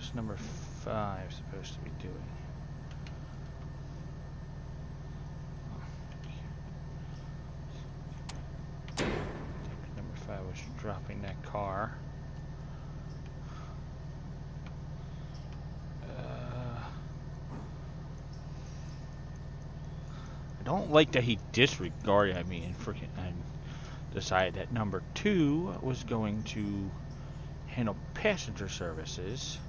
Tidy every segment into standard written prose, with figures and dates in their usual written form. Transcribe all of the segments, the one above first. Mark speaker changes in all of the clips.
Speaker 1: What's number 5 supposed to be doing? I think number 5 was dropping that car. I don't like that he disregarded, and decided that number 2 was going to handle passenger services.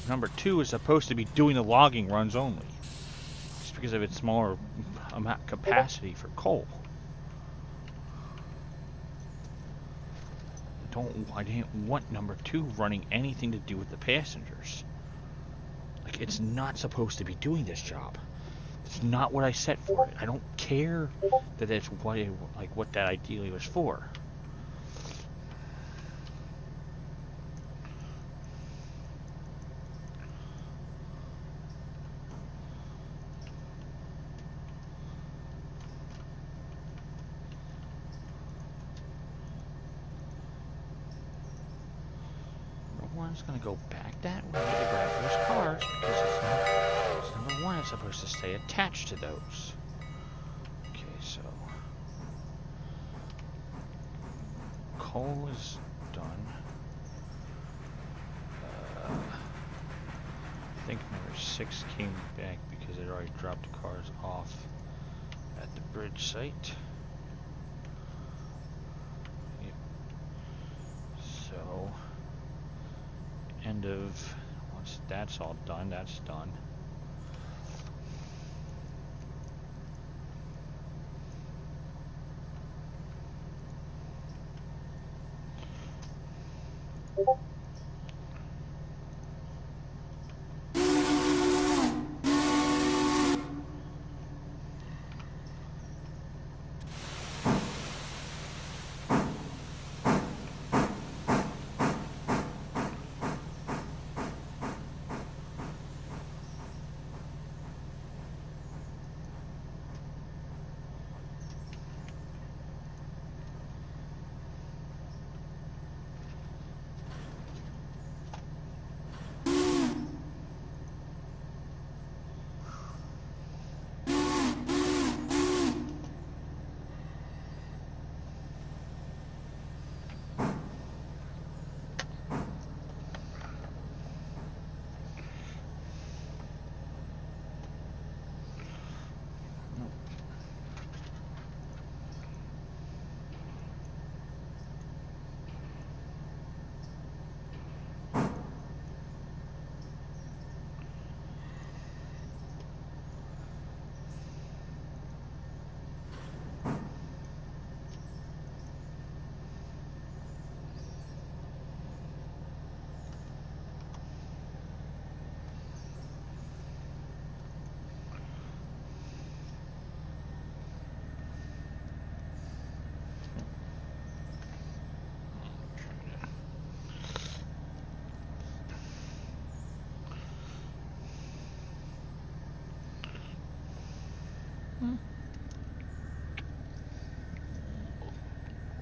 Speaker 1: Number 2 is supposed to be doing the logging runs only, just because of its smaller amount capacity for coal. I didn't want number 2 running anything to do with the passengers. Like, it's not supposed to be doing this job. It's not what I set for it. I don't care that that's what that ideally was for. One's gonna go back that way to grab those cars because it's number 1 is supposed to stay attached to those. Okay, so coal is done. I think number 6 came back because it already dropped the cars off at the bridge site. Yep. So end of, once that's all done, that's done.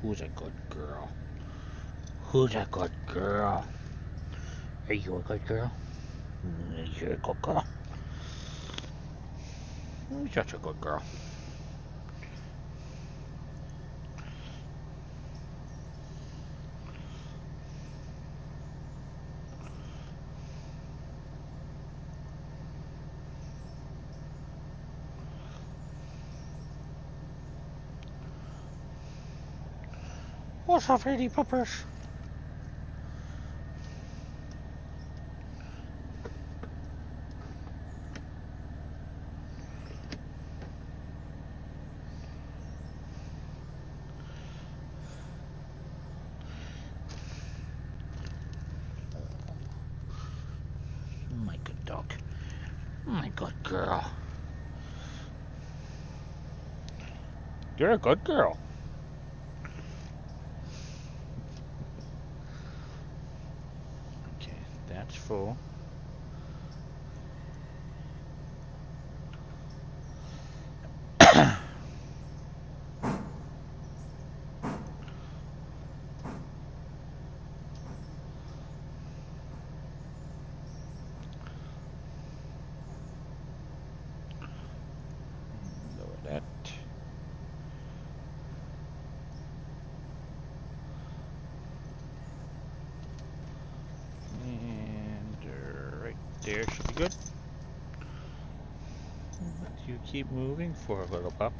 Speaker 1: Who's a good girl? Who's a good girl? Are you a good girl? You're a good girl. You're such a good girl. What's up, lady puppers? My good dog. My good girl. You're a good girl. Okay, that's full. there should be good. You keep moving for a little pup.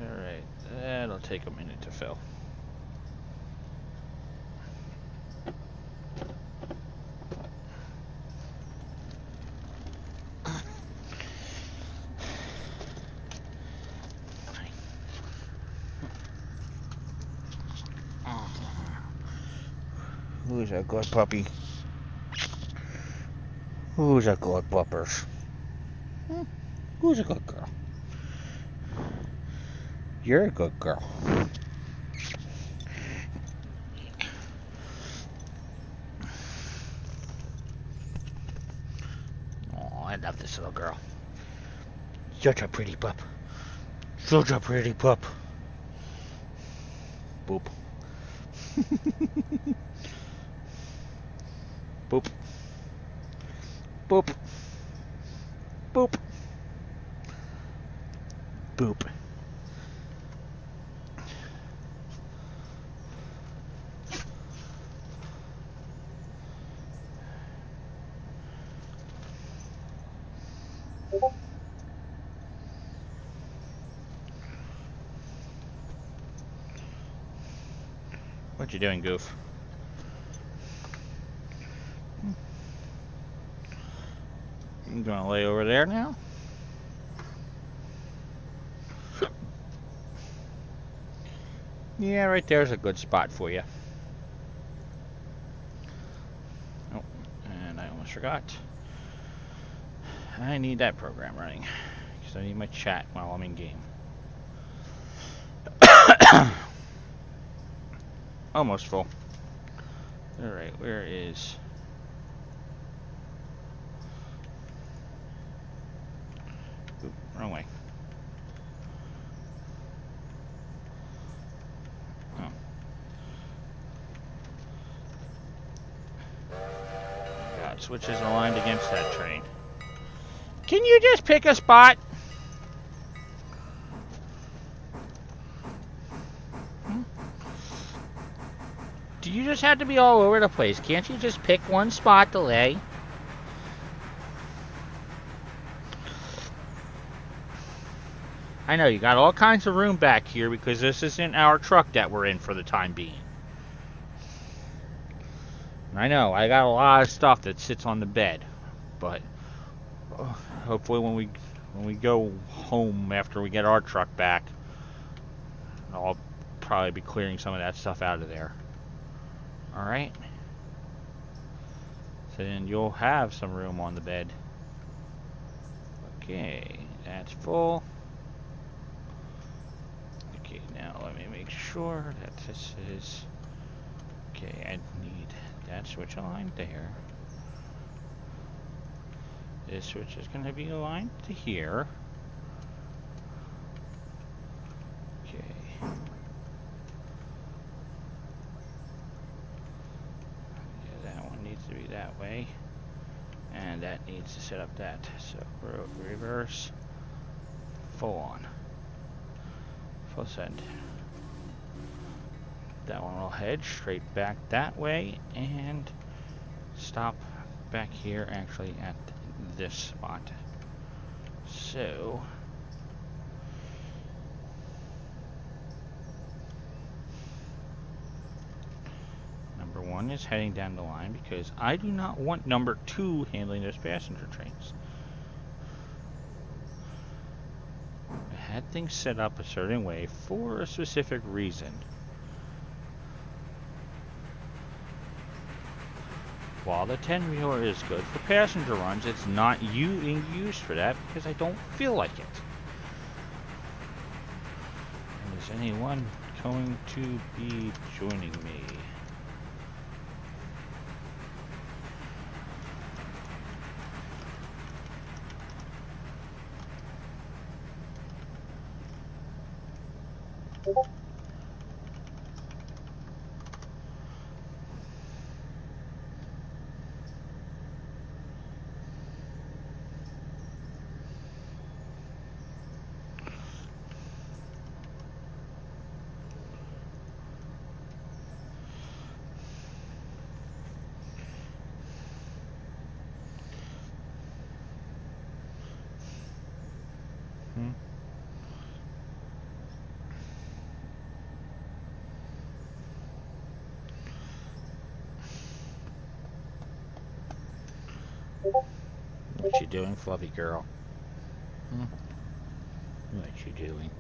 Speaker 1: Alright, that'll take a minute to fill. Who's a good puppy? Who's a good puppers? Who's a good girl? You're a good girl. Oh, I love this little girl. Such a pretty pup. Such a pretty pup. Boop. Boop. Boop. Boop. Boop. What you doing, Goof? You gonna lay over there now? Yeah, right there's a good spot for you. Oh, and I almost forgot. I need that program running because I need my chat while I'm in game. Almost full. Alright, where is... Oop, wrong way. Oh. God, switches aligned against that train. Can you just pick a spot? Do you just have to be all over the place? Can't you just pick one spot to lay? I know, you got all kinds of room back here because this isn't our truck that we're in for the time being. I know, I got a lot of stuff that sits on the bed. But hopefully when we go home after we get our truck back, I'll probably be clearing some of that stuff out of there. Alright? So then you'll have some room on the bed. Okay, that's full. Okay, now let me make sure that this is... Okay, I need that switch aligned there. This switch is going to be aligned to here. Okay. That one needs to be that way. And that needs to set up that. So, reverse. Full on. Full send. That one will head straight back that way and stop back here actually at this spot. So number 1 is heading down the line because I do not want number 2 handling those passenger trains. I had things set up a certain way for a specific reason. While the 10-wheeler is good for passenger runs, it's not being used for that because I don't feel like it. And is anyone going to be joining me? What you doing, fluffy girl? What you doing?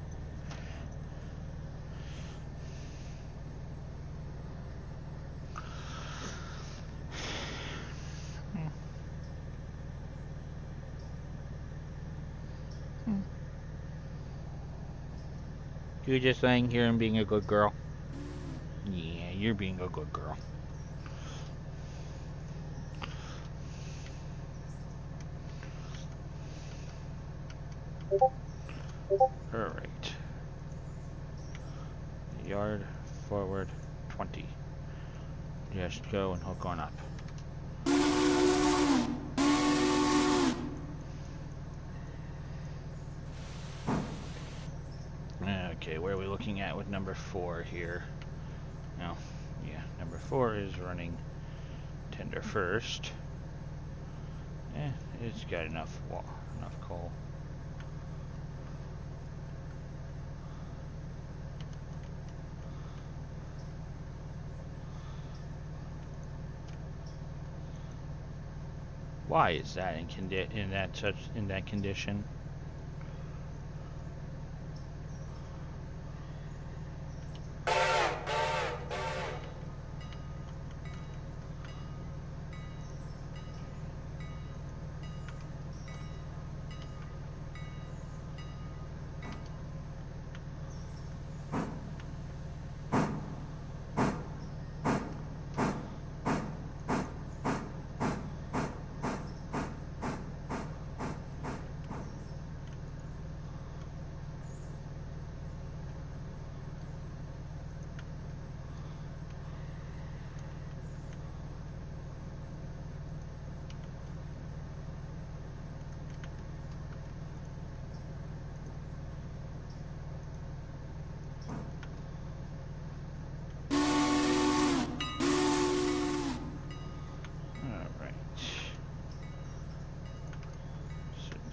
Speaker 1: You just laying here and being a good girl? Yeah, you're being a good girl. Alright. Yard forward 20. Just go and hook on up. Okay, where are we looking at with number 4 here? No, yeah, number 4 is running tender first. It's got enough coal. Why is that in that condition?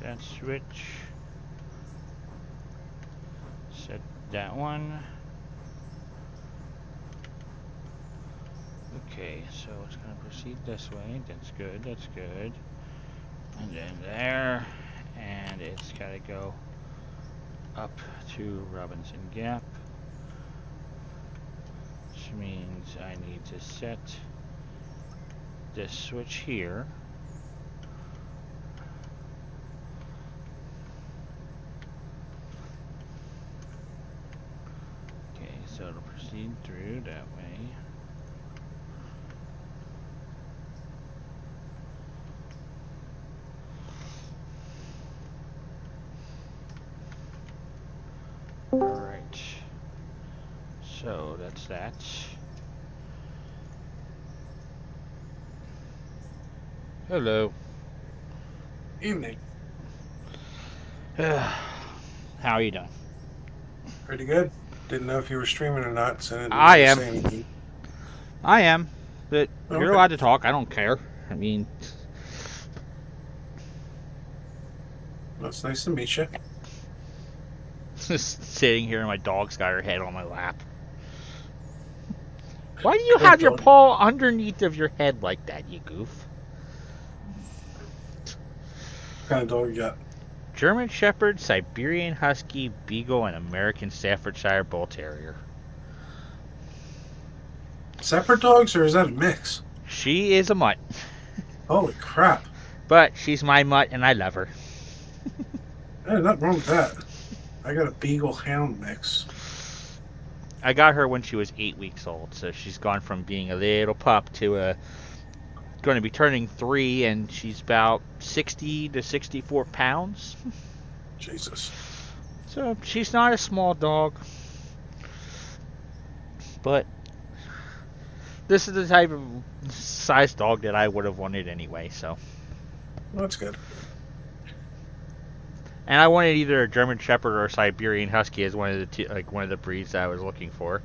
Speaker 1: That switch. Set that one. Okay, so it's going to proceed this way. That's good, that's good. And then there. And it's got to go up to Robinson Gap. Which means I need to set this switch here. So it'll proceed through that way. Alright. So that's that. Hello.
Speaker 2: Evening.
Speaker 1: How are you doing?
Speaker 2: Pretty good. Didn't know if you were streaming or not, so
Speaker 1: I am. I am. But
Speaker 2: Okay.
Speaker 1: you're allowed to talk. I don't care. I mean...
Speaker 2: Well, it's nice to meet you.
Speaker 1: Just sitting here and my dog's got her head on my lap. Why do you have your paw underneath of your head like that, you goof?
Speaker 2: What kind of dog you got?
Speaker 1: German Shepherd, Siberian Husky, Beagle, and American Staffordshire Bull Terrier.
Speaker 2: Separate dogs, or is that a mix?
Speaker 1: She is a mutt.
Speaker 2: Holy crap.
Speaker 1: But she's my mutt, and I love her.
Speaker 2: There's nothing wrong with that. I got a Beagle Hound mix.
Speaker 1: I got her when she was 8 weeks old, so she's gone from being a little pup to going to be turning 3, and she's about 60 to 64 pounds.
Speaker 2: Jesus.
Speaker 1: So she's not a small dog, but this is the type of size dog that I would have wanted anyway. So
Speaker 2: Well, that's good.
Speaker 1: And I wanted either a German Shepherd or a Siberian Husky as one of the breeds that I was looking for.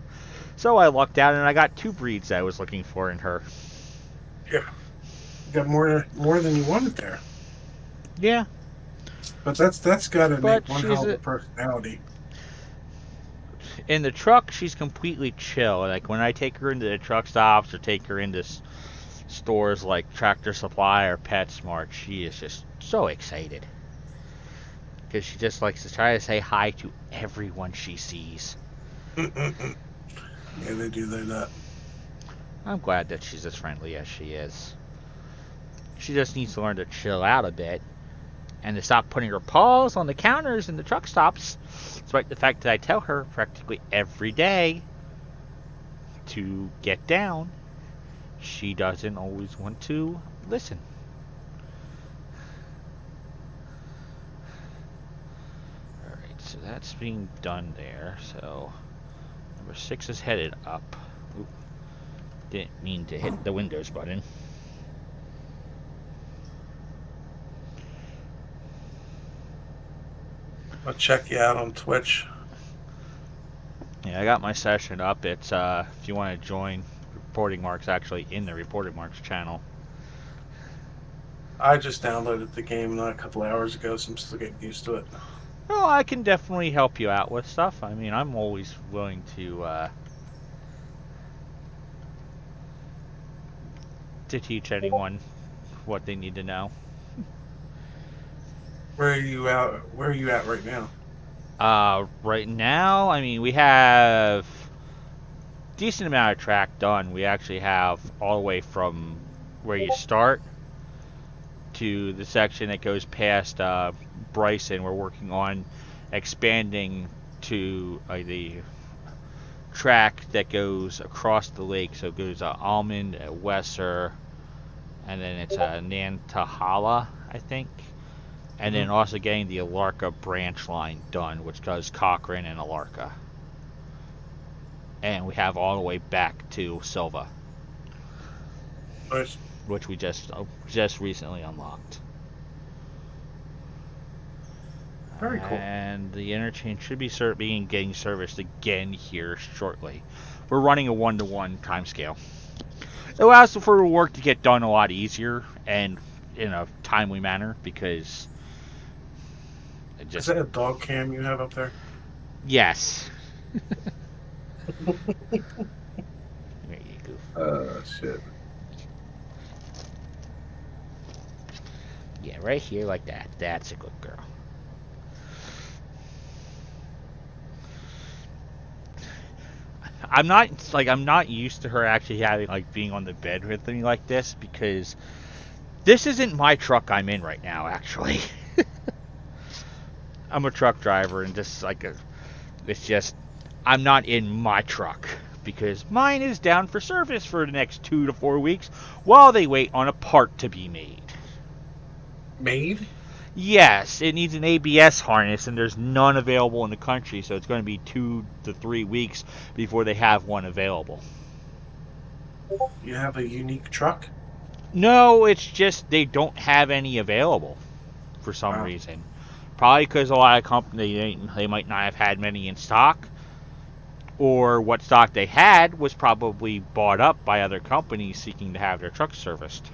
Speaker 1: So I lucked out and I got 2 breeds that I was looking for in her.
Speaker 2: Yeah. You got more than you wanted there.
Speaker 1: Yeah.
Speaker 2: But that's got to make one hell of a personality.
Speaker 1: In the truck, she's completely chill. Like when I take her into the truck stops or take her into stores like Tractor Supply or PetSmart, she is just So excited. Because she just likes to try to say hi to everyone she sees.
Speaker 2: Yeah, they do that.
Speaker 1: I'm glad that she's as friendly as she is. She just needs to learn to chill out a bit and to stop putting her paws on the counters in the truck stops, despite the fact that I tell her practically every day to get down. She doesn't always want to listen. Alright, so that's being done there. So number 6 is headed up. Oop, didn't mean to hit the Windows button.
Speaker 2: I'll check you out on Twitch.
Speaker 1: Yeah, I got my session up. It's if you want to join, Reporting Marks actually in the Reporting Marks channel.
Speaker 2: I just downloaded the game not a couple hours ago, so I'm still getting used to it.
Speaker 1: Well, I can definitely help you out with stuff. I mean, I'm always willing to teach anyone what they need to know.
Speaker 2: Where are you at? Where are you at right now?
Speaker 1: Right now, I mean, we have decent amount of track done. We actually have all the way from where you start to the section that goes past Bryson. We're working on expanding to the track that goes across the lake. So it goes Almond, Wesser, and then it's Nantahala, I think. And then also getting the Alarka branch line done, which goes Cochrane and Alarka. And we have all the way back to Silva.
Speaker 2: Nice.
Speaker 1: Which we just recently unlocked.
Speaker 2: Very cool.
Speaker 1: And the interchange should be getting serviced again here shortly. We're running a 1-to-1 timescale. It allows for work to get done a lot easier and in a timely manner because it just...
Speaker 2: Is that a dog cam you have up there?
Speaker 1: Yes. There you go.
Speaker 2: Shit.
Speaker 1: Yeah, right here like that. That's a good girl. I'm not used to her actually having being on the bed with me like this because this isn't my truck I'm in right now actually. I'm a truck driver and it's just I'm not in my truck because mine is down for service for the next 2 to 4 weeks while they wait on a part to be made.
Speaker 2: Made?
Speaker 1: Yes, it needs an ABS harness, and there's none available in the country, so it's going to be 2 to 3 weeks before they have one available.
Speaker 2: You have a unique truck?
Speaker 1: No, it's just they don't have any available for some reason. Probably because a lot of companies, they might not have had many in stock, or what stock they had was probably bought up by other companies seeking to have their trucks serviced.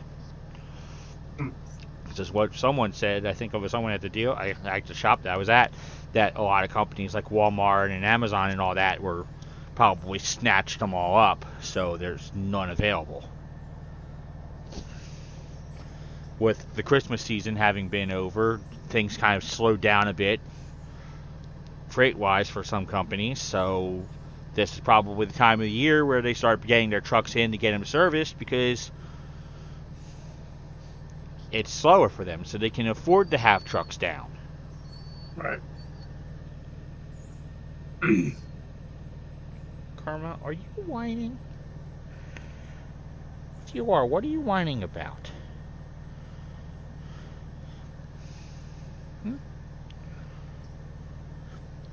Speaker 1: This is what someone said. I think of someone at the deal, at the shop that I was at, that a lot of companies like Walmart and Amazon and all that were probably snatched them all up, so there's none available. With the Christmas season having been over, things kind of slowed down a bit freight-wise for some companies, so this is probably the time of the year where they start getting their trucks in to get them serviced because it's slower for them, so they can afford to have trucks down.
Speaker 2: Right.
Speaker 1: Karma, are you whining? If you are, what are you whining about?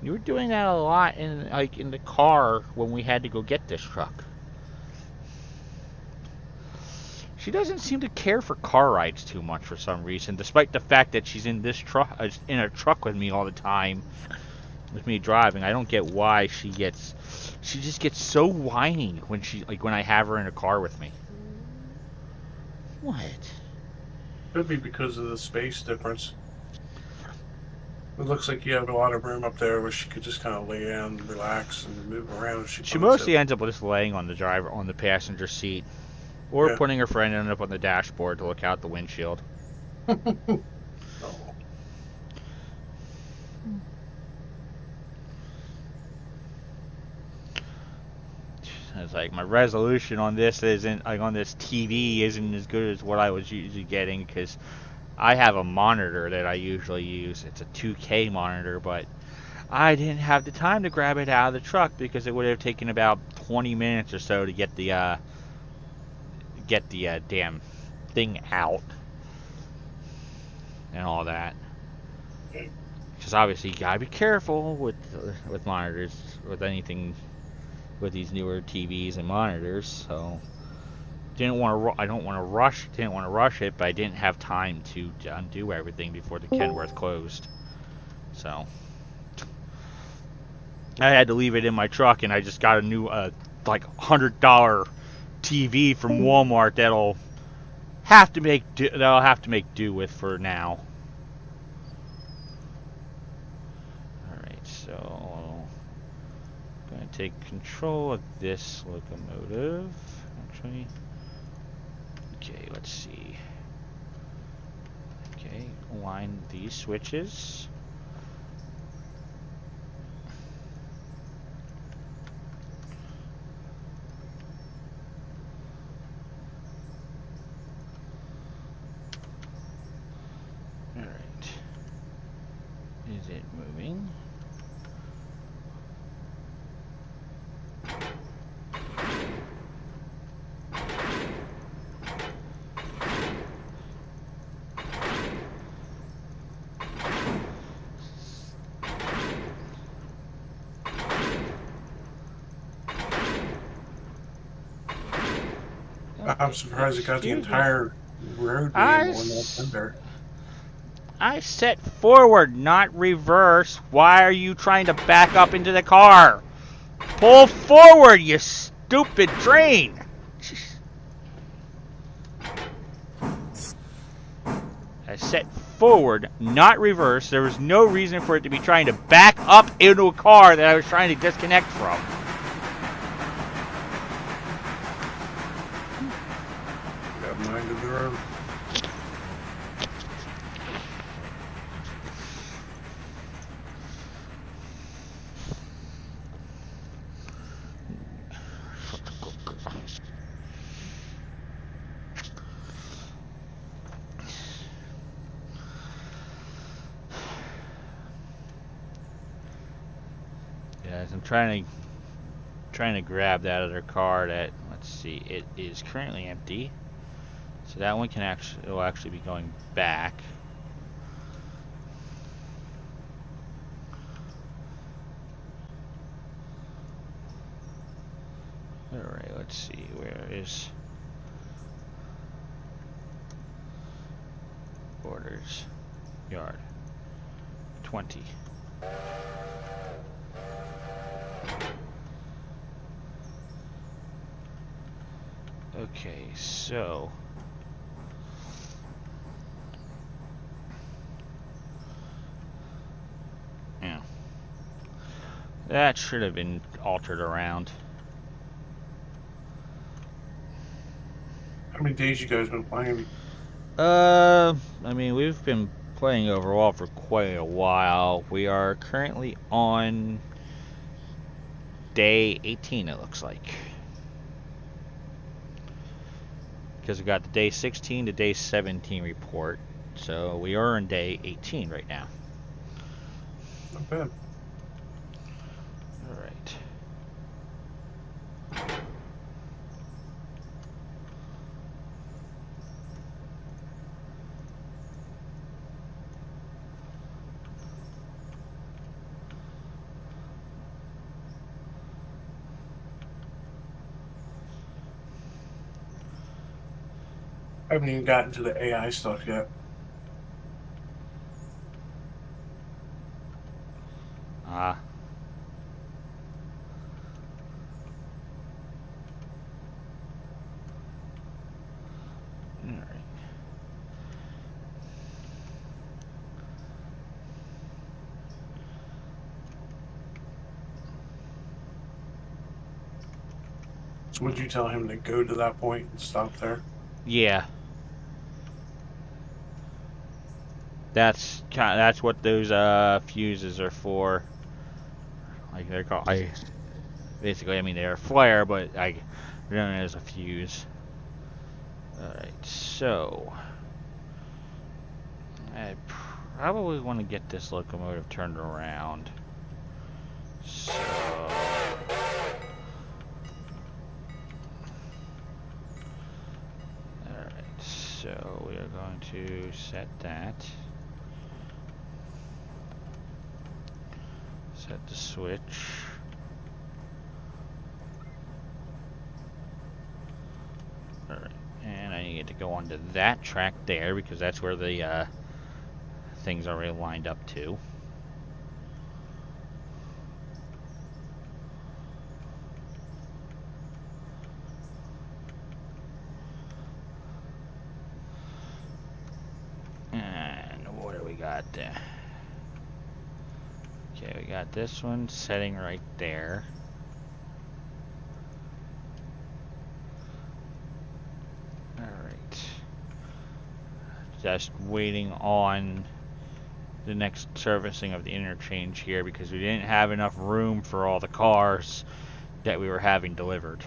Speaker 1: You were doing that a lot in the car when we had to go get this truck. She doesn't seem to care for car rides too much for some reason, despite the fact that she's in this truck, in a truck with me all the time, with me driving. I don't get why she just gets so whiny when I have her in a car with me. What?
Speaker 2: Could be because of the space difference. It looks like you have a lot of room up there where she could just kind of lay down and relax and move around if
Speaker 1: she mostly ends up just laying on the passenger seat. Or putting her friend up on the dashboard to look out the windshield. it's like my resolution on this isn't like on this TV isn't as good as what I was usually getting because I have a monitor that I usually use. It's a 2K monitor, but I didn't have the time to grab it out of the truck because it would have taken about 20 minutes or so to get the damn thing out and all that. Because obviously you gotta be careful with monitors, with anything, with these newer TVs and monitors. So didn't want to. I don't want to rush. Didn't want to rush it, but I didn't have time to undo everything before the Kenworth closed. So I had to leave it in my truck, and I just got a new like $100 TV from Walmart that'll have to make do with for now. Alright, so I'm going to take control of this locomotive. Actually, okay, let's see. Okay, align these switches. Alright. Is it moving?
Speaker 2: I'm surprised it got the entire road name on that fender.
Speaker 1: I said forward, not reverse. Why are you trying to back up into the car? Pull forward, you stupid train! I said forward, not reverse. There was no reason for it to be trying to back up into a car that I was trying to disconnect from.
Speaker 2: Got mind of their own.
Speaker 1: Yes, I'm trying to grab that other car that, let's see, it is currently empty. So that one will actually be going back. Alright, let's see, where is orders yard 20. Okay, so yeah, that should have been altered around.
Speaker 2: How many days you guys been playing?
Speaker 1: I mean, we've been playing overall for quite a while. We are currently on day 18, it looks like. Because we got the day 16 to day 17 report. So we are on day 18 right now.
Speaker 2: Not bad.
Speaker 1: Alright.
Speaker 2: I haven't even gotten to the AI stuff yet.
Speaker 1: Ah. Alright.
Speaker 2: So would you tell him to go to that point and stop there?
Speaker 1: Yeah. That's what those fuses are for. Like they're called. Basically, I mean, they're a flare, but I run it as a fuse. Alright, so I probably want to get this locomotive turned around. So alright, so we are going to set that. Set the switch. Alright, and I need to go onto that track there because that's where the things are already lined up to. And what do we got there? Okay, we got this one setting right there. Alright. Just waiting on the next servicing of the interchange here because we didn't have enough room for all the cars that we were having delivered.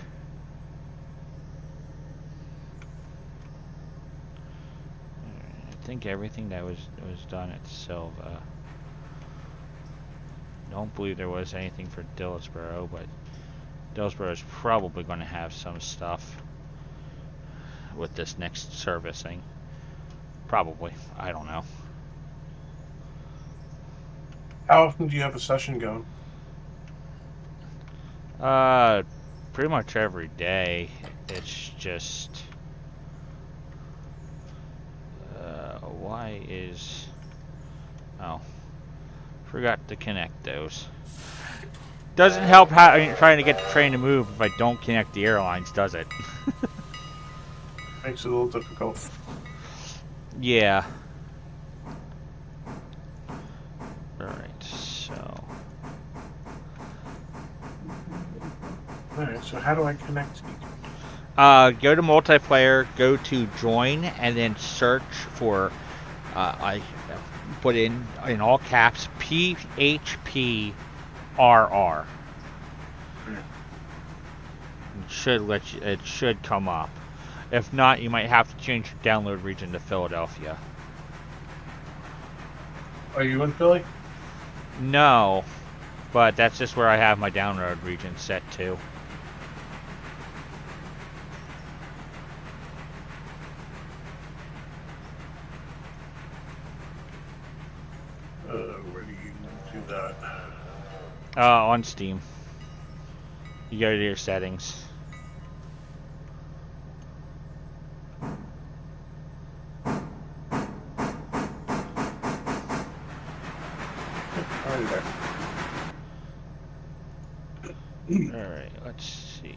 Speaker 1: I think everything that was done at Silva. Don't believe there was anything for Dillsboro, but Dillsboro is probably going to have some stuff with this next servicing. Probably. I don't know.
Speaker 2: How often do you have a session going?
Speaker 1: Pretty much every day. It's just why is forgot to connect those. Doesn't help trying to get the train to move if I don't connect the airlines, does it?
Speaker 2: Makes it a little difficult.
Speaker 1: Yeah. Alright, so
Speaker 2: Alright, so how do I connect?
Speaker 1: go to multiplayer, go to join, and then search for I put in all caps PHPRR. It should come up. If not, you might have to change your download region to Philadelphia.
Speaker 2: Are you in Philly?
Speaker 1: No, but that's just where I have my download region set to.
Speaker 2: Where do you do that?
Speaker 1: On Steam. You go to your settings. Alright, let's see.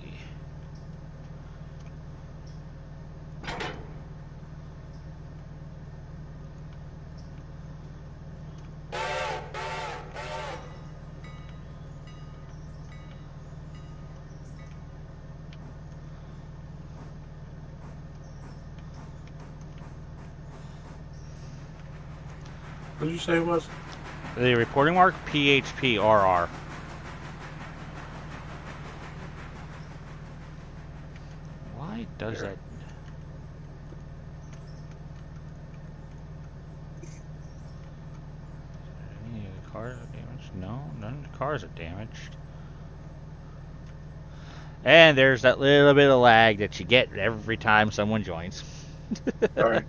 Speaker 2: What did you say it was?
Speaker 1: The reporting mark PHPRR. Why does that? Any of the cars are damaged? No, none of the cars are damaged. And there's that little bit of lag that you get every time someone joins.
Speaker 2: Alright.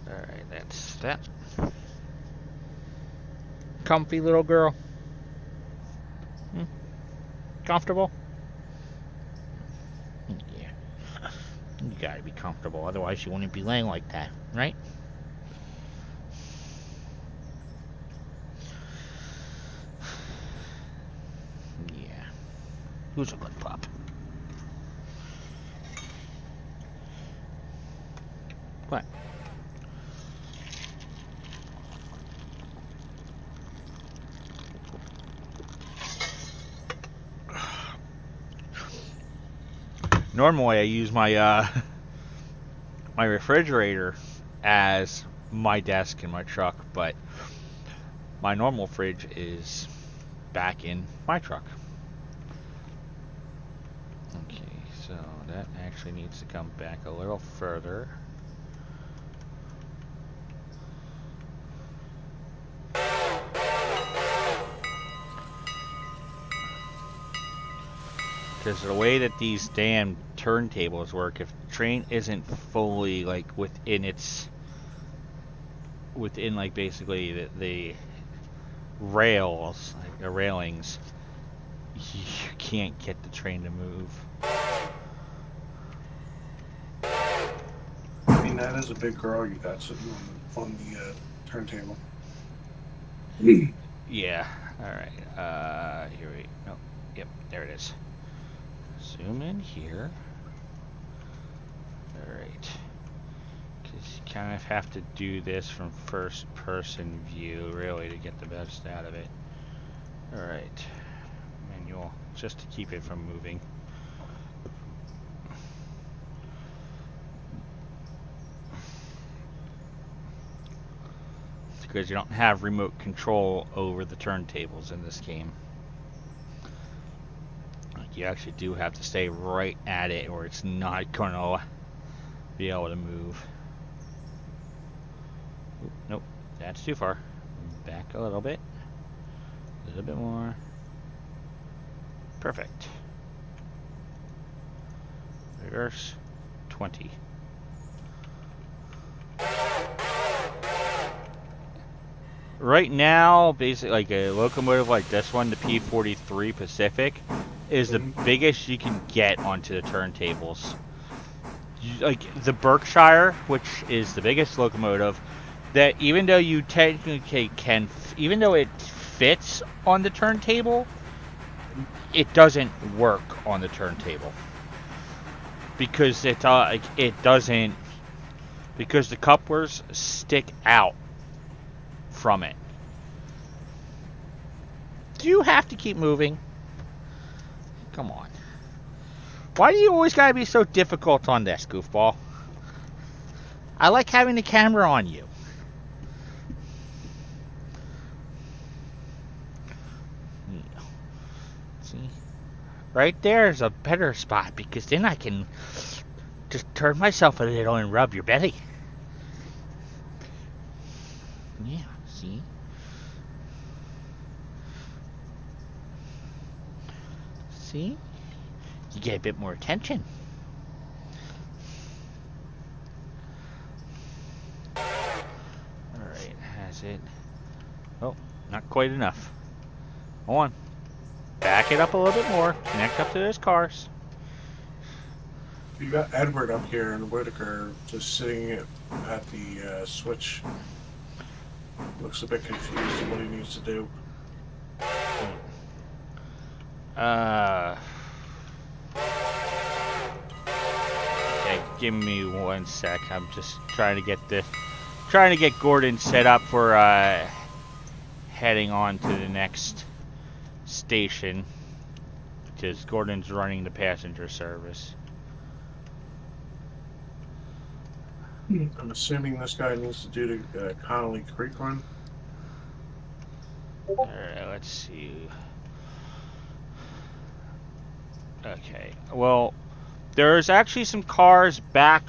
Speaker 1: Alright, that's that. Comfy little girl. Comfortable? Yeah. You gotta be comfortable, otherwise you wouldn't be laying like that, right? Yeah. Who's a good pup? What? Normally I use my my refrigerator as my desk in my truck, but My normal fridge is back in my truck. Okay, so that actually needs to come back a little further. Because the way that these damn turntables work, if the train isn't fully like within like basically the rails, like the railings, you can't get the train to move.
Speaker 2: I mean, that is a big girl you got sitting on the turntable.
Speaker 1: Yeah. All right. Here we. No. Yep. There it is. Zoom in here. All right. Because you kind of have to do this from first-person view, really, to get the best out of it. All right. Manual, just to keep it from moving. Because you don't have remote control over the turntables in this game. Like, you actually do have to stay right at it or it's not going to be able to move. Oop, nope, that's too far. Back a little bit. A little bit more. Perfect. Reverse 20. Right now, basically, like a locomotive like this one, the P43 Pacific, is the biggest you can get onto the turntables. Like the Berkshire, which is the biggest locomotive, that even though you technically can, even though it fits on the turntable, it doesn't work on the turntable because it doesn't, because the couplers stick out from it. Do you have to keep moving? Come on. Why do you always gotta be so difficult on this, goofball? I like having the camera on you. See? Right there is a better spot because then I can just turn myself a little and rub your belly. Yeah, see? See? You get a bit more attention. Alright, has it. Oh, not quite enough. Hold on. Back it up a little bit more. Connect up to those cars.
Speaker 2: You got Edward up here and Whitaker just sitting at the switch. Looks a bit confused on what he needs to do.
Speaker 1: Okay, give me 1 sec. I'm just trying to get Gordon set up for heading on to the next station because Gordon's running the passenger service.
Speaker 2: I'm assuming this guy needs to do the Connolly Creek run.
Speaker 1: Alright, let's see. Okay, well, there's actually some cars back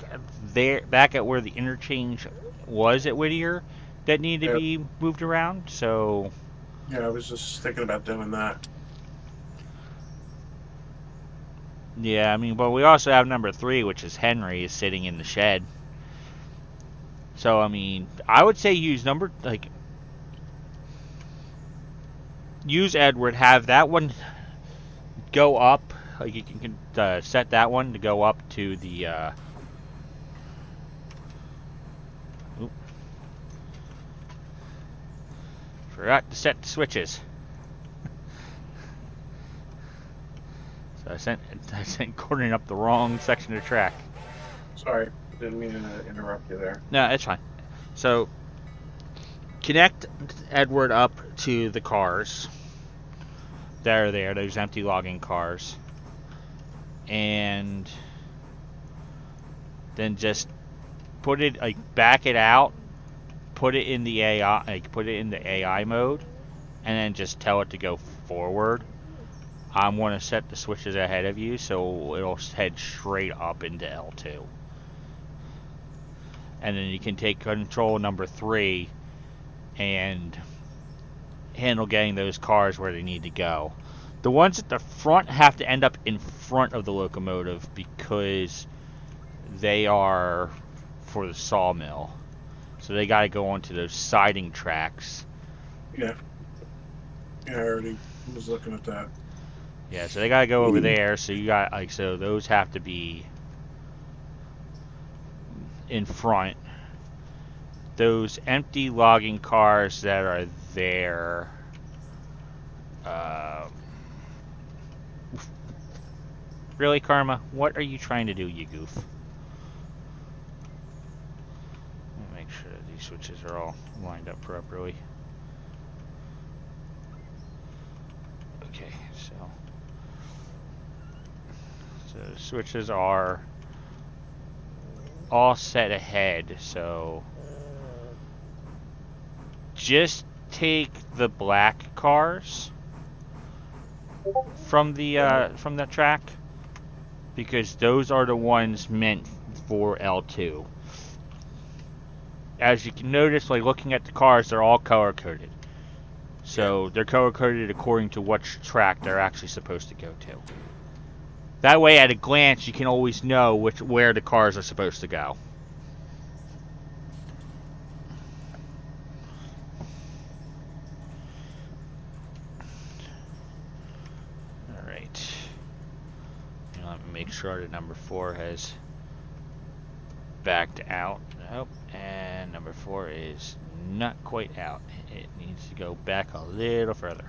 Speaker 1: at where the interchange was at Whittier that need to be moved around, so...
Speaker 2: Yeah, I was just thinking about doing that.
Speaker 1: Yeah, I mean, but we also have number 3, which is Henry, is sitting in the shed. So, I mean, I would say use use Edward, have that one go up. Like, you can set that one to go up to the, forgot to set the switches. So I sent Gordon up the wrong section of the track.
Speaker 2: Sorry, didn't mean to interrupt you there.
Speaker 1: No, it's fine. So, connect Edward up to the cars. They're there, those empty logging cars. And then just put it, back it out, put it in the AI, like put it in the AI mode, and then just tell it to go forward. I'm going to set the switches ahead of you so it'll head straight up into L2. And then you can take control number 3 and handle getting those cars where they need to go. The ones at the front have to end up in front of the locomotive because they are for the sawmill. So they got to go onto those siding tracks.
Speaker 2: Yeah. Yeah, I already was looking at that.
Speaker 1: Yeah, so they got to go over there. So you got, like, so those have to be in front. Those empty logging cars that are there. Really, Karma? What are you trying to do, you goof? Let me make sure that these switches are all lined up properly. Okay, so the switches are all set ahead, so just take the black cars from the track, because those are the ones meant for L2. As you can notice, like looking at the cars, they're all color coded. So they're color coded according to which track they're actually supposed to go to. That way, at a glance, you can always know where the cars are supposed to go. Alright. Let me make sure that number 4 has backed out. Nope. And number 4 is not quite out. It needs to go back a little further.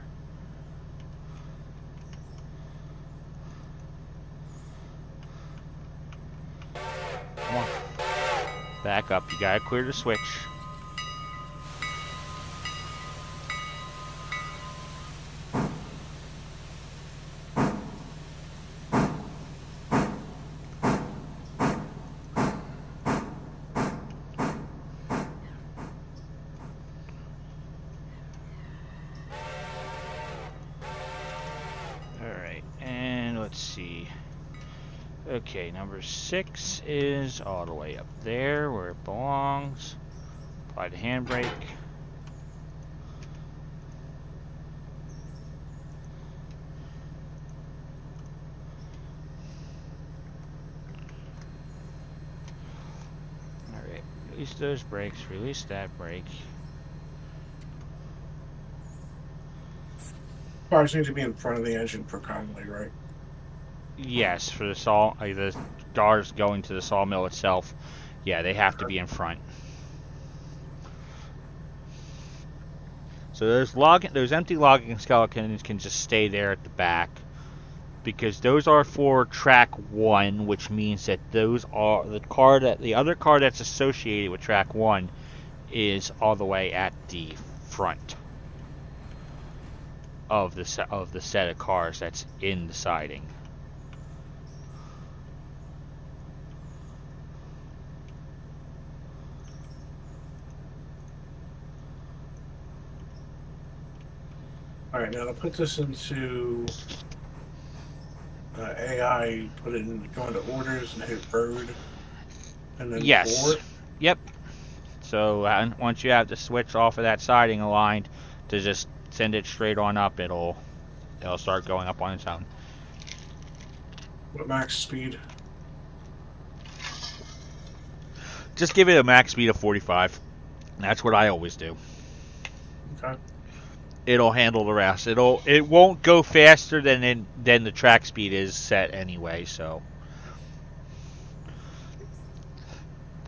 Speaker 1: Come on. Back up. You gotta clear the switch. Alright, and let's see. Okay, number 6 is all the way up there where it belongs. Apply the handbrake. Alright, release those brakes, release that brake.
Speaker 2: Cars need to be in front of the engine for Conley, right?
Speaker 1: Yes, for the the cars going to the sawmill itself. Yeah, they have to be in front. So those empty logging skeletons can just stay there at the back, because those are for track 1, which means that those are the other car that's associated with track 1 is all the way at the front of the set of cars that's in the siding.
Speaker 2: All right, now to put this into AI, put it in, go into orders and hit bird, and then
Speaker 1: Yes.
Speaker 2: board.
Speaker 1: Yep. So once you have the switch off of that siding aligned, to just send it straight on up, it'll start going up on its own.
Speaker 2: What max speed?
Speaker 1: Just give it a max speed of 45. That's what I always do.
Speaker 2: Okay.
Speaker 1: It'll handle the rest. It won't go faster than the track speed is set anyway. So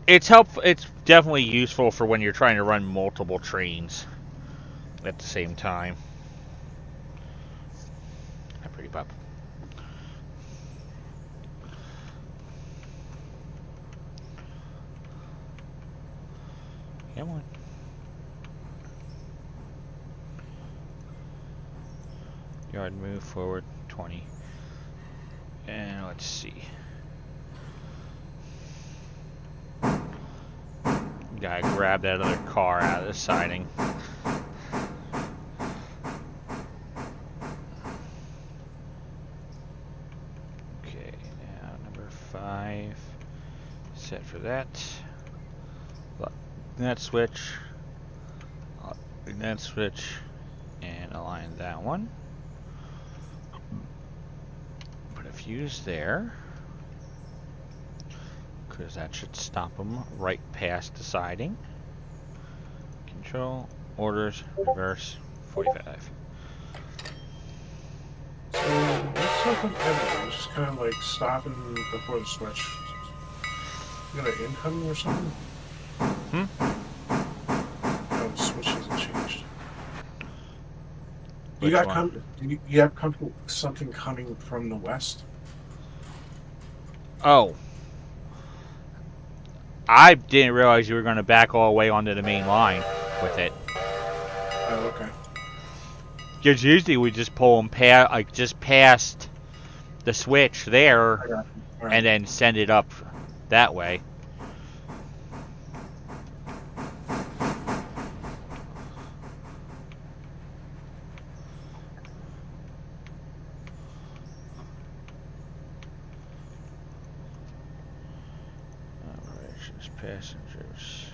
Speaker 1: it's helpful. It's definitely useful for when you're trying to run multiple trains at the same time. Hi, pretty pup. Come on. Yard move forward 20. And let's see. Gotta grab that other car out of the siding. Okay, now number 5. Set for that. Lock that switch. Lock that switch. And align that one. Put a fuse there. Because that should stop them right past the siding. Control, orders, reverse, 45.
Speaker 2: So what's up with everything? Just kind of like stopping before the switch. You got an incoming or something? No, the switch hasn't changed. You have something coming from the west?
Speaker 1: Oh. I didn't realize you were going to back all the way onto the main line with it.
Speaker 2: Oh, okay.
Speaker 1: Because usually we just pull them just past the switch there,
Speaker 2: Right.
Speaker 1: and then send it up that way. Operations passengers.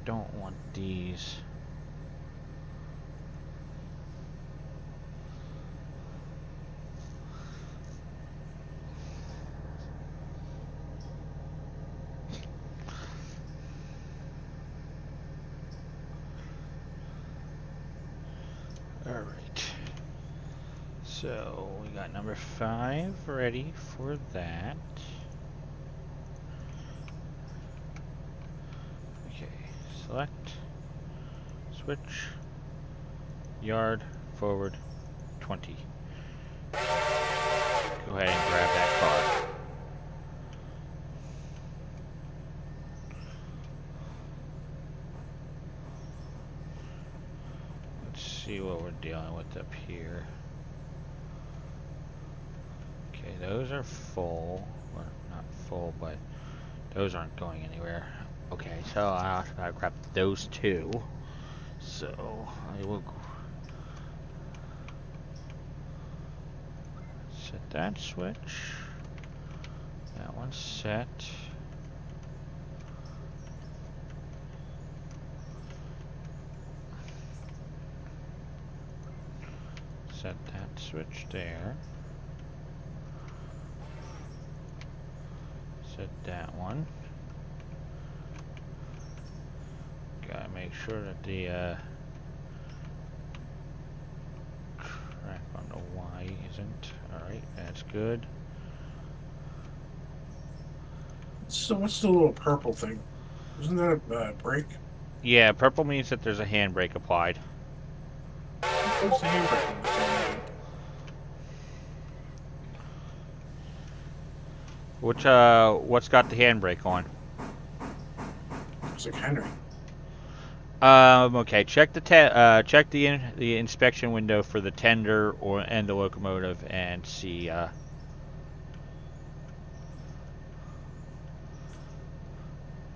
Speaker 1: Don't want these. All right. So we got number 5 ready for that. Okay. Select, switch, yard, forward, 20. Go ahead and grab that car. Let's see what we're dealing with up here. Okay, those are full. Or not full, but those aren't going anywhere. Okay, so I'll grab those 2. So I will set that switch. That one's set. Set that switch there. Set that one. Gotta make sure that the track on the Y isn't. Alright, that's good.
Speaker 2: So what's the little purple thing? Isn't that a brake?
Speaker 1: Yeah, purple means that there's a handbrake applied.
Speaker 2: What's the handbrake?
Speaker 1: What's got the handbrake on?
Speaker 2: It's like Henry.
Speaker 1: Okay. Check the inspection window for the tender and the locomotive and see.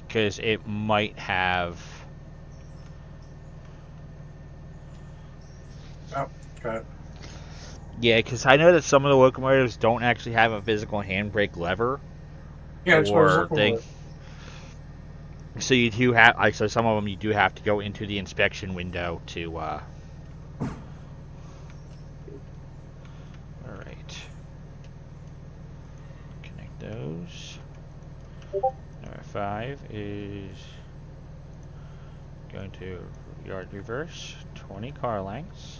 Speaker 1: Because it might have.
Speaker 2: Oh, got it.
Speaker 1: Yeah, because I know that some of the locomotives don't actually have a physical handbrake lever.
Speaker 2: Yeah, it's what I was
Speaker 1: or
Speaker 2: looking
Speaker 1: thing.
Speaker 2: for.
Speaker 1: So you do have, so some of them you do have to go into the inspection window to. All right. Connect those. Number 5 is going to yard reverse, 20 car lengths.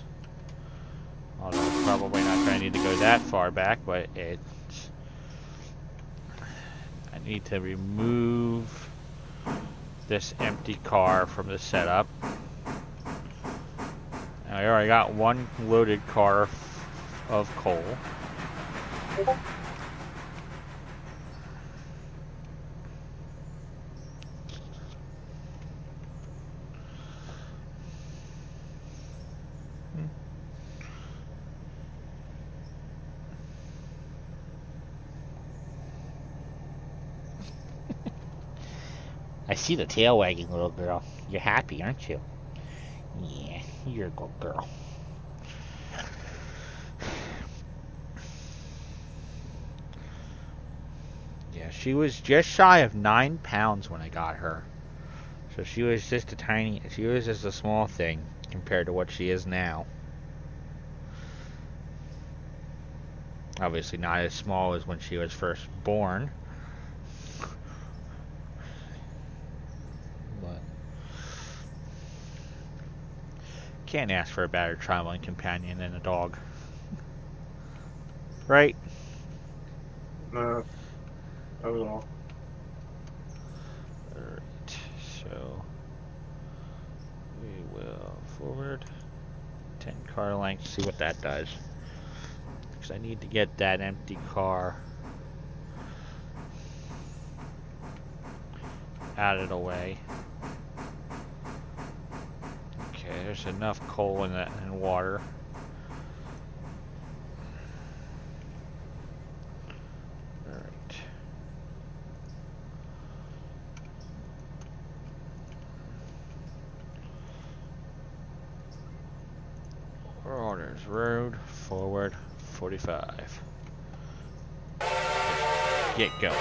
Speaker 1: Although it's probably not going to need to go that far back, but it's. I need to remove this empty car from the setup. Now, I already got one loaded car of coal. I see the tail wagging, little girl. You're happy, aren't you? Yeah, you're a good girl. Yeah, she was just shy of 9 pounds when I got her. So she was just a small thing compared to what she is now. Obviously not as small as when she was first born. But can't ask for a better traveling companion than a dog. Right?
Speaker 2: No, not at all.
Speaker 1: Alright, so we will forward 10 car lengths, see what that does. Because I need to get that empty car out of the way. Okay, there's enough coal in that and water. Alright. Orders road forward 45. Get going.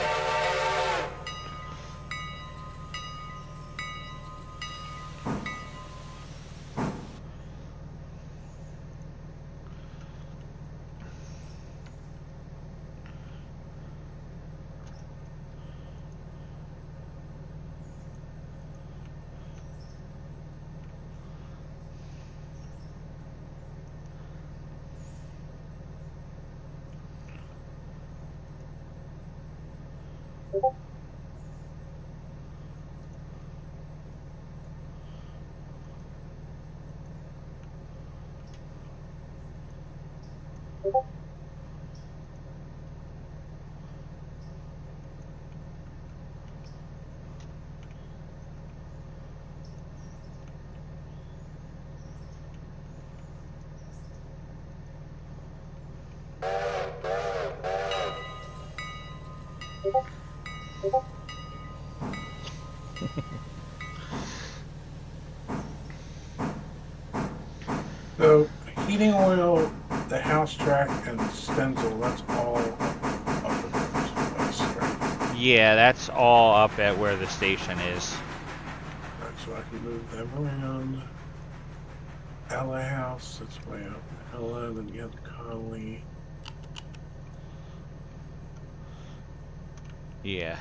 Speaker 2: So, heating oil, the house track, and the stencil, that's all up at the place, right?
Speaker 1: Yeah, that's all up at where the station is.
Speaker 2: Alright, so I can move them around. Ella House, that's way up. Ella, then you have the Conley.
Speaker 1: Yeah.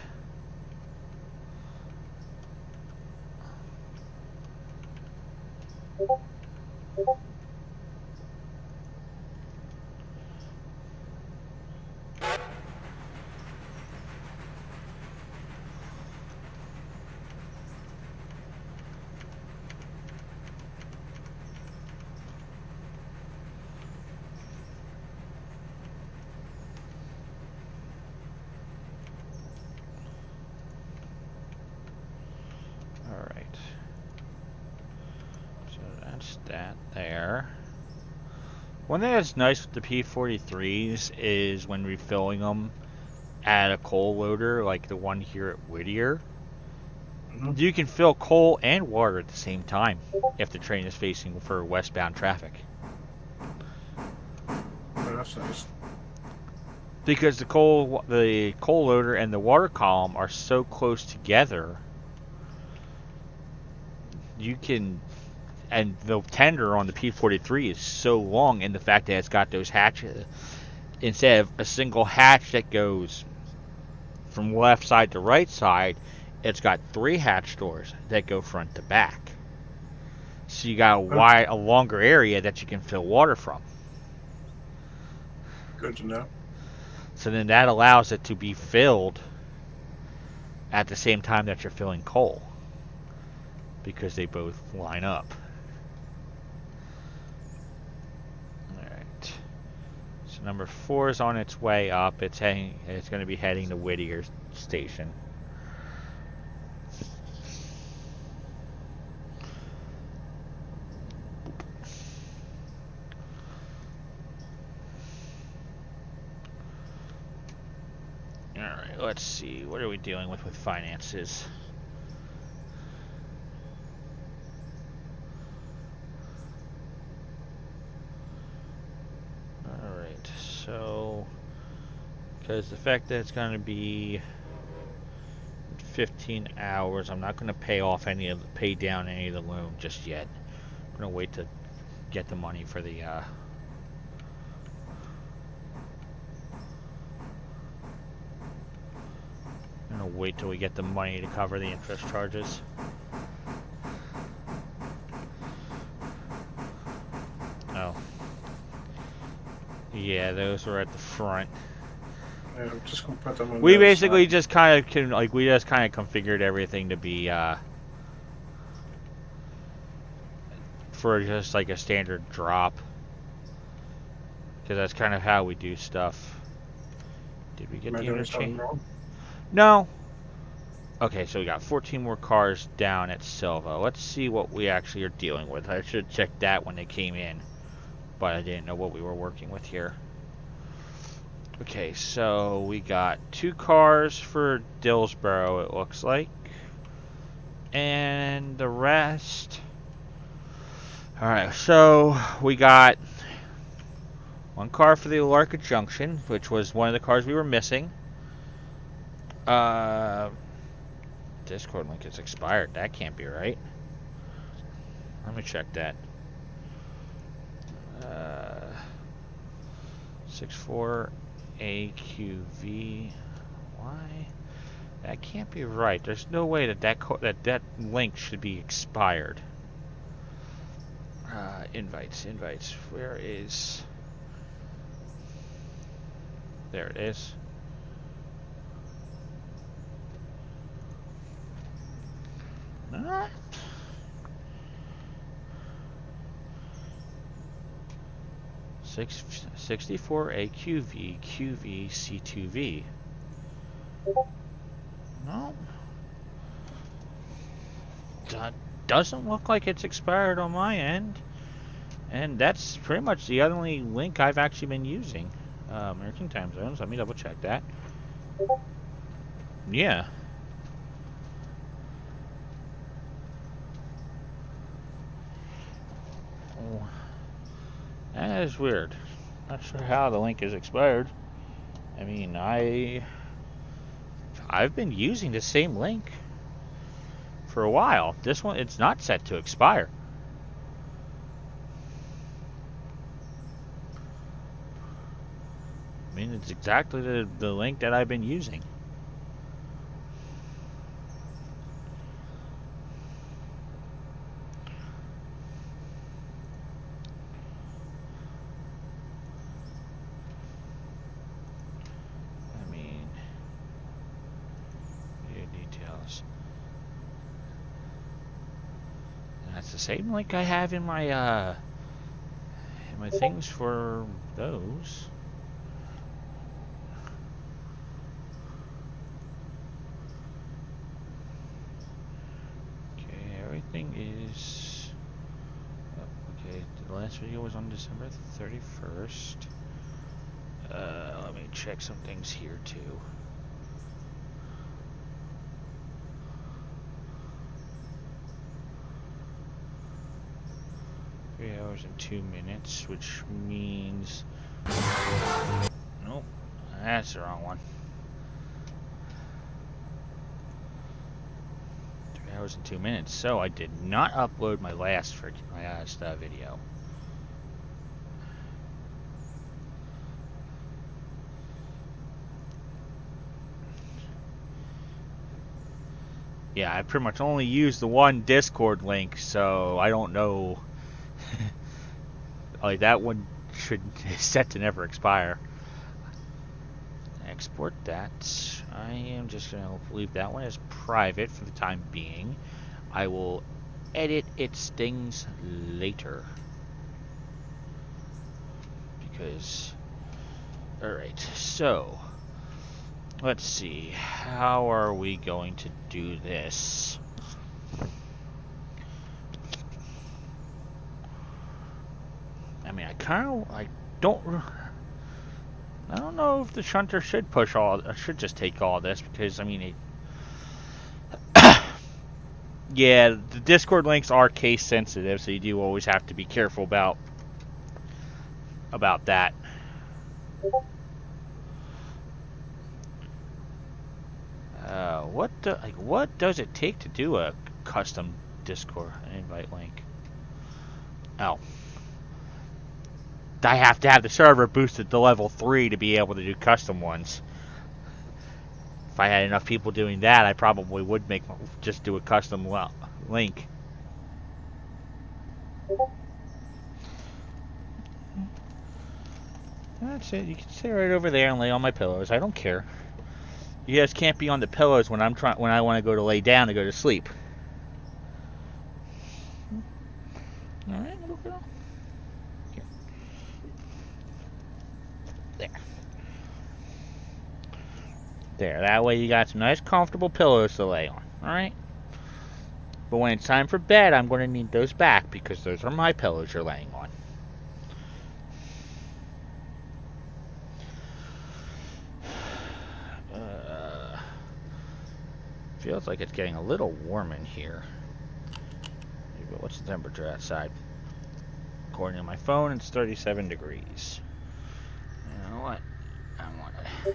Speaker 1: Alright. So that's that there. One thing that's nice with the P43s is when refilling them at a coal loader, like the one here at Whittier, you can fill coal and water at the same time if the train is facing for westbound traffic.
Speaker 2: Oh, that's nice.
Speaker 1: Because the coal loader and the water column are so close together, you can, and the tender on the P43 is so long in the fact that it's got those hatches. Instead of a single hatch that goes from left side to right side, it's got 3 hatch doors that go front to back. So you got a longer area that you can fill water from.
Speaker 2: Good to know.
Speaker 1: So then that allows it to be filled at the same time that you're filling coal, because they both line up. Alright. So number 4 is on its way up. It's going to be heading to Whittier Station. Alright, let's see. What are we dealing with finances? Because the fact that it's going to be 15 hours, I'm not going to pay down any of the loan just yet. I'm going to wait to get the money for the I'm going to wait till we get the money to cover the interest charges. Oh. Yeah, those were at the front.
Speaker 2: Yeah, I'm just gonna put them on
Speaker 1: We
Speaker 2: the other
Speaker 1: basically
Speaker 2: side.
Speaker 1: just kind of configured everything to be for just like a standard drop, because that's kind of how we do stuff. Did we get
Speaker 2: Am I
Speaker 1: the
Speaker 2: doing something
Speaker 1: interchange?
Speaker 2: wrong?
Speaker 1: No. Okay, so we got 14 more cars down at Silva. Let's see what we actually are dealing with. I should have checked that when they came in, but I didn't know what we were working with here. Okay, so we got 2 cars for Dillsboro, it looks like. And the rest... Alright, so we got 1 car for the Alarka Junction, which was one of the cars we were missing. Discord link is expired. That can't be right. Let me check that. 64 AQV. Why? That can't be right. There's no way that link should be expired. Invites. Where is... There it is. Not... 64 AQV QV C2V. No. That doesn't look like it's expired on my end. And that's pretty much the only link I've actually been using. American time zones. Let me double check that. Yeah. Oh, that is weird. Not sure how the link is expired. I mean, I've been using the same link for a while. This one, it's not set to expire. I mean, it's exactly the link that I've been using. I mean, view details. And that's the same link I have in my things for those. Everything is... Oh, okay, the last video was on December 31st. Let me check some things here too. Three hours and 2 minutes, which means... Nope, that's the wrong one. 3 hours and 2 minutes. So I did not upload my last video. Yeah, I pretty much only used the one Discord link, so I don't know. Like, that one is set to never expire. Export that. I am just going to leave that one as private for the time being. I will edit its things later. Because... Alright, so... Let's see. How are we going to do this? I mean, I don't know if the shunter should should just take all this, because, I mean, yeah, the Discord links are case sensitive, so you do always have to be careful about that. What does it take to do a custom Discord invite link? Oh, I have to have the server boosted to level 3 to be able to do custom ones. If I had enough people doing that, I probably would just do a custom link. That's it. You can sit right over there and lay on my pillows. I don't care. You guys can't be on the pillows when I want to go to lay down to go to sleep. All right, little girl. Here. There. That way you got some nice, comfortable pillows to lay on. All right. But when it's time for bed, I'm going to need those back because those are my pillows you're laying on. Feels like it's getting a little warm in here. But what's the temperature outside? According to my phone, it's 37 degrees. You know what? I want to...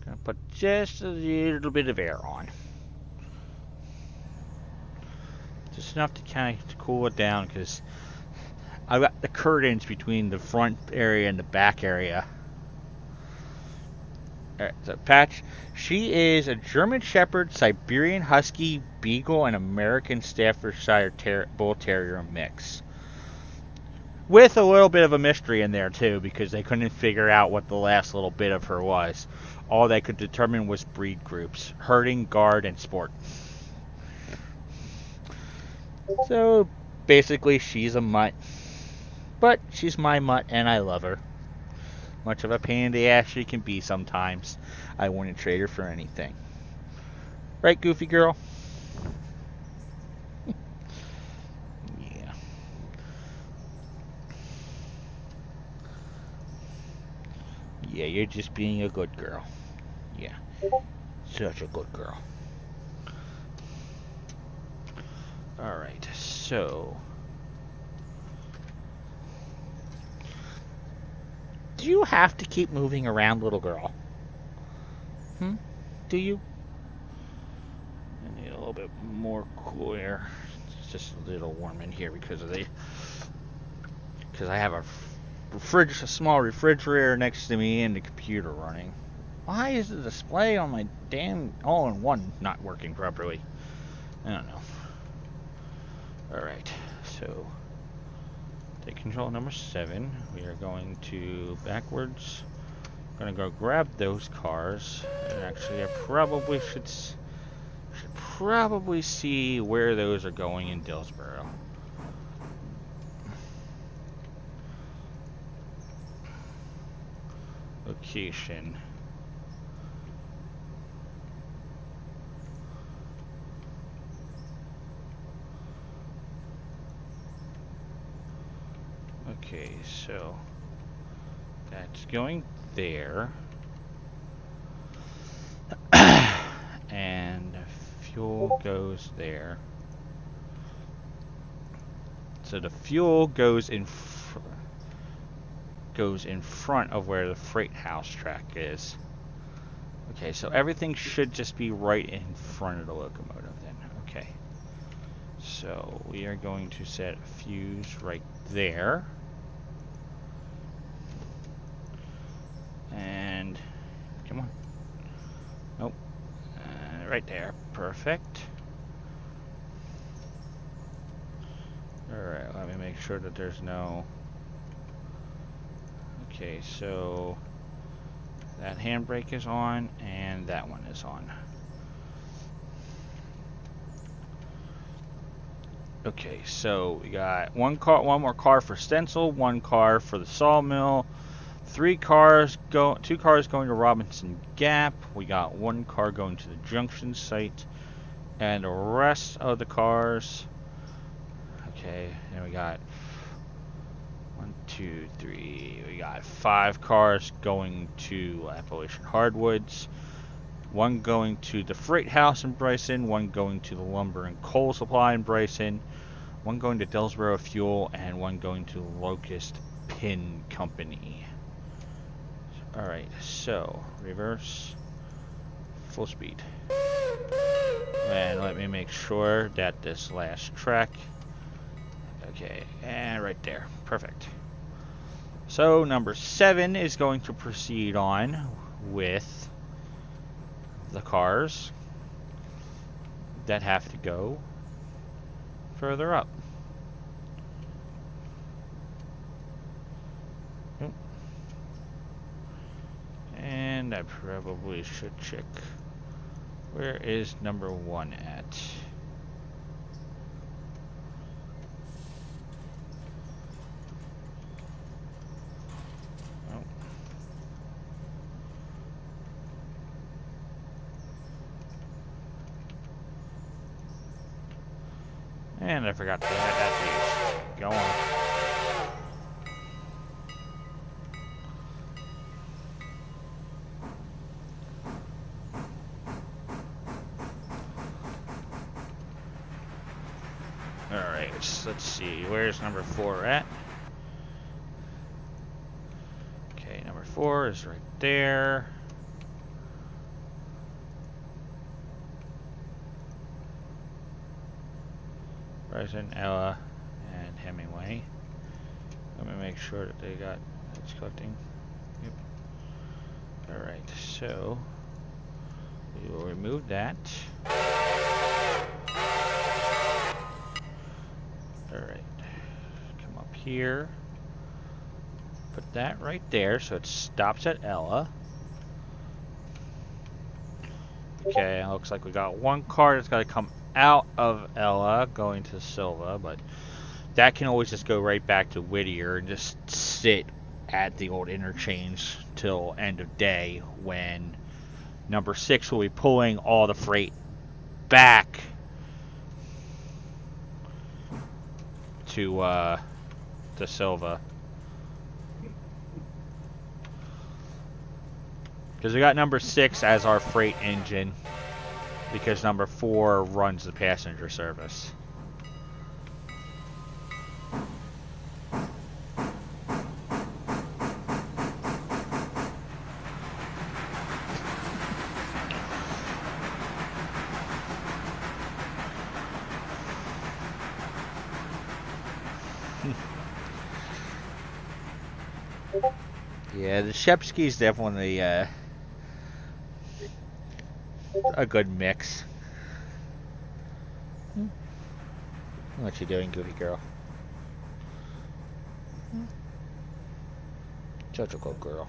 Speaker 1: Gonna put just a little bit of air on. Just enough to kind of cool it down because I've got the curtains between the front area and the back area. Alright, so Patch, she is a German Shepherd, Siberian Husky, Beagle, and American Staffordshire Bull Terrier mix. With a little bit of a mystery in there, too, because they couldn't figure out what the last little bit of her was. All they could determine was breed groups: herding, guard, and sport. So, basically, she's a mutt. But she's my mutt, and I love her. Much of a pain in the ass she can be sometimes. I wouldn't trade her for anything. Right, Goofy girl? Yeah. Yeah, you're just being a good girl. Yeah. Such a good girl. Alright, so... Do you have to keep moving around, little girl? Do you? I need a little bit more cool air. It's just a little warm in here because I have a small refrigerator next to me and the computer running. Why is the display on my damn all-in-one not working properly? I don't know. Alright, so... Take control number 7. We are going to backwards. I'm going to go grab those cars. And actually, I probably should probably see where those are going in Dillsboro. Location. Okay, so that's going there. And fuel goes there. So the fuel goes in front of where the freight house track is. Okay, so everything should just be right in front of the locomotive then. Okay. So we are going to set a fuse right there. And come on. Nope. Right there. Perfect. Alright, let me make sure that there's no... Okay, so that handbrake is on and that one is on. Okay, so we got one more car for stencil, one car for the sawmill, two cars going to Robinson Gap. We got one car going to the junction site, and the rest of the cars. Okay, and we got 1, 2, 3. We got 5 cars going to Appalachian Hardwoods. One going to the freight house in Bryson, one going to the lumber and coal supply in Bryson, one going to Dillsboro Fuel, and one going to Locust Pin Company. Alright, so reverse, full speed. And let me make sure that this last track. Okay, and right there. Perfect. So number 7 is going to proceed on with the cars that have to go further up. And I probably should check. Where is number 1 at? Oh. And I forgot to add that to use. Go on. Alright, let's see. Where's number 4 at? Okay, number 4 is right there. Bryson, Ella, and Hemingway. Let me make sure that they got it's collecting. Yep. Alright, so we will remove that. Alright, come up here. Put that right there so it stops at Ella. Okay, it looks like we got one car that's got to come out of Ella going to Silva, but that can always just go right back to Whittier and just sit at the old interchange till end of day, when number 6 will be pulling all the freight back to Silva. Because we got number 6 as our freight engine, because number 4 runs the passenger service. Yeah, the Shepsky's definitely a good mix. What you doing, goofy girl? Such a good girl.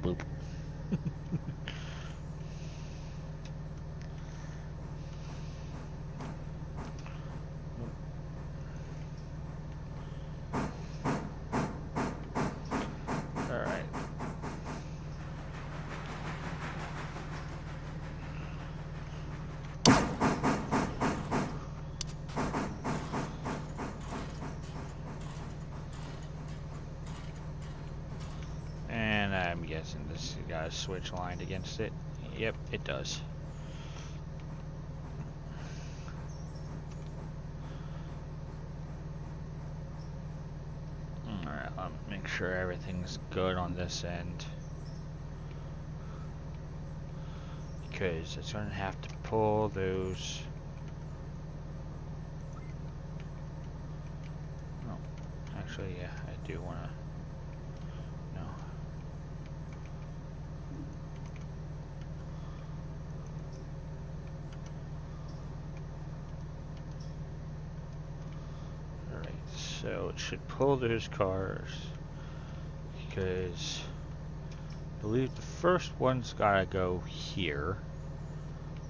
Speaker 1: Boop. Alright. And I'm guessing this got a switch lined against it. Yep, it does. Alright, let me make sure everything's good on this end, because it's going to have to pull those. Oh, actually, yeah, I do want to. No. Alright, so it should pull those cars, because I believe the first one's gotta go here,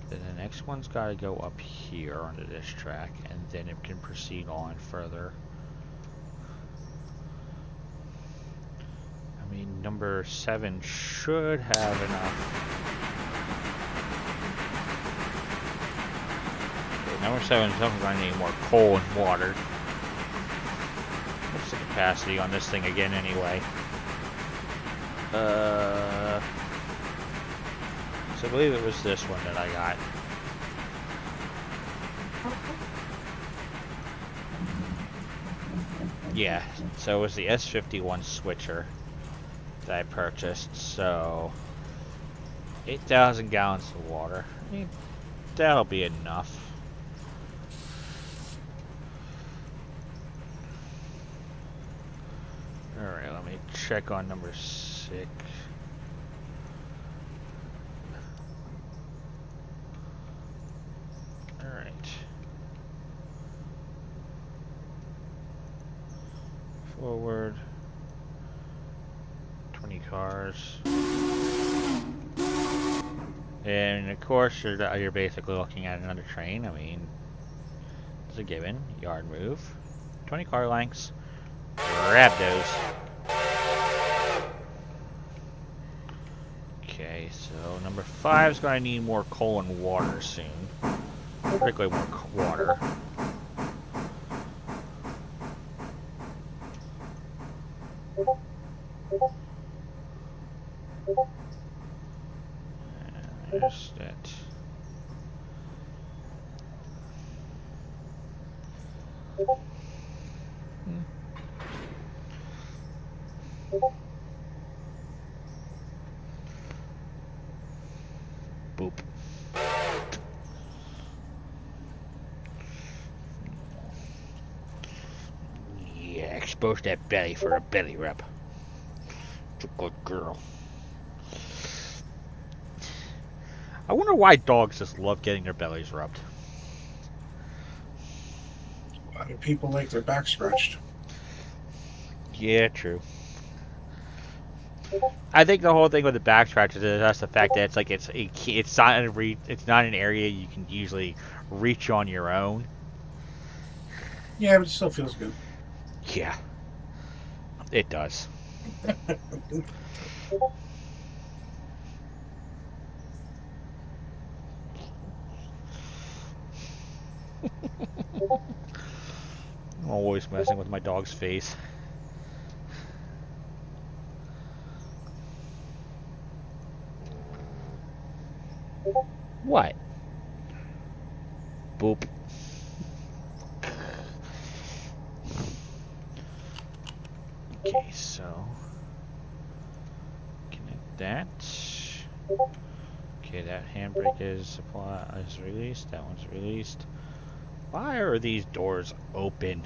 Speaker 1: then the next one's gotta go up here onto this track, and then it can proceed on further. I mean, number 7 should have enough. Okay, number 7 is definitely gonna need more coal and water. What's the capacity on this thing again anyway? So I believe it was this one that I got. Yeah, so it was the S51 switcher that I purchased, so 8,000 gallons of water. I mean, that'll be enough. Alright, let me check on number 6. Alright. Forward. 20 cars. And of course, you're basically looking at another train. I mean, it's a given. Yard move. 20 car lengths. Grab those. Okay, so number 5 is going to need more coal and water soon. Particularly more water. And there's that. Boop. Yeah, expose that belly for a belly rub. It's a good girl. I wonder why dogs just love getting their bellies rubbed.
Speaker 2: A lot of people like their back scratched.
Speaker 1: Yeah, true. I think the whole thing with the back scratches is that's the fact that it's not an area you can usually reach on your own.
Speaker 2: Yeah, but it still feels good.
Speaker 1: Yeah, it does. I'm always messing with my dog's face. What? Boop. Okay, so connect that. Okay, that handbrake is released. That one's released. Why are these doors open?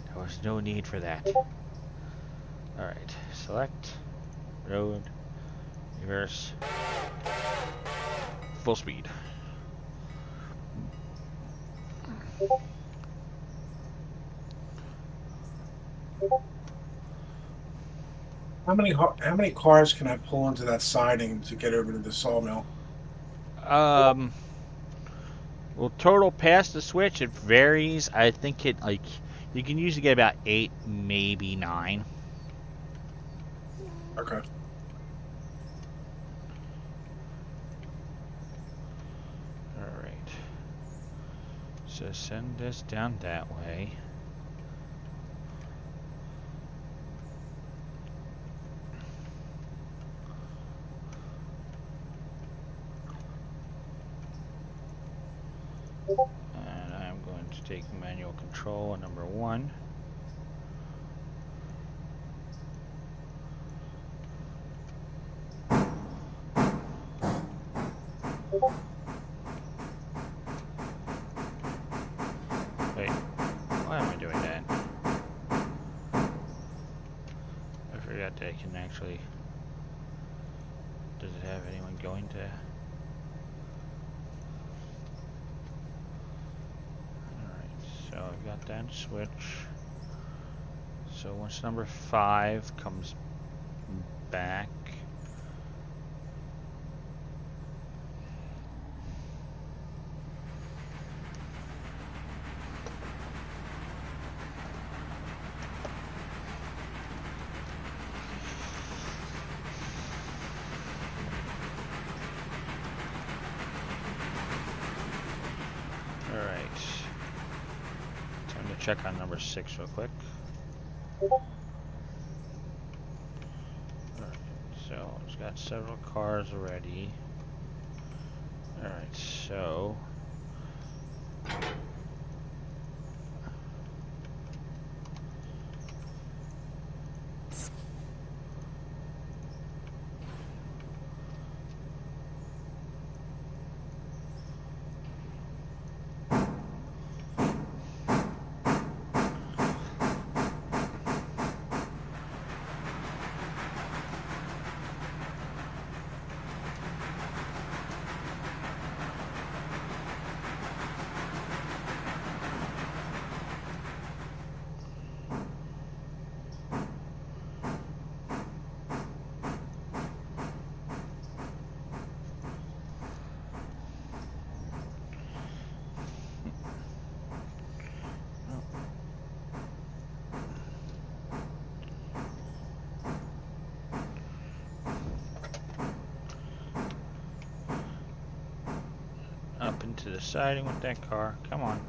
Speaker 1: There was no need for that. Alright, select, road, reverse, full speed.
Speaker 2: How many cars can I pull into that siding to get over to the sawmill?
Speaker 1: Well, total past the switch, it varies. I think you can usually get about 8, maybe 9.
Speaker 2: Okay.
Speaker 1: Alright. So send this down that way. And I'm going to take manual control on number 1. Wait, why am I doing that? I forgot that I can actually... Does it have anyone going to... So I've got that switch. So once number 5 comes back, alright. Time to check on number 6 real quick. Alright, so it's got several cars already. Alright, so into the siding with that car. Come on.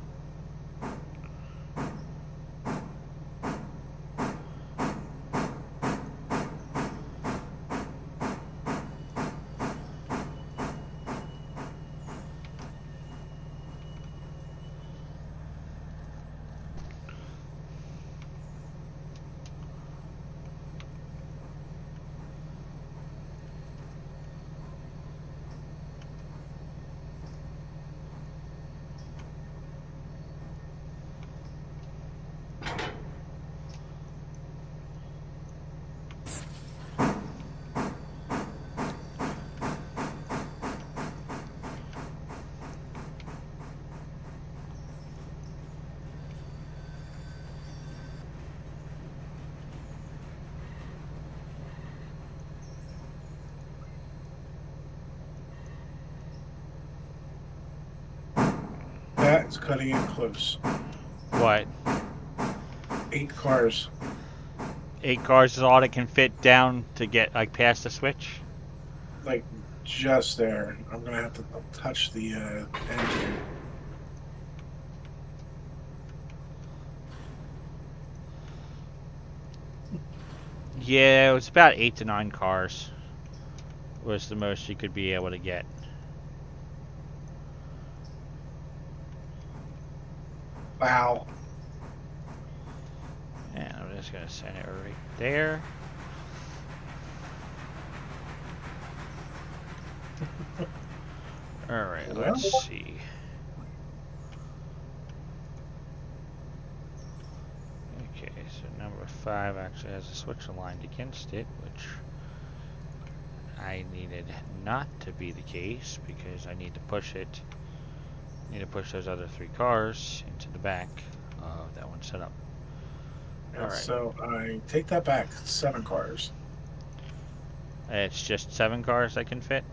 Speaker 2: That's cutting it close.
Speaker 1: What?
Speaker 2: 8 cars.
Speaker 1: 8 cars is all that can fit down to get like past the switch?
Speaker 2: Like, just there. I'm gonna have to touch the end here.
Speaker 1: Yeah, it was about 8 to 9 cars was the most you could be able to get.
Speaker 2: Wow.
Speaker 1: And I'm just gonna send it right there. Alright, let's see. Okay, so number 5 actually has a switch aligned against it, which I needed not to be the case because I need to push it. I need to push those other 3 cars into the back of that one set up.
Speaker 2: Alright. So I take that back. 7 cars.
Speaker 1: It's just 7 cars I can fit?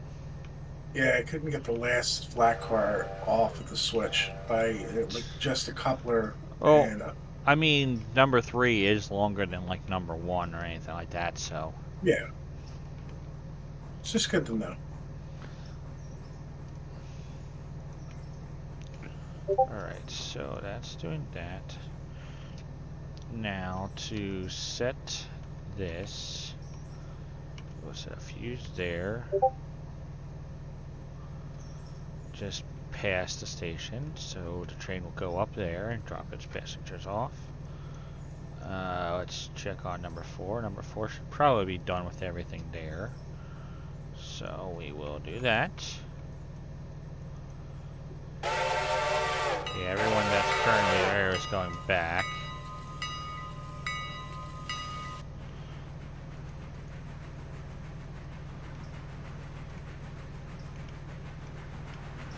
Speaker 2: Yeah, I couldn't get the last flat car off of the switch by like just a coupler
Speaker 1: Oh,
Speaker 2: and
Speaker 1: I mean, number 3 is longer than like number 1 or anything like that, so.
Speaker 2: yeah. It's just good to know.
Speaker 1: Alright, so that's doing that. Now to set this, we'll set a fuse there. Just past the station, so the train will go up there and drop its passengers off. Let's check on number 4. Number 4 should probably be done with everything there. So we will do that. Yeah, everyone that's currently there is going back.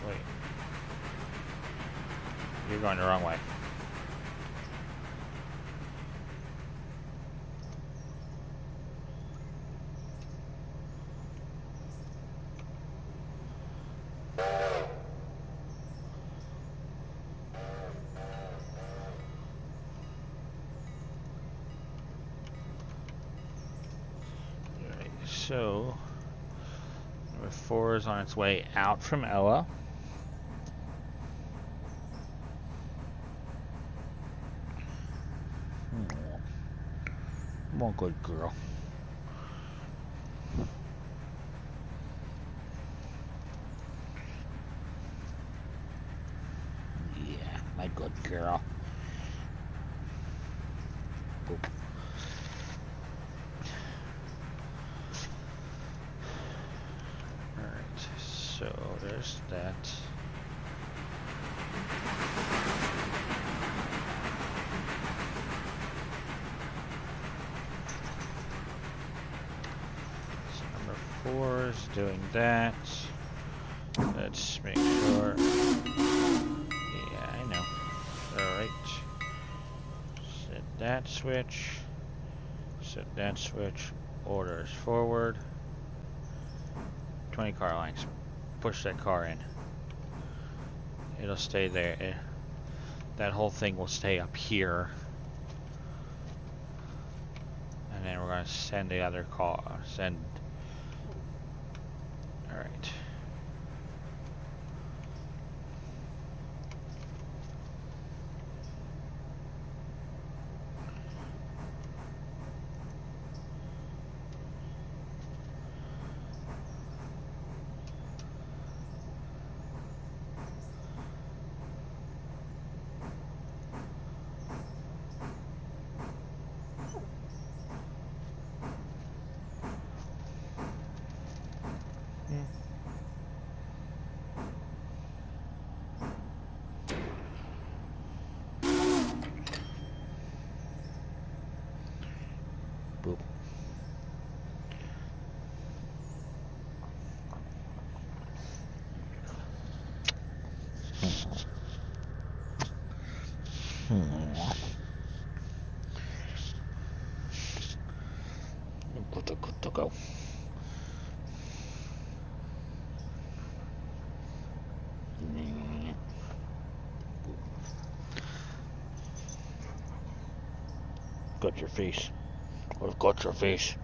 Speaker 1: Wait. You're going the wrong way. So, number 4 is on its way out from Ella. Come on, good girl. Yeah, my good girl. Oop. So there's that. So number 4 is doing that. Let's make sure. Yeah, I know. Alright. Set that switch. Set that switch. Orders forward. 20 car lengths. Push that car in. It'll stay there. That whole thing will stay up here. And then we're going to send the other car. Send. Alright. Boop. Go. Got your face. I've got your face.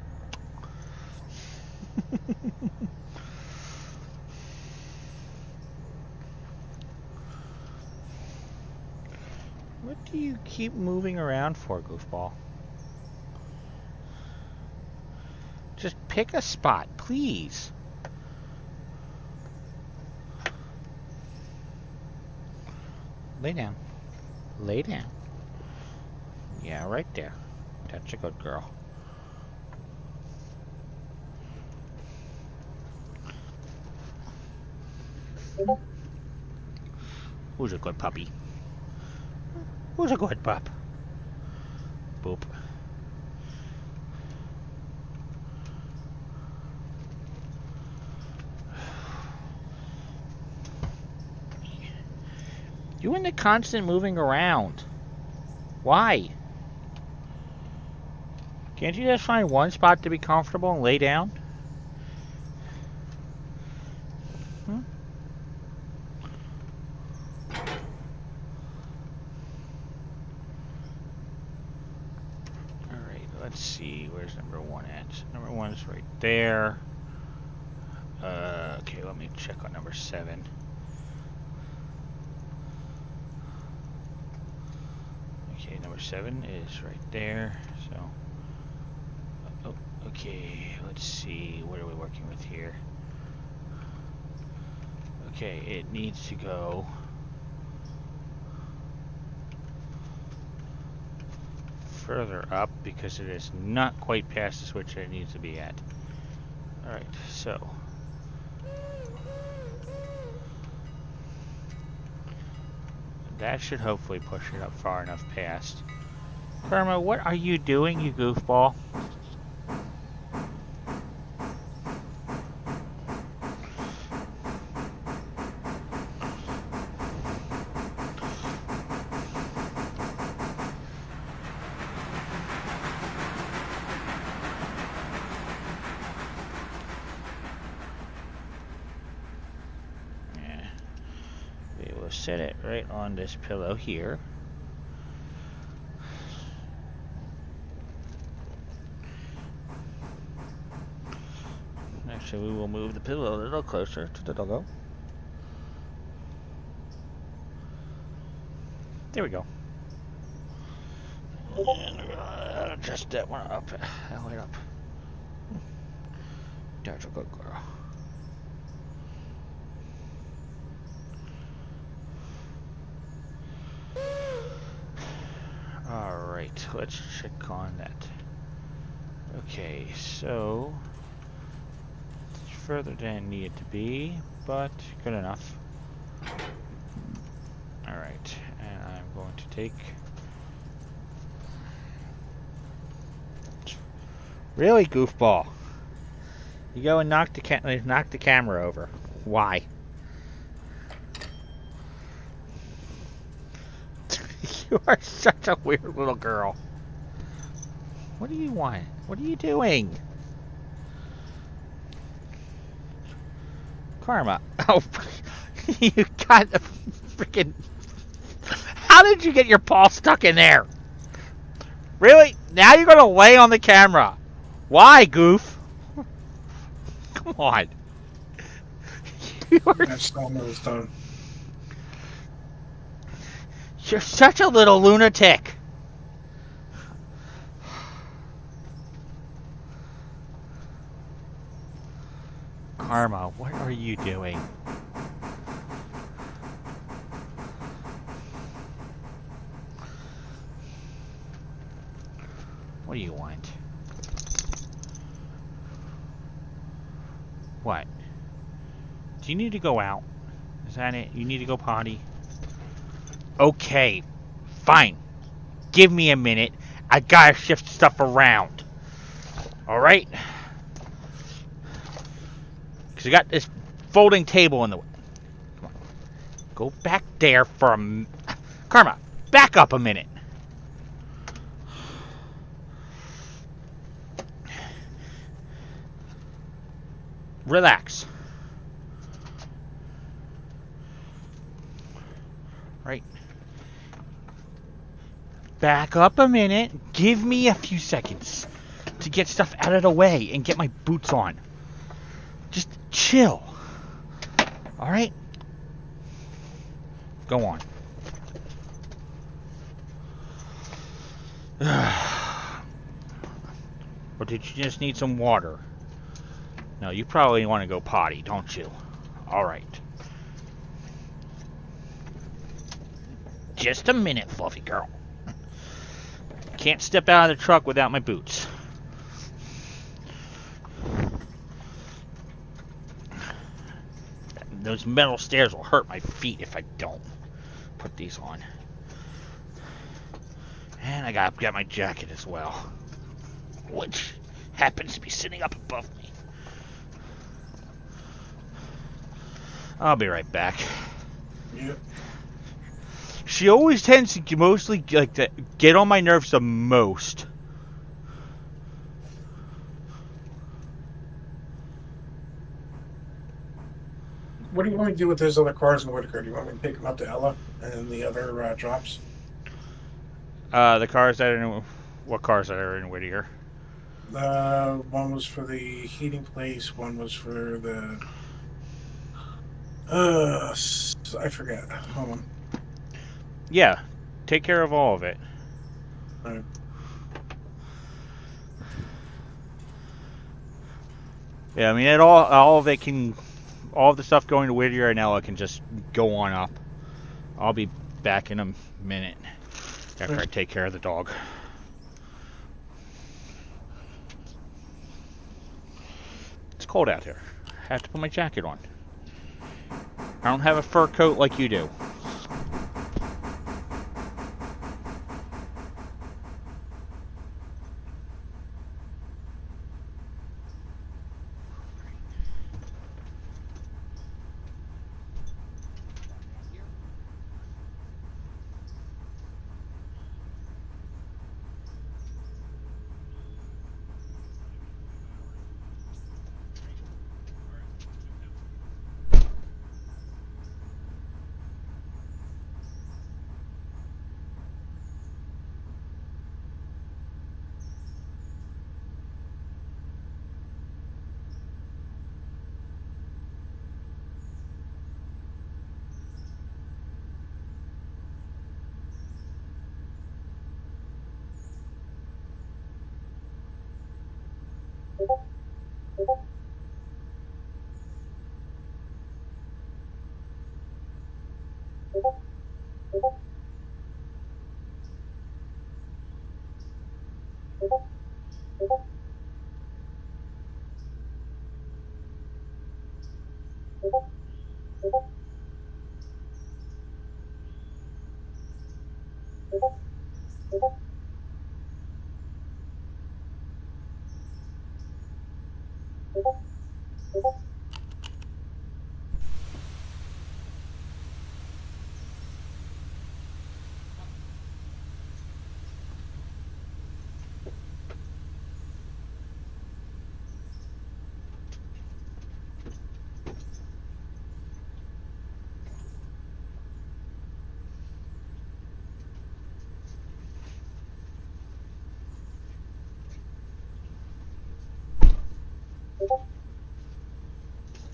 Speaker 1: What do you keep moving around for, goofball? Just pick a spot, please. Lay down. Lay down. Yeah, right there. That's a good girl. Who's a good puppy? Who's a good pup? Boop. You and the constant moving around. Why? Can't you just find one spot to be comfortable and lay down? Alright, let's see. Where's number 1 at? Number 1 is right there. Okay, let me check on number 7. Okay, number 7 is right there. So, oh, okay, let's see. What are we working with here? Okay, it needs to go further up because it is not quite past the switch that it needs to be at. Alright, so that should hopefully push it up far enough past. Karma, what are you doing, you goofball? Set it right on this pillow here. Actually, we will move the pillow a little closer to the doggo. There we go. And adjust that one up. That way up. That's a good girl. Alright, let's check on that. Okay, so it's further than it needed to be, but good enough. Alright, and I'm going to take... Really, goofball? You go and knock the camera over. Why? You are such a weird little girl. What do you want? What are you doing? Karma. Oh, you got the freaking... How did you get your paw stuck in there? Really? Now you're going to lay on the camera. Why, goof? Come on. You are...
Speaker 2: That's almost done.
Speaker 1: You're such a little lunatic. Karma, what are you doing? What do you want? What? Do you need to go out? Is that it? You need to go potty? Okay, fine. Give me a minute. I gotta shift stuff around. Alright? Because you got this folding table in the way. Come on. Go back there for a... Karma, back up a minute. Relax. Right. Back up a minute. Give me a few seconds to get stuff out of the way and get my boots on. Just chill. Alright? Go on. Or did you just need some water? No, you probably want to go potty, don't you? Alright. Just a minute, fluffy girl. Can't step out of the truck without my boots. Those metal stairs will hurt my feet if I don't put these on. And I gotta get my jacket as well, which happens to be sitting up above me. I'll be right back.
Speaker 2: Yep.
Speaker 1: She always tends to mostly like to get on my nerves the most.
Speaker 2: What do you want me to do with those other cars in Whitaker? Do you want me to take them up to Ella and the other drops?
Speaker 1: The cars that are in... What cars that are in Whittier?
Speaker 2: One was for the heating place. One was for the... I forget. Hold on.
Speaker 1: Yeah. Take care of all of it.
Speaker 2: All right.
Speaker 1: Yeah, I mean, all of it can... All of the stuff going to Whittier and Ella can just go on up. I'll be back in a minute after I take care of the dog. It's cold out here. I have to put my jacket on. I don't have a fur coat like you do.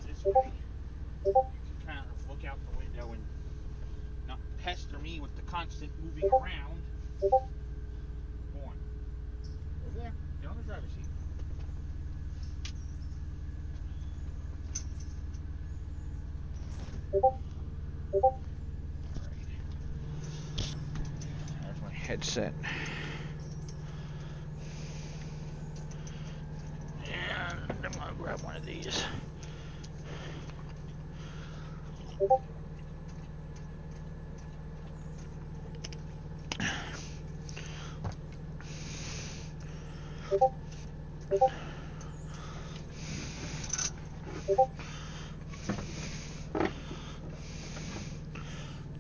Speaker 1: This way, you can kind of look out the window and not pester me with the constant moving around. Go on. Over there. Get on the driver's seat. Alright. There's my headset. And I'm gonna grab one of these. Come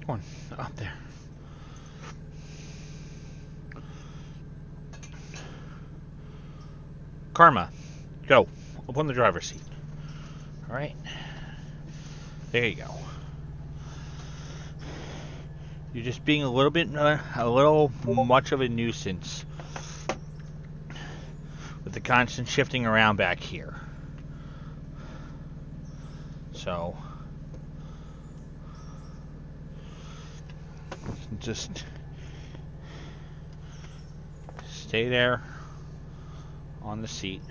Speaker 1: on, up there. Karma, go. Up on the driver's seat. All right. There you go. You're just being a little much of a nuisance with the constant shifting around back here. So, just stay there on the seat.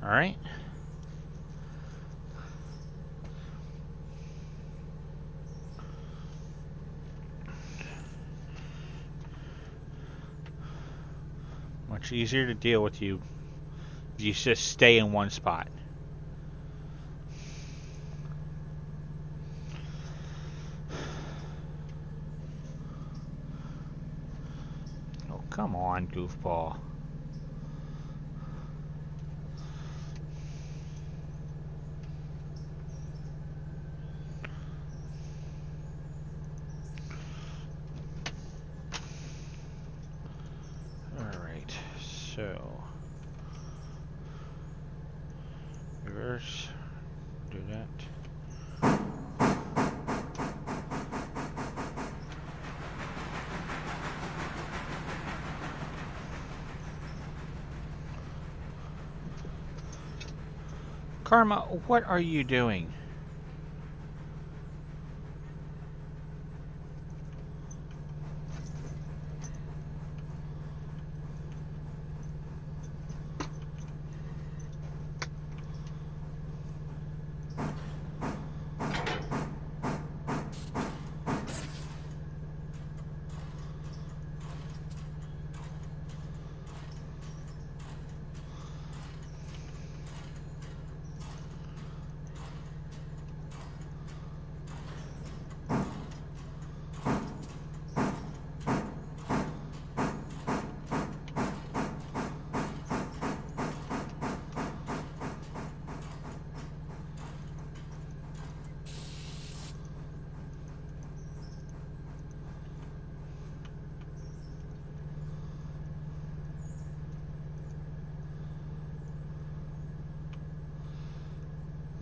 Speaker 1: All right. Much easier to deal with you if you just stay in one spot. Oh, come on, goofball. Alright, so reverse, do that. Karma, what are you doing?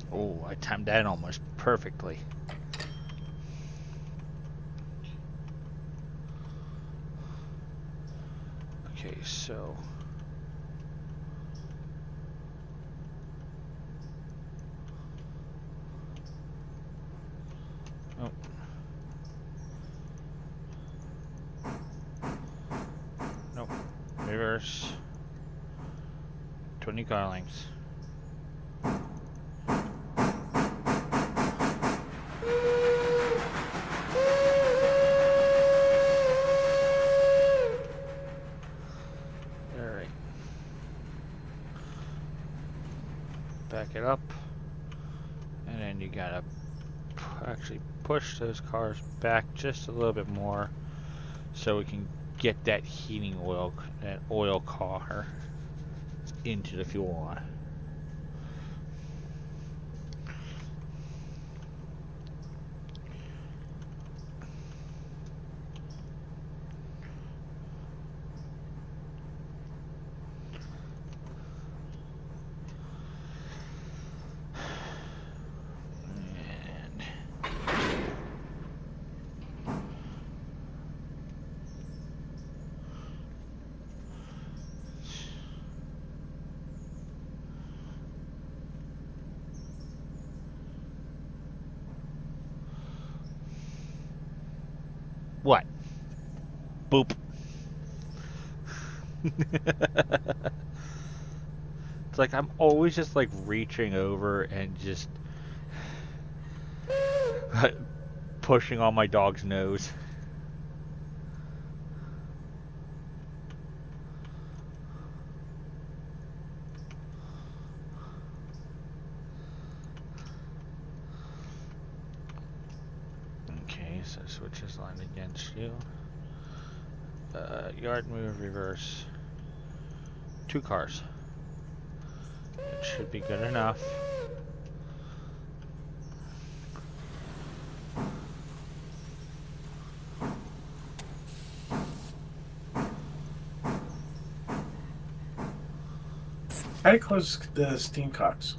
Speaker 1: Oh, I timed that almost perfectly. Okay, so oh. Nope. Reverse. 20 car lengths. Alright. Back it up. And then you gotta actually push those cars back just a little bit more so we can get that heating oil, that oil car into the fuel line. What? Boop. It's like I'm always just like reaching over and just pushing on my dog's nose. so switch is lined against you. Yard move, reverse. 2 cars. It should be good enough.
Speaker 2: How do you close the steam cocks?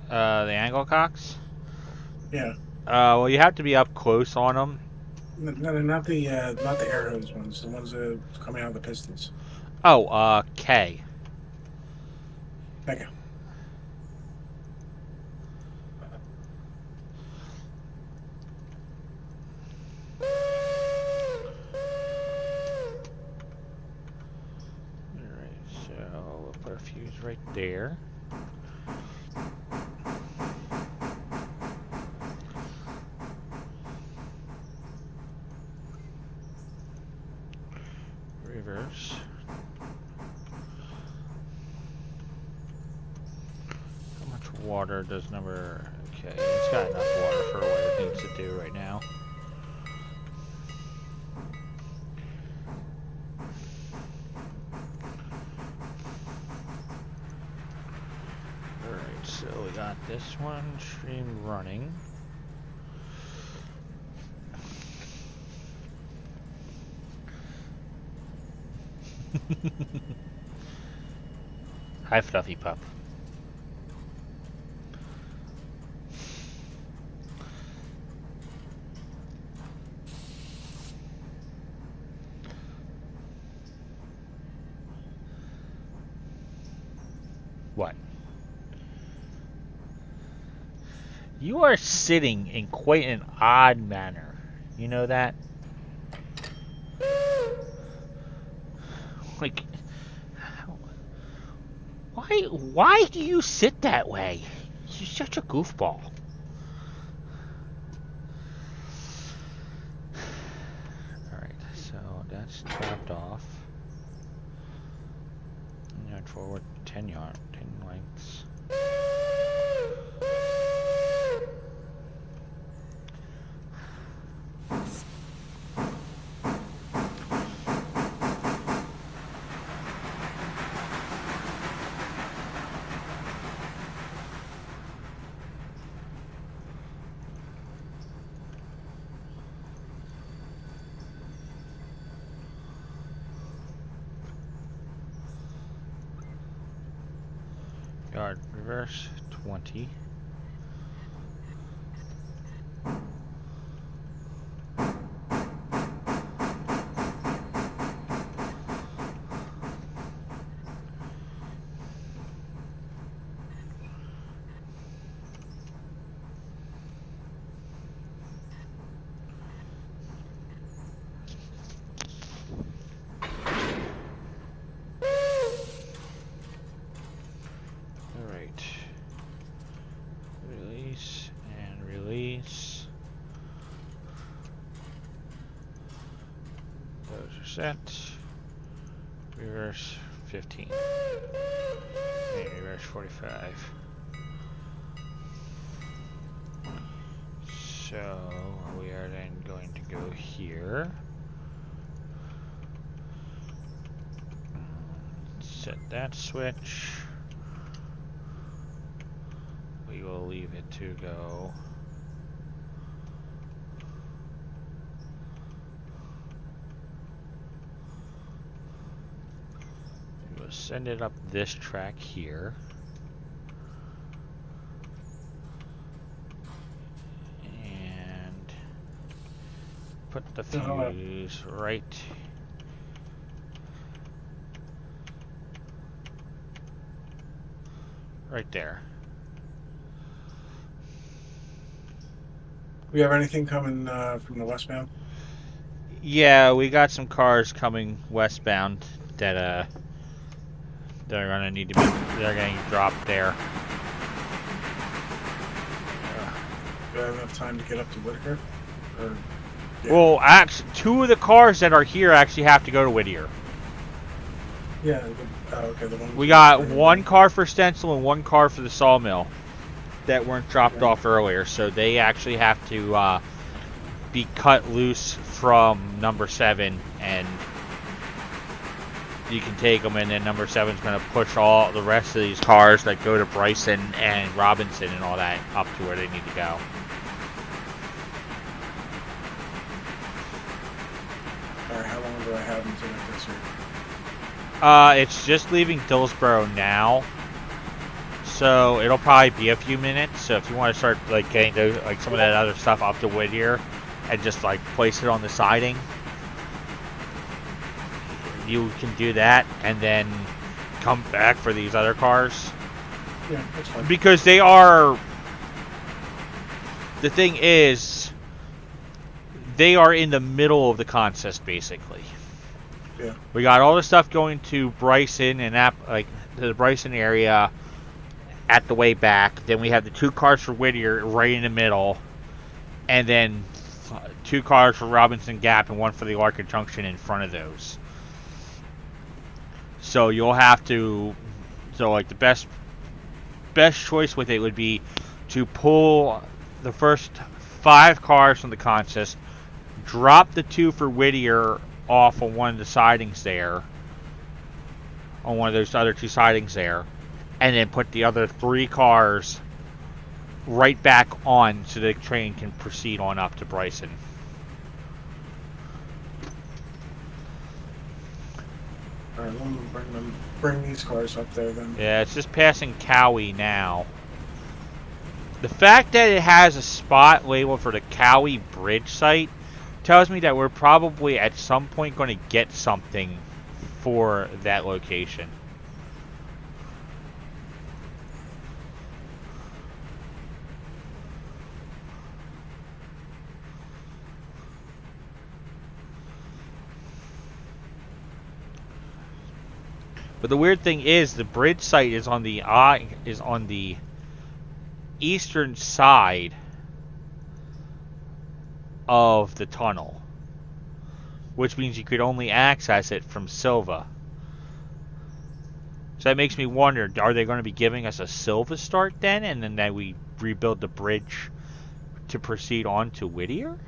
Speaker 1: The angle cocks?
Speaker 2: Yeah.
Speaker 1: Well, you have to be up close on them.
Speaker 2: No, not the air hose ones. The ones that are coming out of the pistons.
Speaker 1: Oh, K.
Speaker 2: Thank you.
Speaker 1: Alright, so we'll put a fuse right there. Reverse. How much water does number... Okay, it's got enough water for what it needs to do right now. Alright, so we got this one stream running. Hi, Fluffy Pup. What? You are sitting in quite an odd manner. You know that? Like, why do you sit that way? You're such a goofball. Alright, so that's tapped off. And forward 10 lengths. Yard reverse 20. Release and release. Those are set. Reverse 15. And reverse 45. So we are then going to go here. Set that switch. We will leave it to go. We will send it up this track here. And put the fuse right there.
Speaker 2: We have anything coming from the westbound?
Speaker 1: Yeah, we got some cars coming westbound that they're gonna need to be. They're getting dropped there.
Speaker 2: Do I have enough time to get up to Whitaker? Or, yeah.
Speaker 1: Well, actually, 2 of the cars that are here actually have to go to Whittier.
Speaker 2: Yeah. Okay. The one
Speaker 1: We got 1 car for Stencil and 1 car for the sawmill that weren't dropped off earlier, so they actually have to be cut loose from number 7, and you can take them, and then number 7's going to push all the rest of these cars that go to Bryson and Robinson and all that up to where they need to go.
Speaker 2: Alright, how long do I have until it gets here?
Speaker 1: It's just leaving Dillsboro now, so it'll probably be a few minutes. So if you want to start like getting those, like some of that other stuff up to Whittier, and just like place it on the siding, you can do that, and then come back for these other cars.
Speaker 2: Yeah, that's fine.
Speaker 1: Because they are. The thing is, they are in the middle of the contest, basically.
Speaker 2: Yeah.
Speaker 1: We got all the stuff going to Bryson and like to the Bryson area at the way back. Then we have the 2 cars for Whittier right in the middle, and then 2 cars for Robinson Gap and 1 for the Alarka Junction in front of those. So you'll have to. So like the best choice with it would be to pull the first 5 cars from the contest, drop the 2 for Whittier off on one of the sidings there, on one of those other 2 sidings there, and then put the other 3 cars right back on so the train can proceed on up to Bryson.
Speaker 2: Alright, let me bring these cars up there then.
Speaker 1: Yeah, it's just passing Cowie now. The fact that it has a spot labeled for the Cowie Bridge site tells me that we're probably at some point going to get something for that location. But the weird thing is, the bridge site is on the eastern side of the tunnel, which means you could only access it from Silva. So that makes me wonder, are they going to be giving us a Silva start then, and then that we rebuild the bridge to proceed on to Whittier?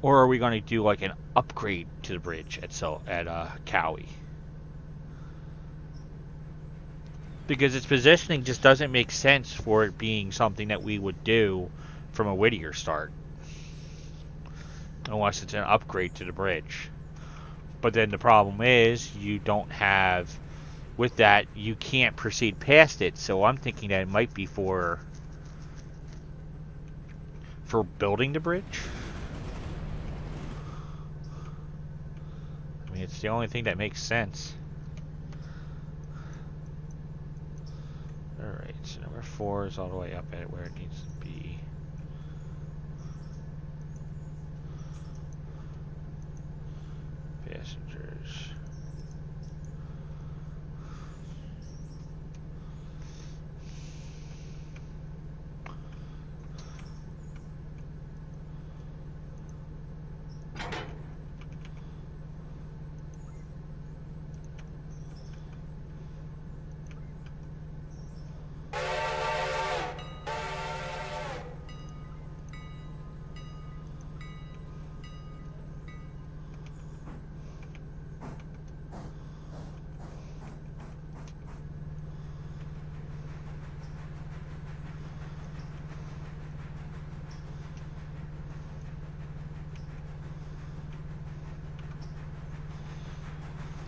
Speaker 1: Or are we going to do like an upgrade to the bridge at Cowie? Because its positioning just doesn't make sense for it being something that we would do from a Whittier start. Unless it's an upgrade to the bridge. But then the problem is, you don't have... With that, you can't proceed past it, so I'm thinking that it might be for building the bridge. I mean, it's the only thing that makes sense. Alright, so number 4 is all the way up at where it needs to be. Passengers.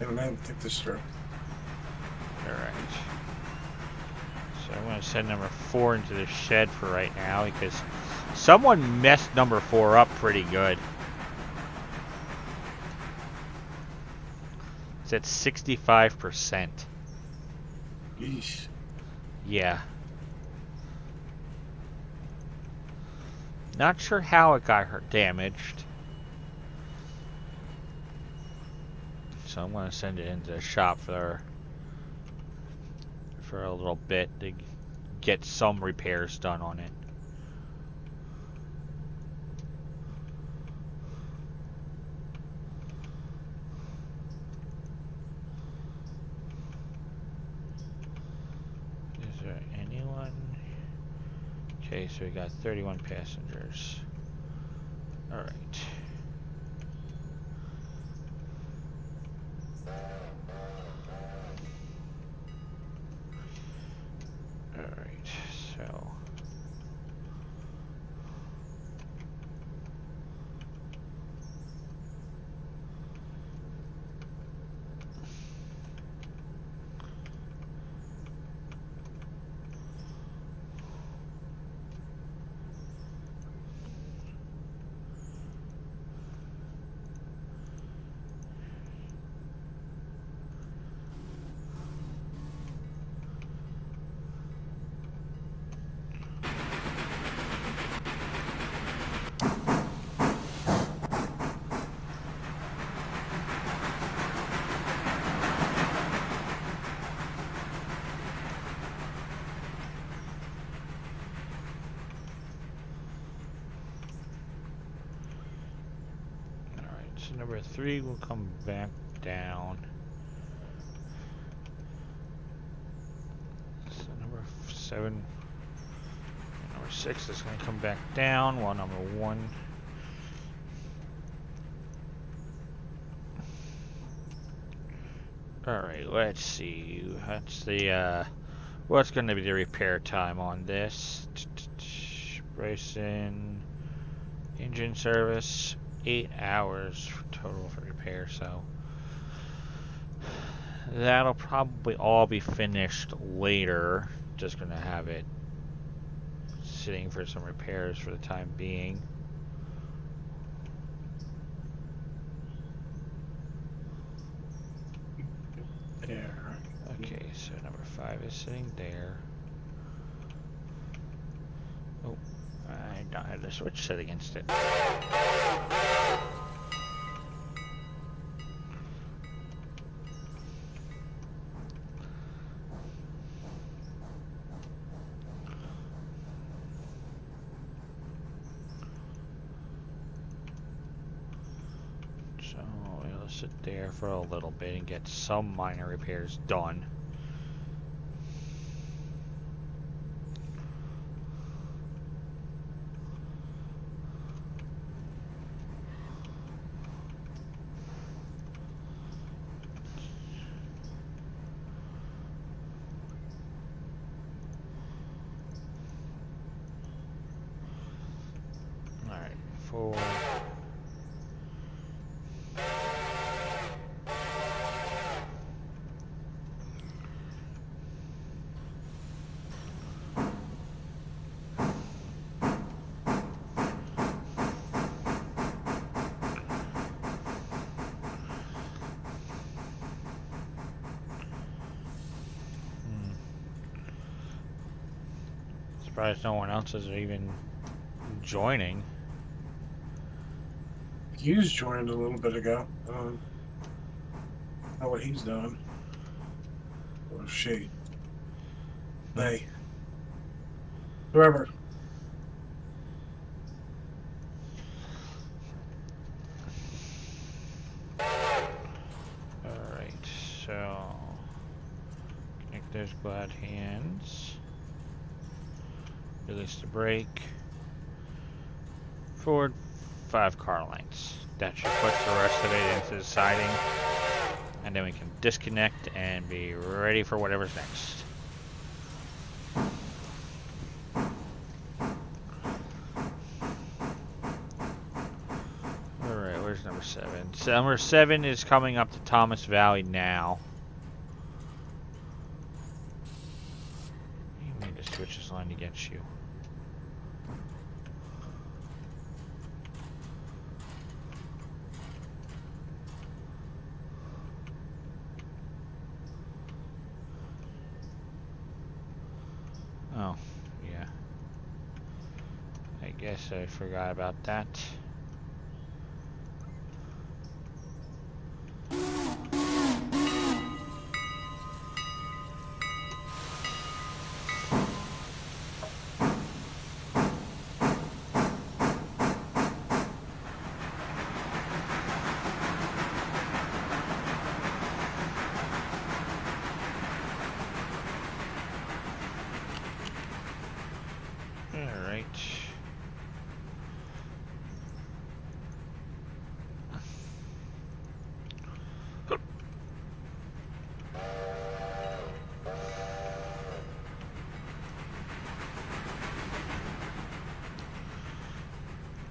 Speaker 2: I'm going to think this through.
Speaker 1: Alright. So I'm going to send number 4 into the shed for right now because someone messed number 4 up pretty good. It's at 65%.
Speaker 2: Yeesh.
Speaker 1: Yeah. Not sure how it got damaged. So I'm going to send it into the shop for a little bit to get some repairs done on it. Is there anyone? Okay, so we got 31 passengers. Alright. Alright, so... So number 3 will come back down. So number 7 and number 6 is going to come back down, while number 1... Alright, let's see. That's the, what's going to be the repair time on this? Bryson, engine service, 8 hours total for repair, so that'll probably all be finished later. Just gonna have it sitting for some repairs for the time being.
Speaker 2: There.
Speaker 1: Okay, so number 5 is sitting there. Oh, I don't have the switch set against it. So it'll sit there for a little bit and get some minor repairs done. Alright, 4. Surprised no one else is even joining.
Speaker 2: Hughes joined a little bit ago. I don't know what he's doing. Or she. They. Whoever.
Speaker 1: Alright, so connect those glad hands. Release the brake. Forward 5 car lengths. That should push the rest of it into the siding. And then we can disconnect and be ready for whatever's next. Alright, where's number 7? So number 7 is coming up to Thomas Valley now. You need to switch this line against you. Oh, yeah. I guess I forgot about that.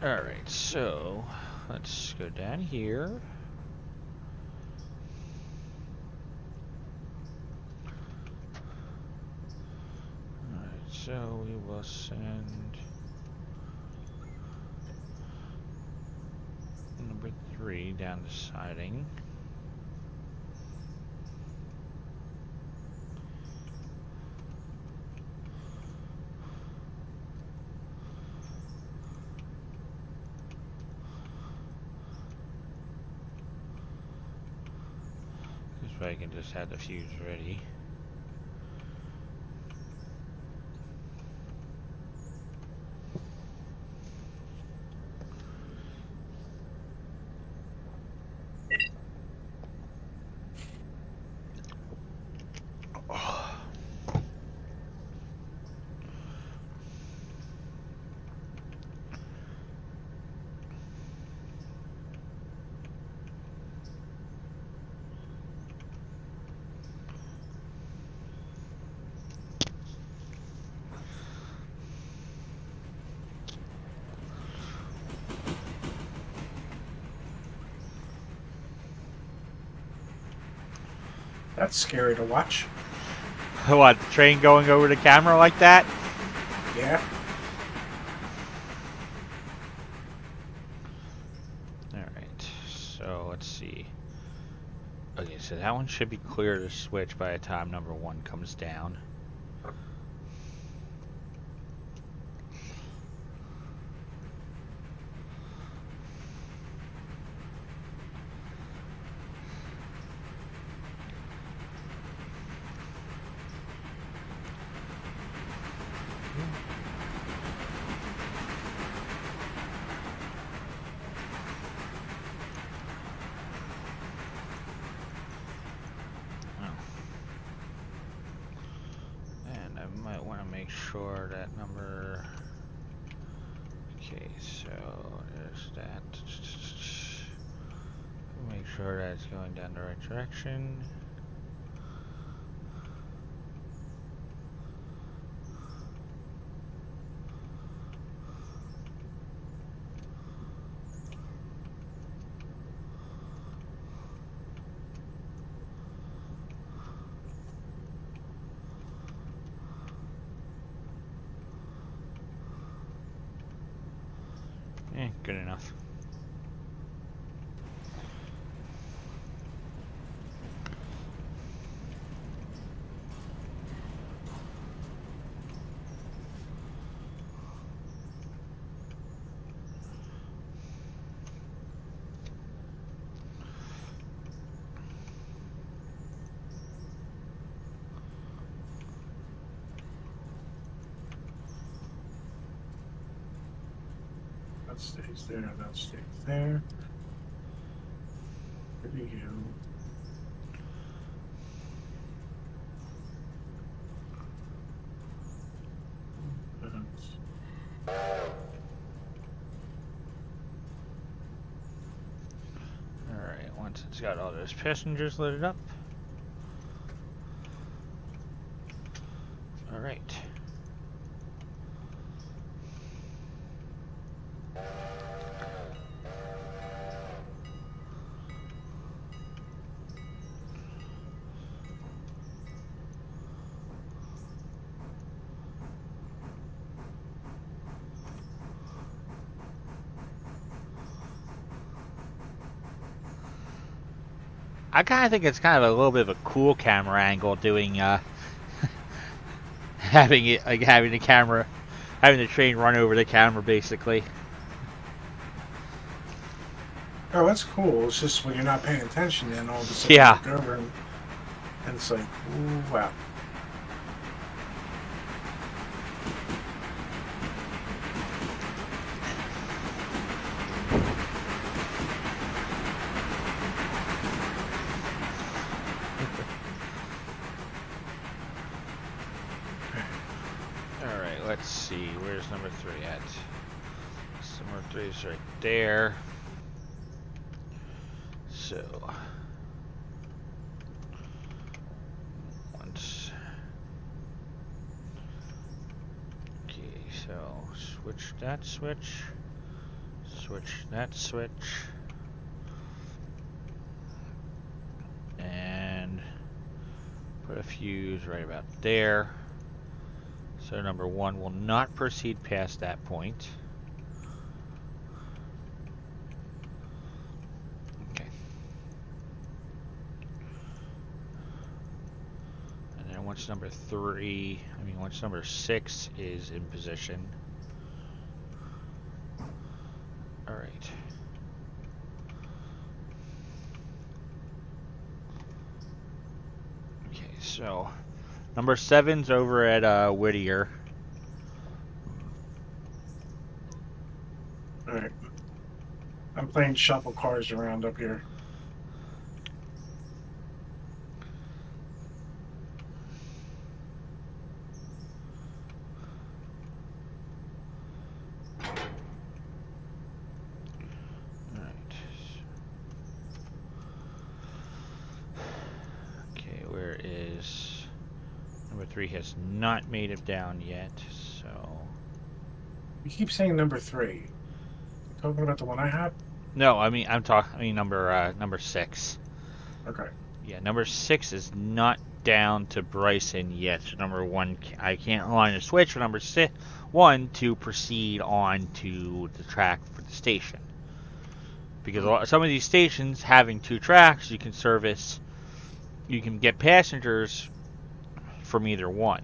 Speaker 1: Alright, so let's go down here. Alright, so we will send number 3 down the siding. This way I can just have the fuse ready.
Speaker 2: That's scary to watch.
Speaker 1: What, the train going over the camera like that?
Speaker 2: Yeah.
Speaker 1: Alright, so let's see. Okay, so that one should be clear to switch by the time number 1 comes down. Sure that number. Okay, so there's that. Make sure that it's going down the right direction. Good enough.
Speaker 2: That stays there, that stays there. There we go.
Speaker 1: Alright, once it's got all those passengers loaded up. Alright. I kind of think it's kind of a little bit of a cool camera angle doing, having it, like having the camera, having the train run over the camera basically.
Speaker 2: Oh, that's cool. It's just when you're not paying attention, then all of a sudden
Speaker 1: Yeah.
Speaker 2: you look over and it's like, ooh, wow.
Speaker 1: Alright, let's see. Where's number 3 at? Number 3 is right there. So once. Okay, so switch that switch. switch that switch. And put a fuse right about there. So number 1 will not proceed past that point. Okay. And then once number 6 is in position. Alright. Okay, so number 7's over at Whittier.
Speaker 2: Alright. I'm playing shuffle cars around up here.
Speaker 1: Okay, where is... Number 3 has not made it down yet, so...
Speaker 2: You keep saying number 3. You talking about the one I have?
Speaker 1: No, I mean number 6.
Speaker 2: Okay.
Speaker 1: Yeah, number 6 is not down to Bryson yet. So number 1, I can't align a switch for number 1 to proceed on to the track for the station. Because some of these stations having 2 tracks, you can get passengers from either one.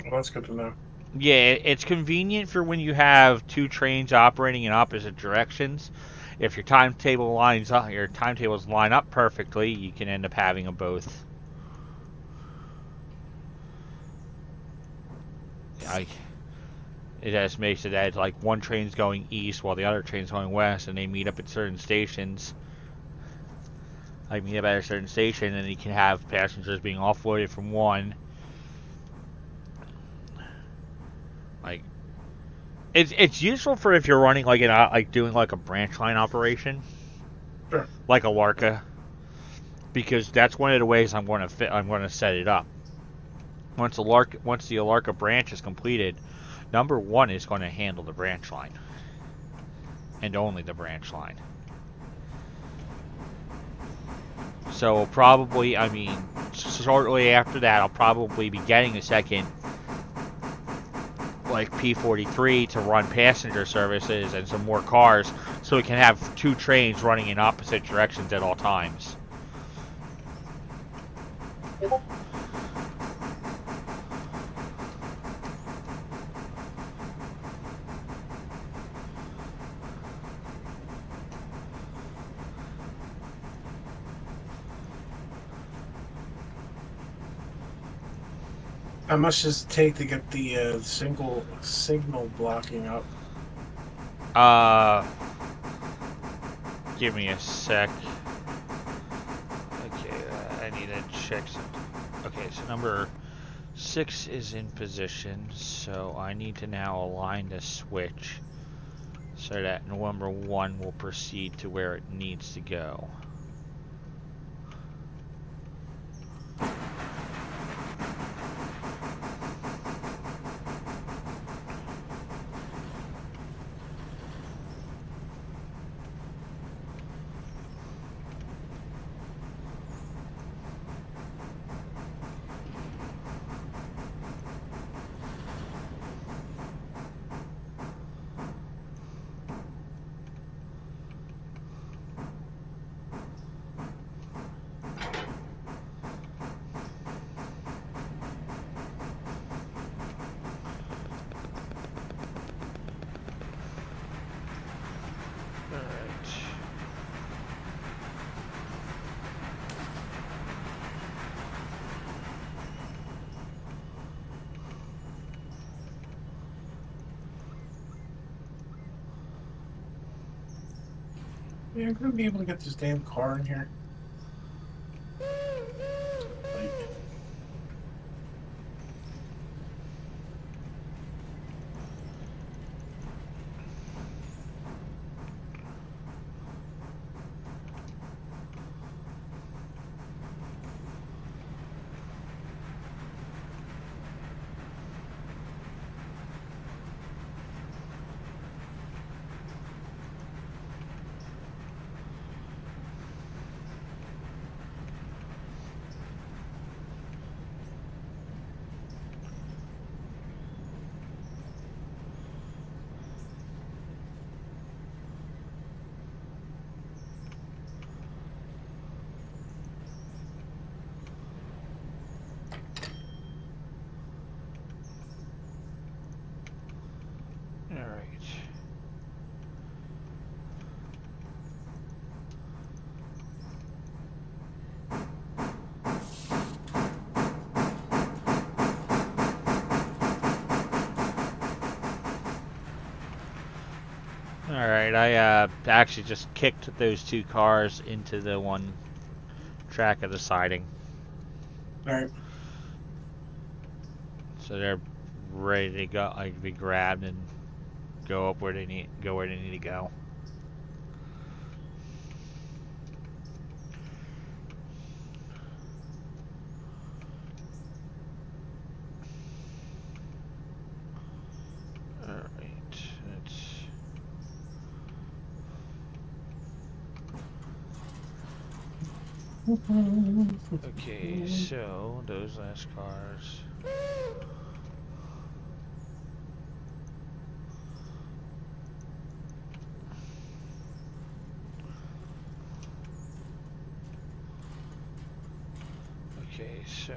Speaker 2: Well, that's good to know.
Speaker 1: Yeah, it's convenient for when you have 2 trains operating in opposite directions. If your timetables line up perfectly, you can end up having them both. It estimates that like one train's going east while the other train's going west, and they meet up at certain stations. Meet up at a certain station, and you can have passengers being offloaded from one. It's useful for if you're running doing like a branch line operation,
Speaker 2: sure,
Speaker 1: like Alarka, because that's one of the ways I'm going to set it up. Once the Alarka branch is completed, number 1 is going to handle the branch line, and only the branch line. So probably, shortly after that, I'll probably be getting a second P43 to run passenger services and some more cars, so we can have 2 trains running in opposite directions at all times.
Speaker 2: How much does it take to get the single signal blocking up?
Speaker 1: Give me a sec. Okay, I need to check something. Okay, so number 6 is in position, so I need to now align the switch so that number 1 will proceed to where it needs to go.
Speaker 2: Yeah, I'm gonna be able to get this damn car in here.
Speaker 1: Alright, I actually just kicked those 2 cars into the one track of the siding.
Speaker 2: Alright.
Speaker 1: So they're ready to go, like, be grabbed and go up where they need to go. Alright, okay, so those last cars. Okay, so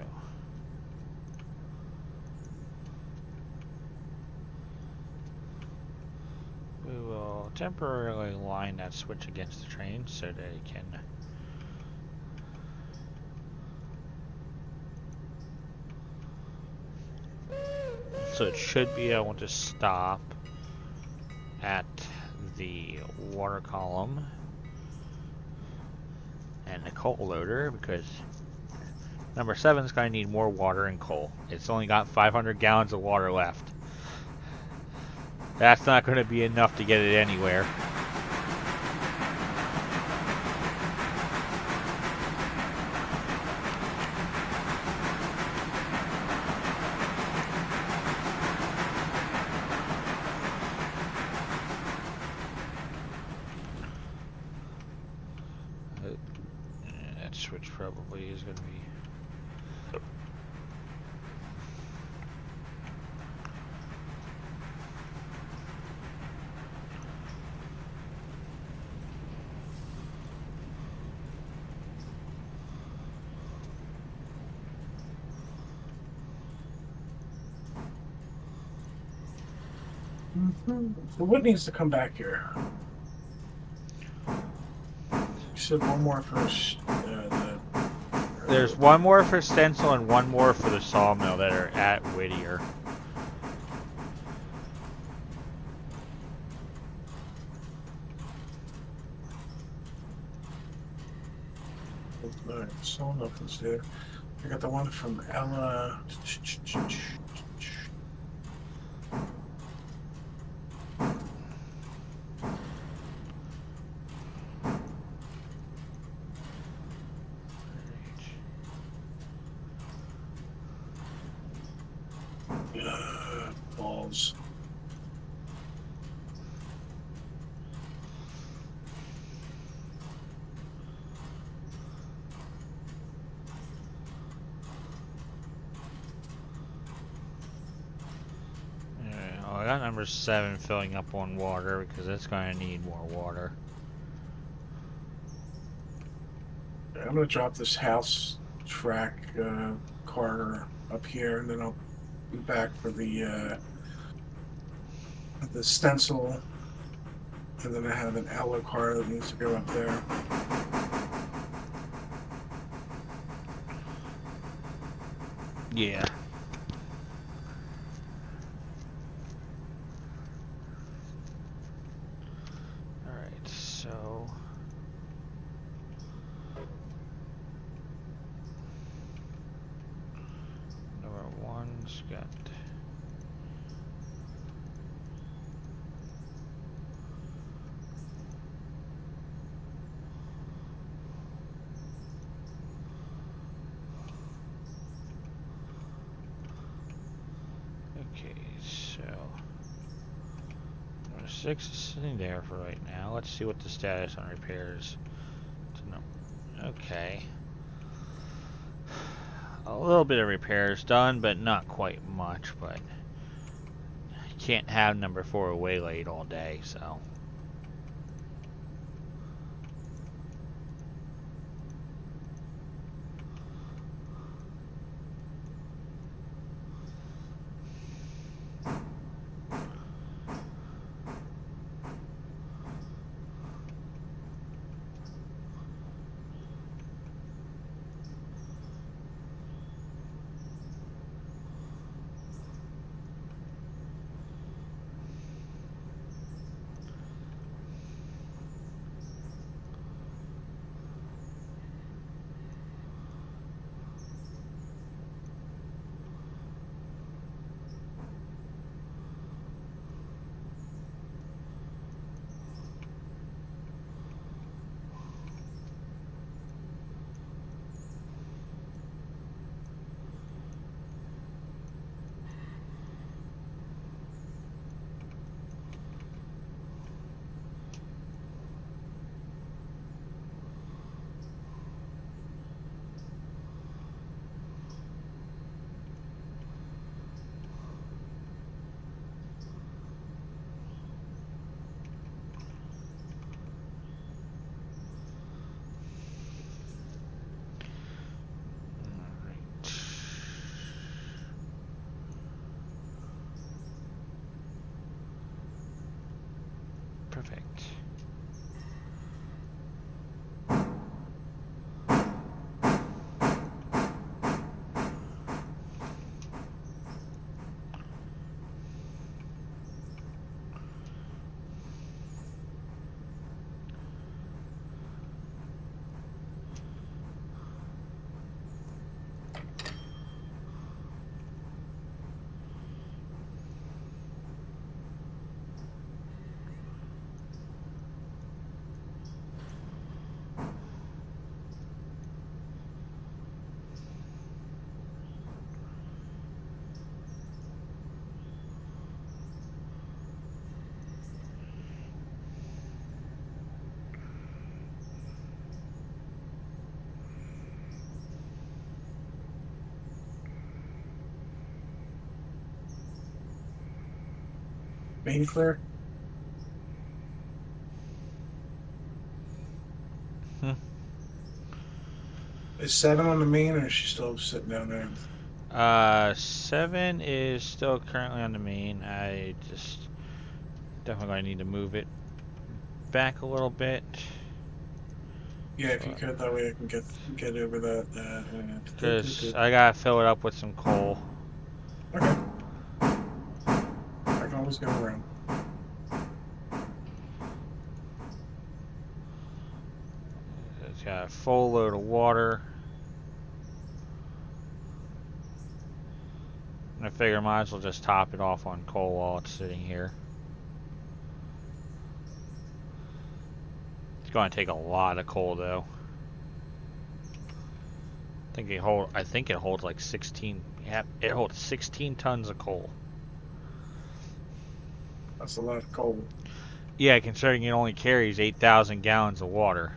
Speaker 1: we will temporarily line that switch against the train so that it can so it should be able to stop at the water column and the coal loader, because number 7 is going to need more water and coal. It's only got 500 gallons of water left. That's not going to be enough to get it anywhere. That switch probably is going to be...
Speaker 2: So what needs to come back here? You said one more for
Speaker 1: There's one more for Stencil and one more for the sawmill that are at Whittier.
Speaker 2: Alright, so nothing's there. I got the one from Ella. Balls.
Speaker 1: I got number 7 filling up on water because it's going to need more water.
Speaker 2: I'm going to drop this house track car up here, and then I'll be back for the stencil, and then I have an Ella car that needs to go up there.
Speaker 1: Yeah. Alright, so... number 1's got... Okay, so... number 6 is sitting there for right now. Let's see what the status on repairs. Okay. A little bit of repairs done, but not quite much, but... you can't have number 4 waylaid all day, so... Perfect.
Speaker 2: Main clear.
Speaker 1: Hmm.
Speaker 2: Is 7 on the main, or is she still sitting down there?
Speaker 1: 7 is still currently on the main. I just definitely going to need to move it back a little bit.
Speaker 2: Yeah, if you could, that way I can get over that.
Speaker 1: Because I got to fill it up with some coal.
Speaker 2: Okay. I can always go around.
Speaker 1: It's got a full load of water. And I figure I might as well just top it off on coal while it's sitting here. It's going to take a lot of coal though. I think it holds like 16. Yeah, it holds 16 tons of coal.
Speaker 2: That's a lot of coal.
Speaker 1: Yeah, considering it only carries 8,000 gallons of water.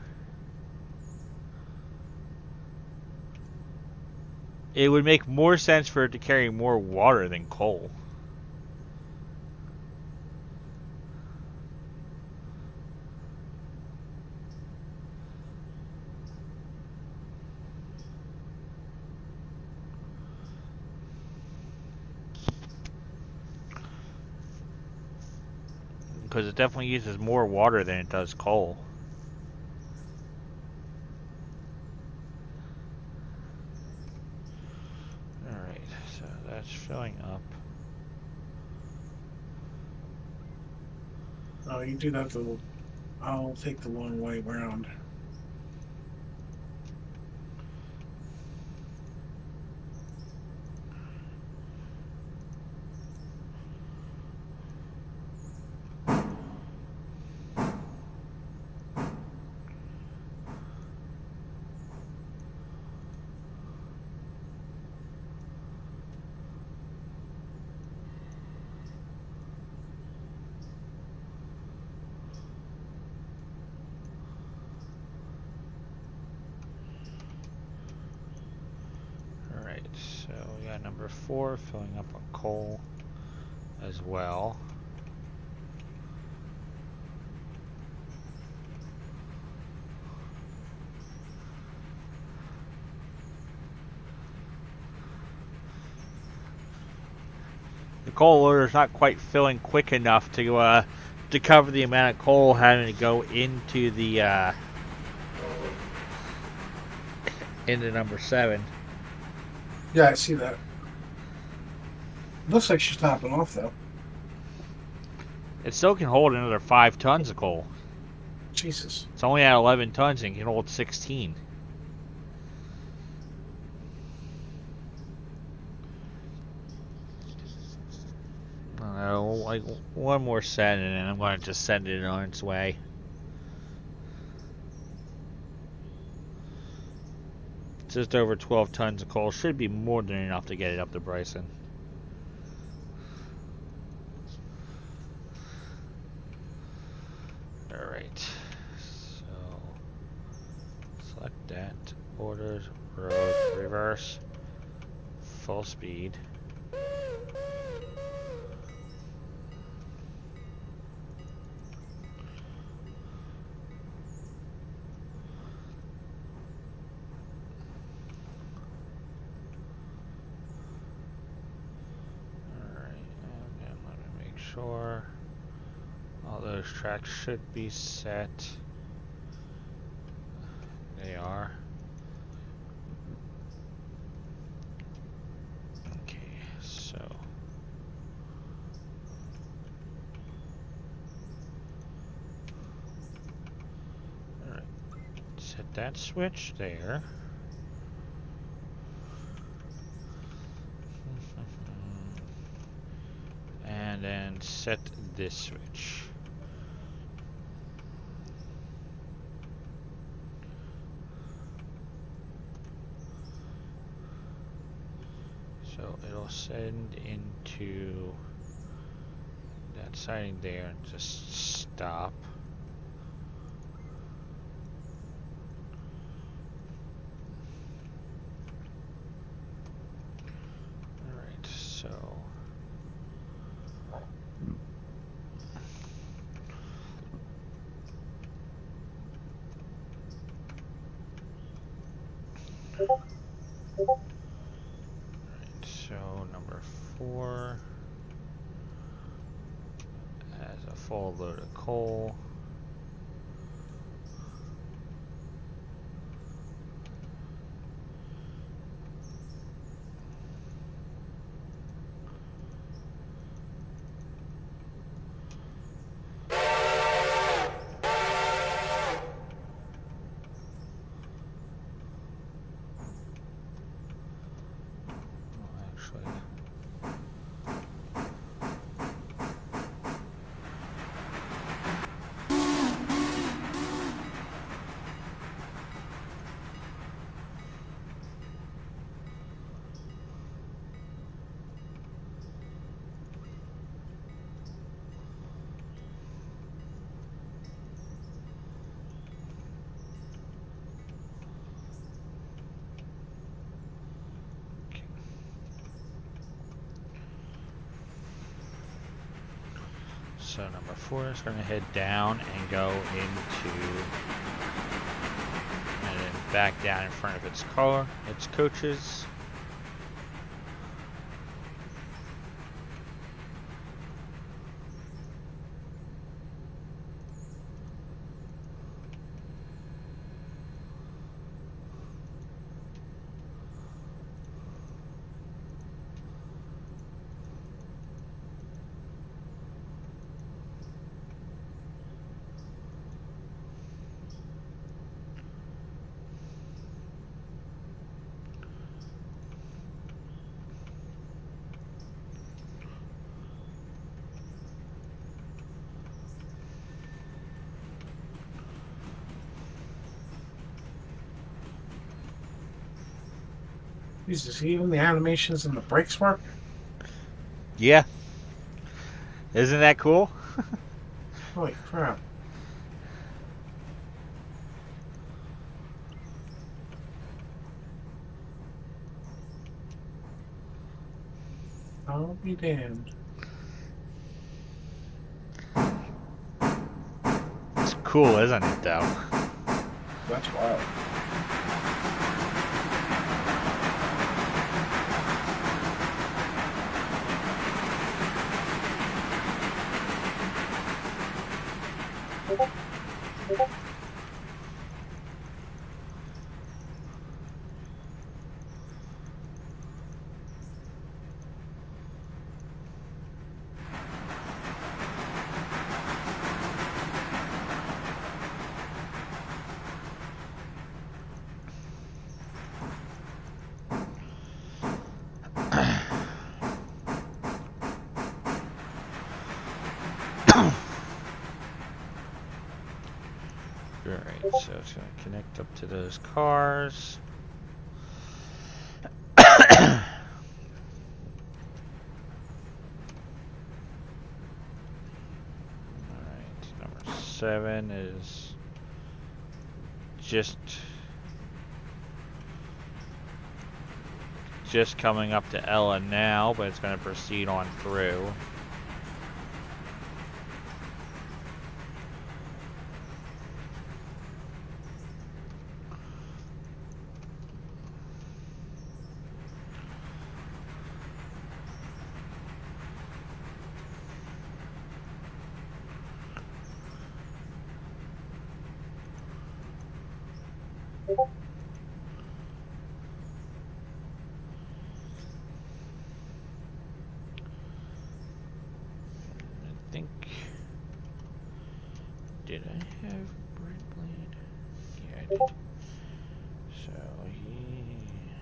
Speaker 1: It would make more sense for it to carry more water than coal. Because it definitely uses more water than it does coal. Alright, so that's filling up.
Speaker 2: Oh, you do that. I'll take the long way around.
Speaker 1: Alright, so we got number 4 filling up on coal as well. The coal loader's not quite filling quick enough to cover the amount of coal having to go into the into number 7.
Speaker 2: Yeah, I see that. Looks like she's topping off, though.
Speaker 1: It still can hold another 5 tons of coal.
Speaker 2: Jesus.
Speaker 1: It's only at 11 tons and can hold 16. I don't know, like one more set and then I'm going to just send it on its way. Just over 12 tons of coal should be more than enough to get it up to Bryson. Alright, so select that, orders, road, reverse, full speed. Alright, and let me make sure All those tracks should be set. They are. Okay, so alright. Set that switch there. And then set this switch. So it'll send into that siding there and just stop. Alright, so number 4 has a full load of coal. So number 4 is going to head down and go into, and then back down in front of its car, its coaches.
Speaker 2: Jesus, even the animations and the brakes work?
Speaker 1: Yeah. Isn't that cool?
Speaker 2: Holy crap. I'll be damned.
Speaker 1: It's cool, isn't it, though?
Speaker 2: That's wild.
Speaker 1: Alright, so it's going to connect up to those cars. Number 7 is just coming up to Ella now, but it's going to proceed on through. I think. Did I have bread blade? Yeah, I did. So, yeah.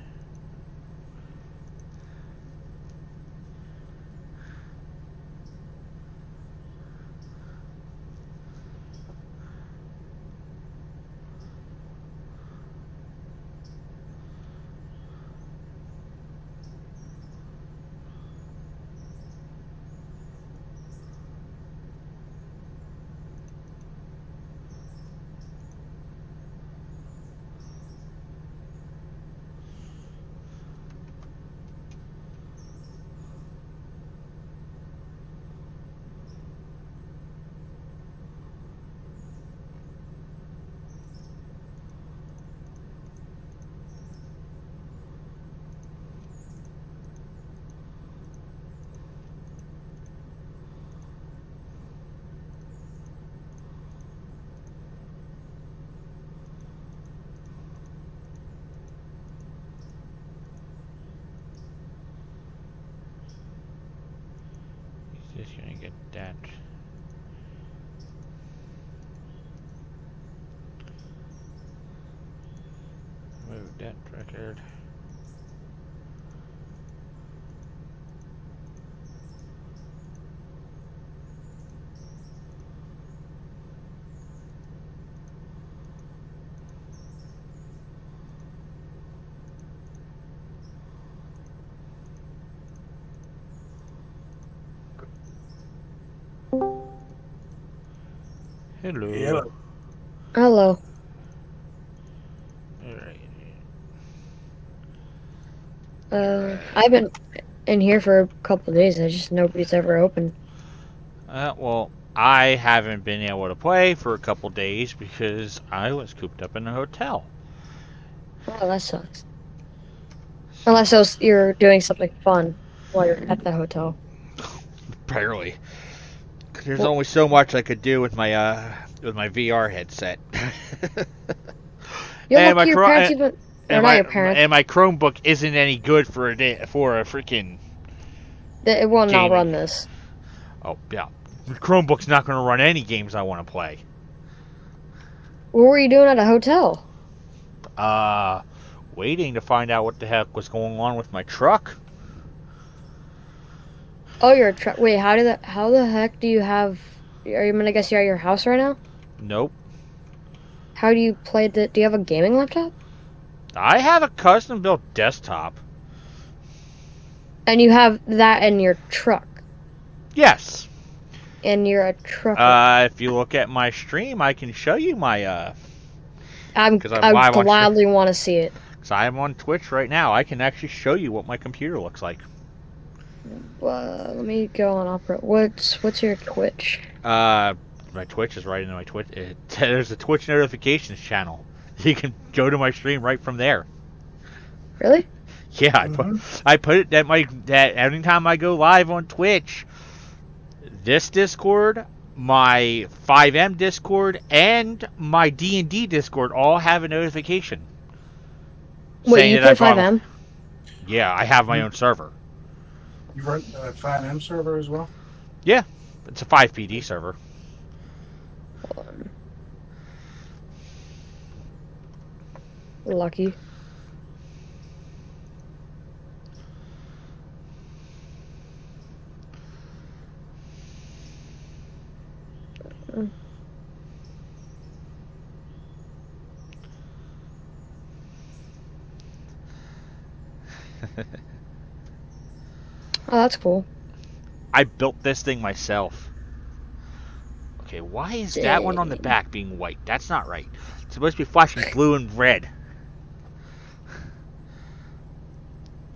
Speaker 1: He's just gonna get that. Move that record. Hello.
Speaker 2: Yeah.
Speaker 3: Hello.
Speaker 1: Alright.
Speaker 3: I've been in here for a couple of days. Nobody's ever opened.
Speaker 1: Well, I haven't been able to play for a couple days because I was cooped up in a hotel.
Speaker 3: Oh, that sucks. Unless you're doing something fun while you're at the hotel.
Speaker 1: Barely. There's
Speaker 3: Well-
Speaker 1: only so much I could do with my VR headset.
Speaker 3: You're
Speaker 1: And
Speaker 3: lucky
Speaker 1: my
Speaker 3: your parents even. Or
Speaker 1: and
Speaker 3: not
Speaker 1: my
Speaker 3: your parents.
Speaker 1: and my Chromebook isn't any good for a freaking
Speaker 3: It will not
Speaker 1: gaming.
Speaker 3: run this.
Speaker 1: Oh yeah, the Chromebook's not going to run any games I want to play.
Speaker 3: What were you doing at a hotel?
Speaker 1: Waiting to find out what the heck was going on with my truck.
Speaker 3: Oh, your truck. Wait, how the heck do you have? Are you gonna guess you're at your house right now?
Speaker 1: Nope.
Speaker 3: How do you play the? Do you have a gaming laptop?
Speaker 1: I have a custom built desktop.
Speaker 3: And you have that in your truck.
Speaker 1: Yes.
Speaker 3: And you're a trucker.
Speaker 1: If you look at my stream, I can show you my
Speaker 3: I
Speaker 1: live on
Speaker 3: gladly want to see it.
Speaker 1: Because I am on Twitch right now. I can actually show you what my computer looks like.
Speaker 3: Let me go on Opera. What's your Twitch?
Speaker 1: My Twitch is right into my Twitch. There's a Twitch notifications channel. You can go to my stream right from there.
Speaker 3: Really?
Speaker 1: Yeah, I put it that anytime I go live on Twitch, this Discord, my 5M Discord, and my D&D Discord all have a notification.
Speaker 3: Wait,
Speaker 1: saying
Speaker 3: you
Speaker 1: that
Speaker 3: play
Speaker 1: I've gone-
Speaker 3: 5M?
Speaker 1: Yeah, I have my own server.
Speaker 2: You run a 5M server as well?
Speaker 1: Yeah, it's a 5PD server.
Speaker 3: Hold on. Lucky. Oh, that's cool.
Speaker 1: I built this thing myself. Okay, why is that one on the back being white? That's not right. It's supposed to be flashing blue and red.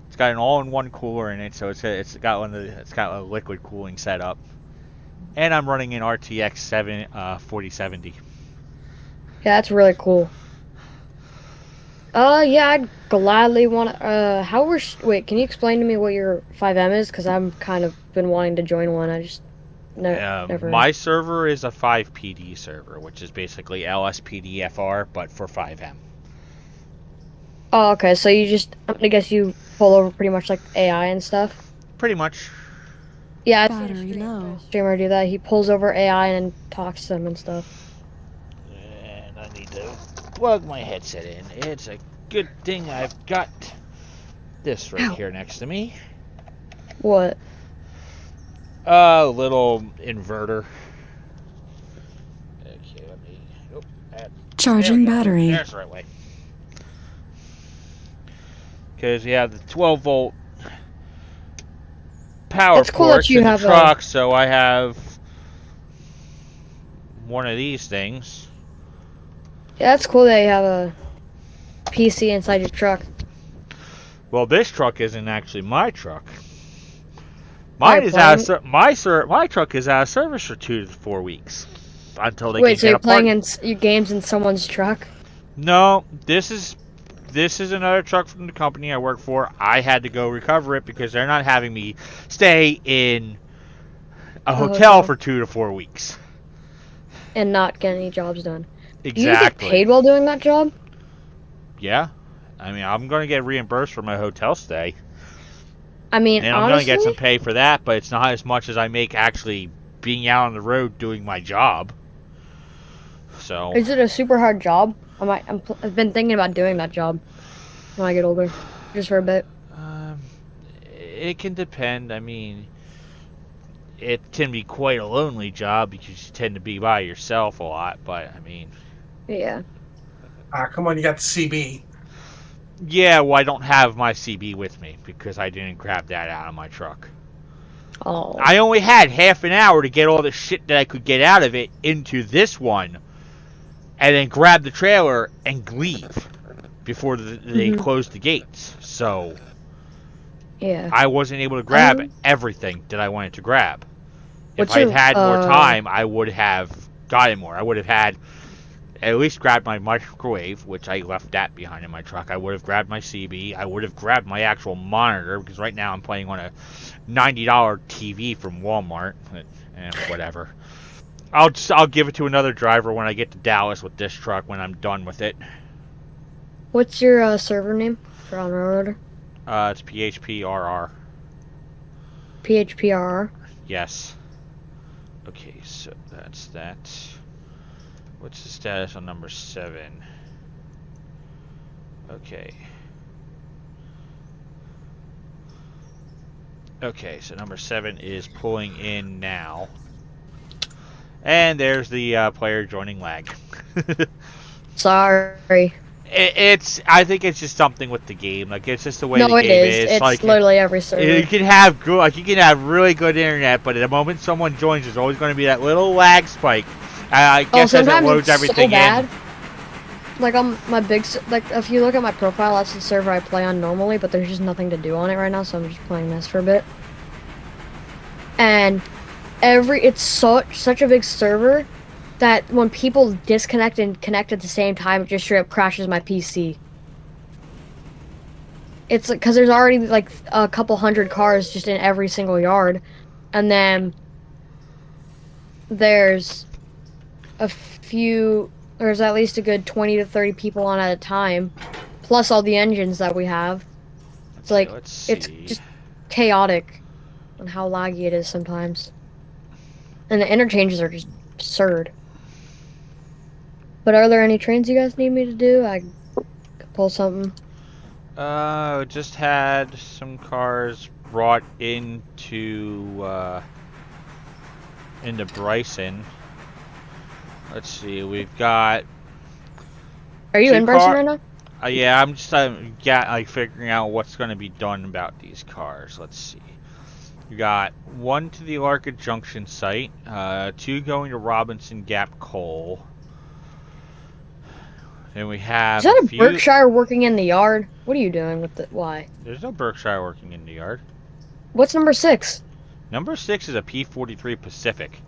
Speaker 1: It's got an all-in-one cooler in it, so it's got a liquid cooling setup. And I'm running an RTX 4070.
Speaker 3: Yeah, that's really cool. Yeah, I'd gladly want to. Wait, can you explain to me what your 5M is? Because I'm kind of been wanting to join one. I just never.
Speaker 1: My server is a 5PD server, which is basically LSPDFR, but for 5M.
Speaker 3: Oh, okay. So you just, I guess you pull over pretty much like AI and stuff.
Speaker 1: Pretty much.
Speaker 3: Yeah, I've seen
Speaker 4: Battery low.
Speaker 3: a streamer do that. He pulls over AI and then talks to them and stuff.
Speaker 1: And I need to plug my headset in. It's a good thing I've got this right
Speaker 3: Ow.
Speaker 1: here next to me.
Speaker 3: What?
Speaker 1: A little inverter. Okay, let me.
Speaker 4: Charging battery.
Speaker 1: There's the right way. Because you have the 12-volt power
Speaker 3: That's cool that
Speaker 1: ports
Speaker 3: you
Speaker 1: in the
Speaker 3: have
Speaker 1: truck, so I have one of these things.
Speaker 3: Yeah, that's cool that you have a PC inside your truck.
Speaker 1: Well, this truck isn't actually my truck.
Speaker 3: Oh,
Speaker 1: Mine
Speaker 3: you're
Speaker 1: is out
Speaker 3: playing?
Speaker 1: of my truck is out of service for 2 to 4 weeks until they
Speaker 3: Wait,
Speaker 1: can
Speaker 3: so
Speaker 1: get
Speaker 3: you're
Speaker 1: a part.
Speaker 3: playing in your games in someone's truck?
Speaker 1: No, this is another truck from the company I work for. I had to go recover it because they're not having me stay in a hotel for 2 to 4 weeks.
Speaker 3: And not get any jobs done. Do you get
Speaker 1: Exactly.
Speaker 3: paid while doing that job?
Speaker 1: Yeah. I mean, I'm going to get reimbursed for my hotel stay.
Speaker 3: I mean,
Speaker 1: And I'm going to get some pay for that, but it's not as much as I make actually being out on the road doing my job. So.
Speaker 3: Is it a super hard job? I've been thinking about doing that job when I get older, just for a bit.
Speaker 1: It can depend. I mean, it can be quite a lonely job because you tend to be by yourself a lot. But I mean,
Speaker 3: Yeah.
Speaker 2: Come on, you got the CB.
Speaker 1: yeah. Well, I don't have my CB with me because I didn't grab that out of my truck.
Speaker 3: Oh.
Speaker 1: I only had half an hour to get all the shit that I could get out of it into this one, and then grab the trailer and leave before they closed the gates. So
Speaker 3: Yeah.
Speaker 1: I wasn't able to grab everything that I wanted to grab. If
Speaker 3: What's
Speaker 1: I
Speaker 3: your,
Speaker 1: had more time, I would have gotten more. I would have had at least grabbed my microwave, which I left that behind in my truck. I would have grabbed my CB. I would have grabbed my actual monitor, because right now I'm playing on a $90 TV from Walmart. And whatever. I'll give it to another driver when I get to Dallas with this truck when I'm done with it.
Speaker 3: What's your server name for on Railroader?
Speaker 1: It's PHPRR.
Speaker 3: PHPRR?
Speaker 1: Yes. Okay, so that's that. What's the status on number 7? Okay. Okay, so number 7 is pulling in now. And there's the player joining lag.
Speaker 3: Sorry.
Speaker 1: I think it's just something with the game. Like, it's just the way the game is.
Speaker 3: It's
Speaker 1: like,
Speaker 3: literally every server.
Speaker 1: You can have really good internet, but at the moment someone joins, there's always going to be that little lag spike. I guess as it loads everything
Speaker 3: so bad.
Speaker 1: in.
Speaker 3: Like on my if you look at my profile, that's the server I play on normally, but there's just nothing to do on it right now, so I'm just playing this for a bit. And it's such a big server that when people disconnect and connect at the same time, it just straight up crashes my PC. It's like, because there's already like a couple hundred cars just in every single yard, and then there's at least a good 20 to 30 people on at a time, plus all the engines that we have. It's like, it's just chaotic on how laggy it is sometimes. And the interchanges are just absurd. But are there any trains you guys need me to do? I could pull something.
Speaker 1: Just had some cars brought into Bryson. Let's see, we've got.
Speaker 3: Are you in Bryson right now?
Speaker 1: Yeah, I'm just figuring out what's going to be done about these cars. Let's see. We got 1 to the Alarka Junction site, 2 going to Robinson Gap Coal. Then we have.
Speaker 3: Is that a Berkshire working in the yard? What are you doing with it? Why?
Speaker 1: There's no Berkshire working in the yard.
Speaker 3: What's number 6?
Speaker 1: Number 6 is a P-43 Pacific.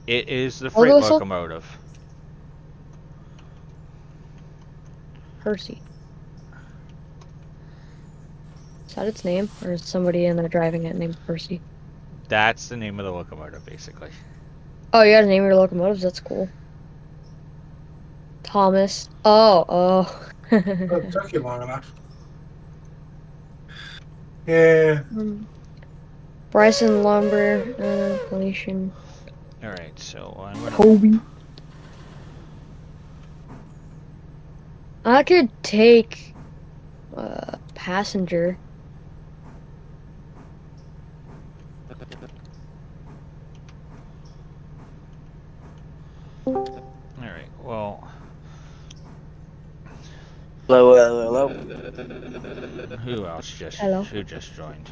Speaker 1: It is the freight locomotive.
Speaker 3: Percy. Is that its name? Or is somebody in there driving it named Percy?
Speaker 1: That's the name of the locomotive, basically.
Speaker 3: Oh, you gotta name your locomotives? That's cool. Thomas. Oh.
Speaker 2: It took you long enough. Yeah.
Speaker 3: Bryson Lumber, Phoenician.
Speaker 1: Alright, so I'm gonna...
Speaker 3: Kobe. I could take passenger.
Speaker 1: Alright, well...
Speaker 5: Hello.
Speaker 1: Who else
Speaker 3: Hello.
Speaker 1: who just joined?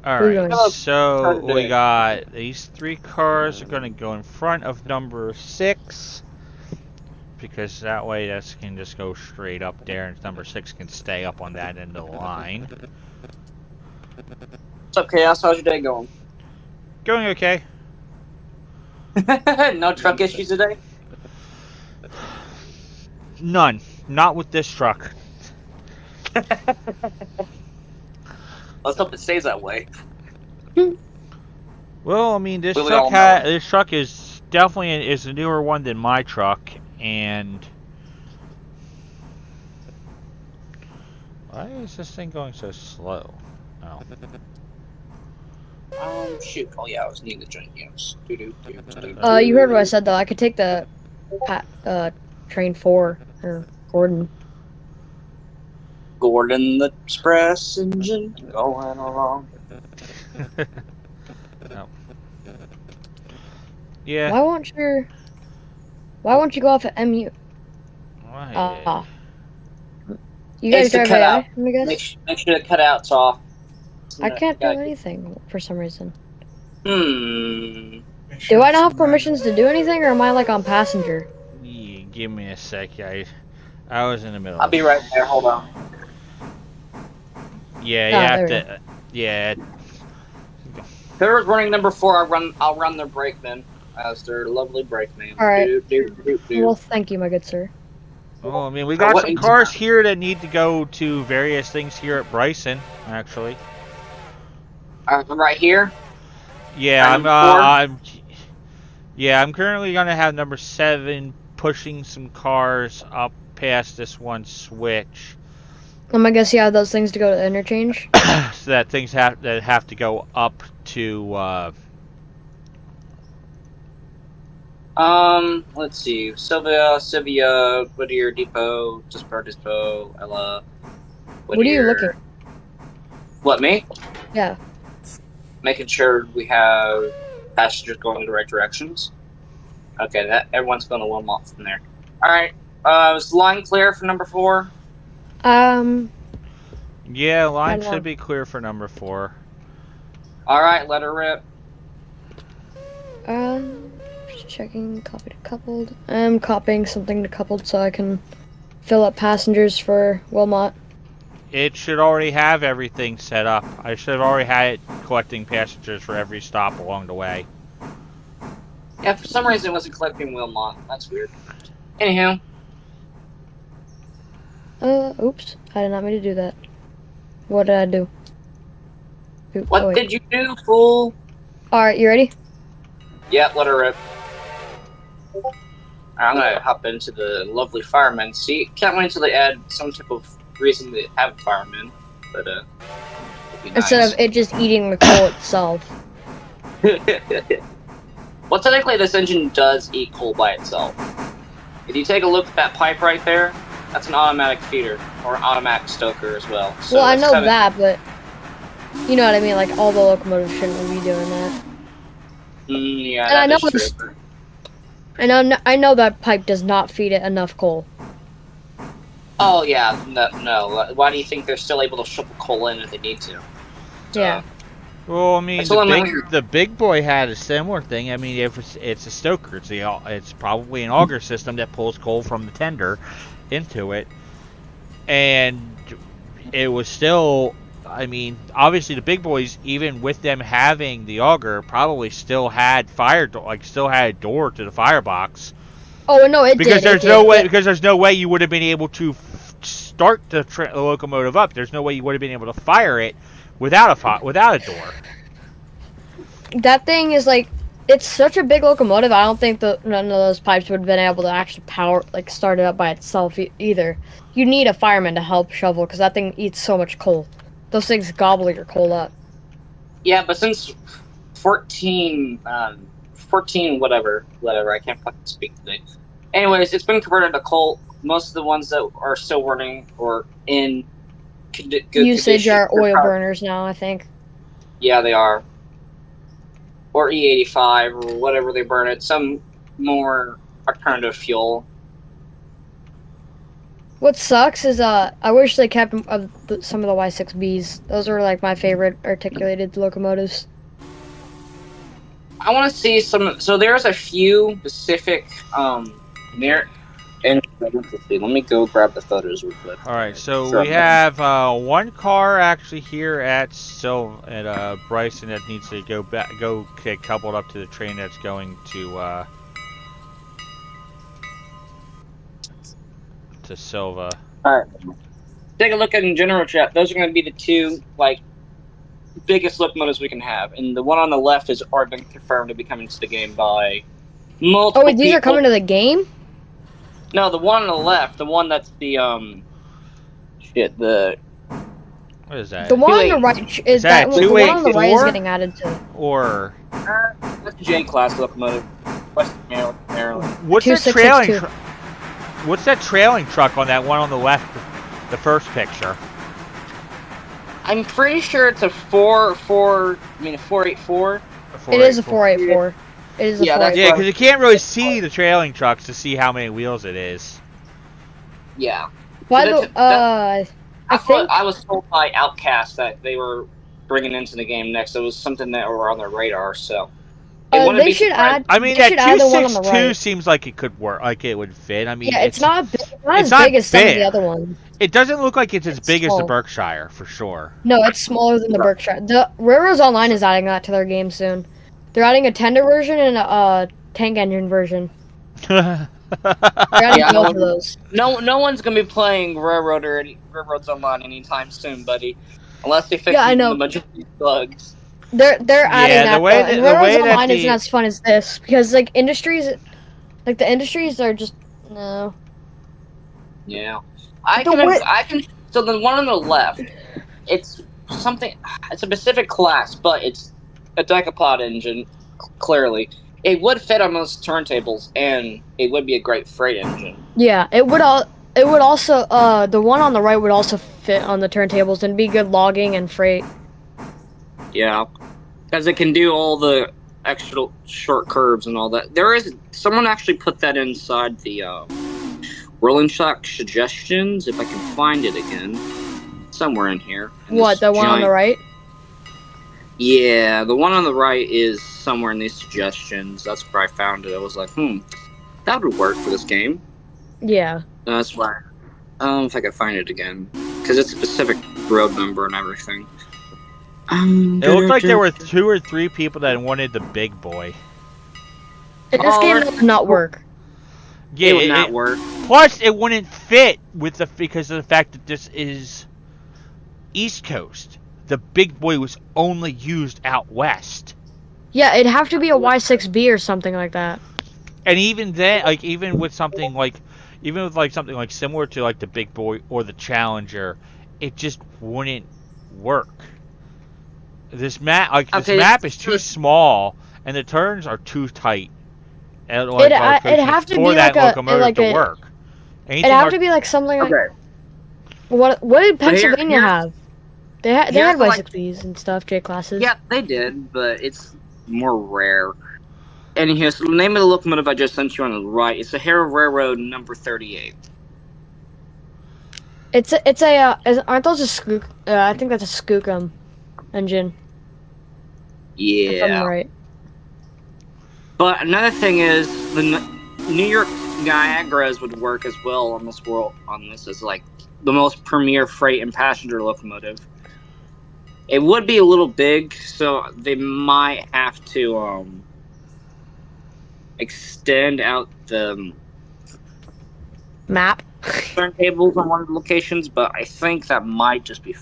Speaker 1: Alright, so we got these 3 cars are gonna go in front of number 6. Because that way that can just go straight up there and number 6 can stay up on that end of the line.
Speaker 5: What's up, Chaos? How's your day going?
Speaker 1: Going okay.
Speaker 5: No truck issues today?
Speaker 1: None. Not with this truck.
Speaker 5: Let's hope it stays that way.
Speaker 1: Well, I mean, this truck is definitely a newer one than my truck, and why is this thing going so slow? Oh.
Speaker 5: Shoot. Oh yeah, I was needing the joint games.
Speaker 3: You heard what I said though. I could take the train 4 or Gordon.
Speaker 5: Gordon the express engine going along.
Speaker 1: No. Yeah.
Speaker 3: Why won't you go off at MU?
Speaker 1: Why?
Speaker 3: You guys drive
Speaker 5: cut out.
Speaker 3: I guess?
Speaker 5: Make sure the cutouts off.
Speaker 3: I can't do anything for some reason.
Speaker 5: Do
Speaker 3: I not have permissions to do anything, or am I like on passenger?
Speaker 1: Yeah, give me a sec. I was in the middle.
Speaker 5: I'll be right there. Hold on.
Speaker 1: Yeah, you have to. Yeah.
Speaker 5: Whoever's running number 4, I'll run their brakeman as their lovely brakeman.
Speaker 3: All right. Well, thank you, my good sir.
Speaker 1: Well, I mean, we got some cars here that need to go to various things here at Bryson, actually.
Speaker 5: I'm right here.
Speaker 1: Yeah, I'm currently gonna have number 7 pushing some cars up past this one switch.
Speaker 3: I guess you have those things to go to the interchange.
Speaker 1: So that things have to go up to.
Speaker 5: Let's see. Silvia, Whittier Depot, Dispo, Ella.
Speaker 3: What are you looking?
Speaker 5: What, me?
Speaker 3: Yeah.
Speaker 5: Making sure we have passengers going in the right directions. Okay, everyone's going to warm up from there. Alright, is the line clear for number 4?
Speaker 1: Yeah, line should be clear for number 4.
Speaker 5: Alright, let her rip.
Speaker 3: Just checking, copy to coupled. I'm copying something to coupled so I can fill up passengers for Wilmot.
Speaker 1: It should already have everything set up. I should have already had it collecting passengers for every stop along the way.
Speaker 5: Yeah, for some reason it wasn't collecting Wilmot. That's weird. Anyhow.
Speaker 3: Oops. I did not mean to do that. What did I do? Oops,
Speaker 5: what did you do, fool?
Speaker 3: Alright, you ready?
Speaker 5: Yeah, let her rip. I'm gonna hop into the lovely fireman seat. Can't wait until they add some type of reason to have a fireman, but
Speaker 3: instead of it just eating the coal itself.
Speaker 5: Well, technically this engine does eat coal by itself. If you take a look at that pipe right there, that's an automatic feeder, or an automatic stoker as well. So
Speaker 3: well, I know that, but you know what I mean, like all the locomotives shouldn't be doing that.
Speaker 5: Yeah,
Speaker 3: and that is true. I know that pipe does not feed it enough coal.
Speaker 5: Oh yeah, no. Why do you think they're still able to shovel coal in if they need to?
Speaker 3: Yeah.
Speaker 1: Well, I mean, the big boy had a similar thing. I mean, if it's a stoker, it's probably an auger system that pulls coal from the tender into it, and it was still. I mean, obviously the big boys, even with them having the auger, probably still had still had a door to the firebox.
Speaker 3: Oh no, it
Speaker 1: because
Speaker 3: did.
Speaker 1: Because there's no way you would have been able to start the locomotive up. There's no way you would have been able to fire it without a door.
Speaker 3: That thing is like it's such a big locomotive. I don't think none of those pipes would have been able to actually start it up by itself either. You need a fireman to help shovel because that thing eats so much coal. Those things gobble your coal up.
Speaker 5: Yeah, but since 14 whatever, I can't fucking speak today. Anyways, it's been converted to coal. Most of the ones that are still running or in good
Speaker 3: usage
Speaker 5: condition
Speaker 3: are oil burners now, I think.
Speaker 5: Yeah, they are. Or E85 or whatever they burn it. Some more alternative fuel.
Speaker 3: What sucks is I wish they kept some of the Y6Bs. Those are like my favorite articulated locomotives.
Speaker 5: I want to see some. So there's a few specific near. And let me go grab the photos real quick.
Speaker 1: All right, so we have one car actually here at Bryson that needs to go get coupled up to the train that's going to Silva.
Speaker 5: All right, take a look at in general chat. Those are going to be the two biggest locomotives we can have, and the one on the left has already been confirmed to be coming to the game by multiple.
Speaker 3: Oh, wait, these are coming to the game?
Speaker 5: No, the one on the left, the one that's the
Speaker 1: What is that?
Speaker 3: The one on the right is that the one on the right is getting added to.
Speaker 1: Or
Speaker 5: that's a J class locomotive, Western Maryland.
Speaker 1: What's that trailing? What's that trailing truck on that one on the left? The first picture.
Speaker 5: I'm pretty sure it's a 484.
Speaker 3: It is a 484. It is a 484.
Speaker 1: Yeah, because you can't really see the trailing trucks to see how many wheels it is.
Speaker 5: Yeah.
Speaker 3: By the I think
Speaker 5: I was told by Outcast that they were bringing into the game next. It was something that were on their radar, so.
Speaker 3: They should add.
Speaker 1: I mean, that 262 seems like it could work, like it would fit. I mean,
Speaker 3: yeah, it's not as big as some of the other ones.
Speaker 1: It doesn't look like it's as big as the Berkshire, for sure.
Speaker 3: No, it's smaller than the Berkshire. The Railroads Online is adding that to their game soon. They're adding a tender version and a tank engine version. They're adding both of those.
Speaker 5: No one's gonna be playing Railroads Online anytime soon, buddy, unless they fix a bunch of these bugs.
Speaker 3: They're adding that. Railroads Online isn't as fun as this because the industries are just no.
Speaker 5: Yeah, I can. So the one on the left, it's something. It's a specific class, but it's a decapod engine. Clearly, it would fit on most turntables, and it would be a great freight engine.
Speaker 3: Yeah, it would all. It would also. The one on the right would also fit on the turntables and be good logging and freight.
Speaker 5: Yeah, because it can do all the extra short curves and all that. Someone actually put that inside the rolling stock suggestions. If I can find it again, somewhere in here.
Speaker 3: What, the one on the right?
Speaker 5: Yeah, the one on the right is somewhere in these suggestions. That's where I found it. I was like, that would work for this game.
Speaker 3: Yeah.
Speaker 5: That's why. I don't know if I can find it again, because it's a specific road number and everything.
Speaker 1: It looked like there were 2 or 3 people that wanted the big boy.
Speaker 3: This game would not work.
Speaker 1: Yeah,
Speaker 5: it would not work.
Speaker 1: Plus, it wouldn't fit because of the fact that this is East Coast. The big boy was only used out west.
Speaker 3: Yeah, it'd have to be a Y6B or something like that.
Speaker 1: And even then, even with something something similar to the big boy or the Challenger, it just wouldn't work. This map, map is too small, and the turns are too tight.
Speaker 3: It'd have to be
Speaker 1: that locomotive to work.
Speaker 3: It'd have to be something like. What did Pennsylvania have? They had Y6Bs and stuff, J classes.
Speaker 5: Yeah, they did, but it's more rare. And here's the name of the locomotive I just sent you on the right. It's the Harrow Railroad number 38.
Speaker 3: Aren't those a Skook? I think that's a Skookum engine.
Speaker 5: Yeah.
Speaker 3: If I'm right.
Speaker 5: But another thing is the New York Niagaras would work as well on this as the most premier freight and passenger locomotive. It would be a little big, so they might have to extend out the
Speaker 3: map
Speaker 5: turntables on one of the locations, but I think that might just be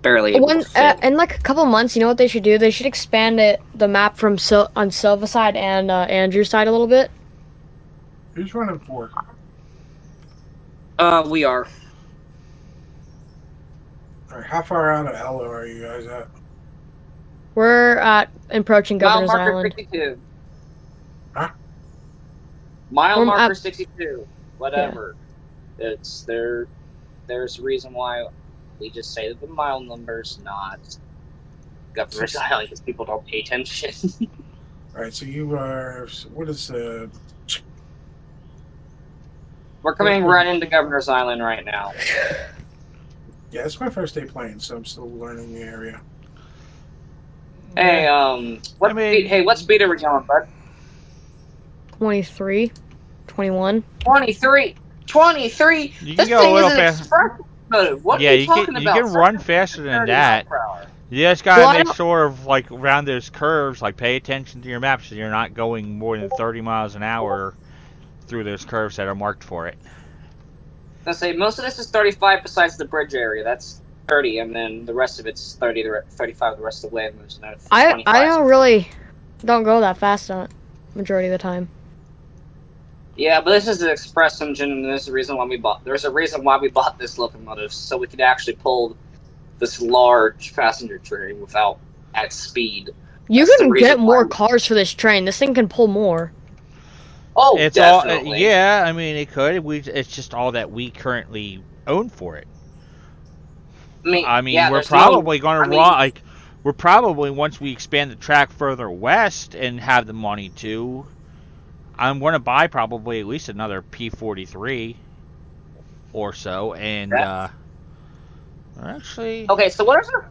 Speaker 5: barely able to fit.
Speaker 3: In like a couple months, you know what they should do? They should expand the map from on Silva side and Andrew's side a little bit.
Speaker 2: Who's running 4?
Speaker 5: We are.
Speaker 2: All right, how far out of Elo are you guys at?
Speaker 3: We're approaching Governor's
Speaker 5: Mile marker
Speaker 3: Island.
Speaker 5: 62.
Speaker 2: Huh?
Speaker 5: Mile marker 62. Whatever. Yeah. It's there. There's a reason why we just say the mile numbers, not Governor's Island, because people don't pay attention.
Speaker 2: All right, so you are. What is the?
Speaker 5: We're coming right into Governor's Island right now.
Speaker 2: Yeah, it's my first day playing, so I'm still learning the area.
Speaker 5: Hey, what speed are we going, bud?
Speaker 3: 23, 21.
Speaker 5: 23. 23.
Speaker 1: You can
Speaker 5: this
Speaker 1: go
Speaker 5: thing
Speaker 1: a little
Speaker 5: is
Speaker 1: fast.
Speaker 5: What are you talking about?
Speaker 1: You can run faster than that. You just gotta make sure of like around those curves, like pay attention to your map so you're not going more than 30 miles an hour through those curves that are marked for it.
Speaker 5: I say most of this is 35 besides the bridge area. That's 30, and then the rest of it's 30 to 35 the rest of the way. And there's another 25.
Speaker 3: I don't go that fast on majority of the time.
Speaker 5: Yeah, but this is an express engine, and there's a reason why we bought this locomotive, so we could actually pull this large passenger train at speed.
Speaker 3: You can get more cars for this train. This thing can pull more.
Speaker 5: Oh,
Speaker 1: it's
Speaker 5: definitely.
Speaker 1: Yeah, I mean, it could. It's just all that we currently own for it. I mean, yeah, we're probably going to run, like, we're probably, once we expand the track further west and have the money to, I'm going to buy probably at least another P43 or so, and, actually...
Speaker 5: Okay, so what's our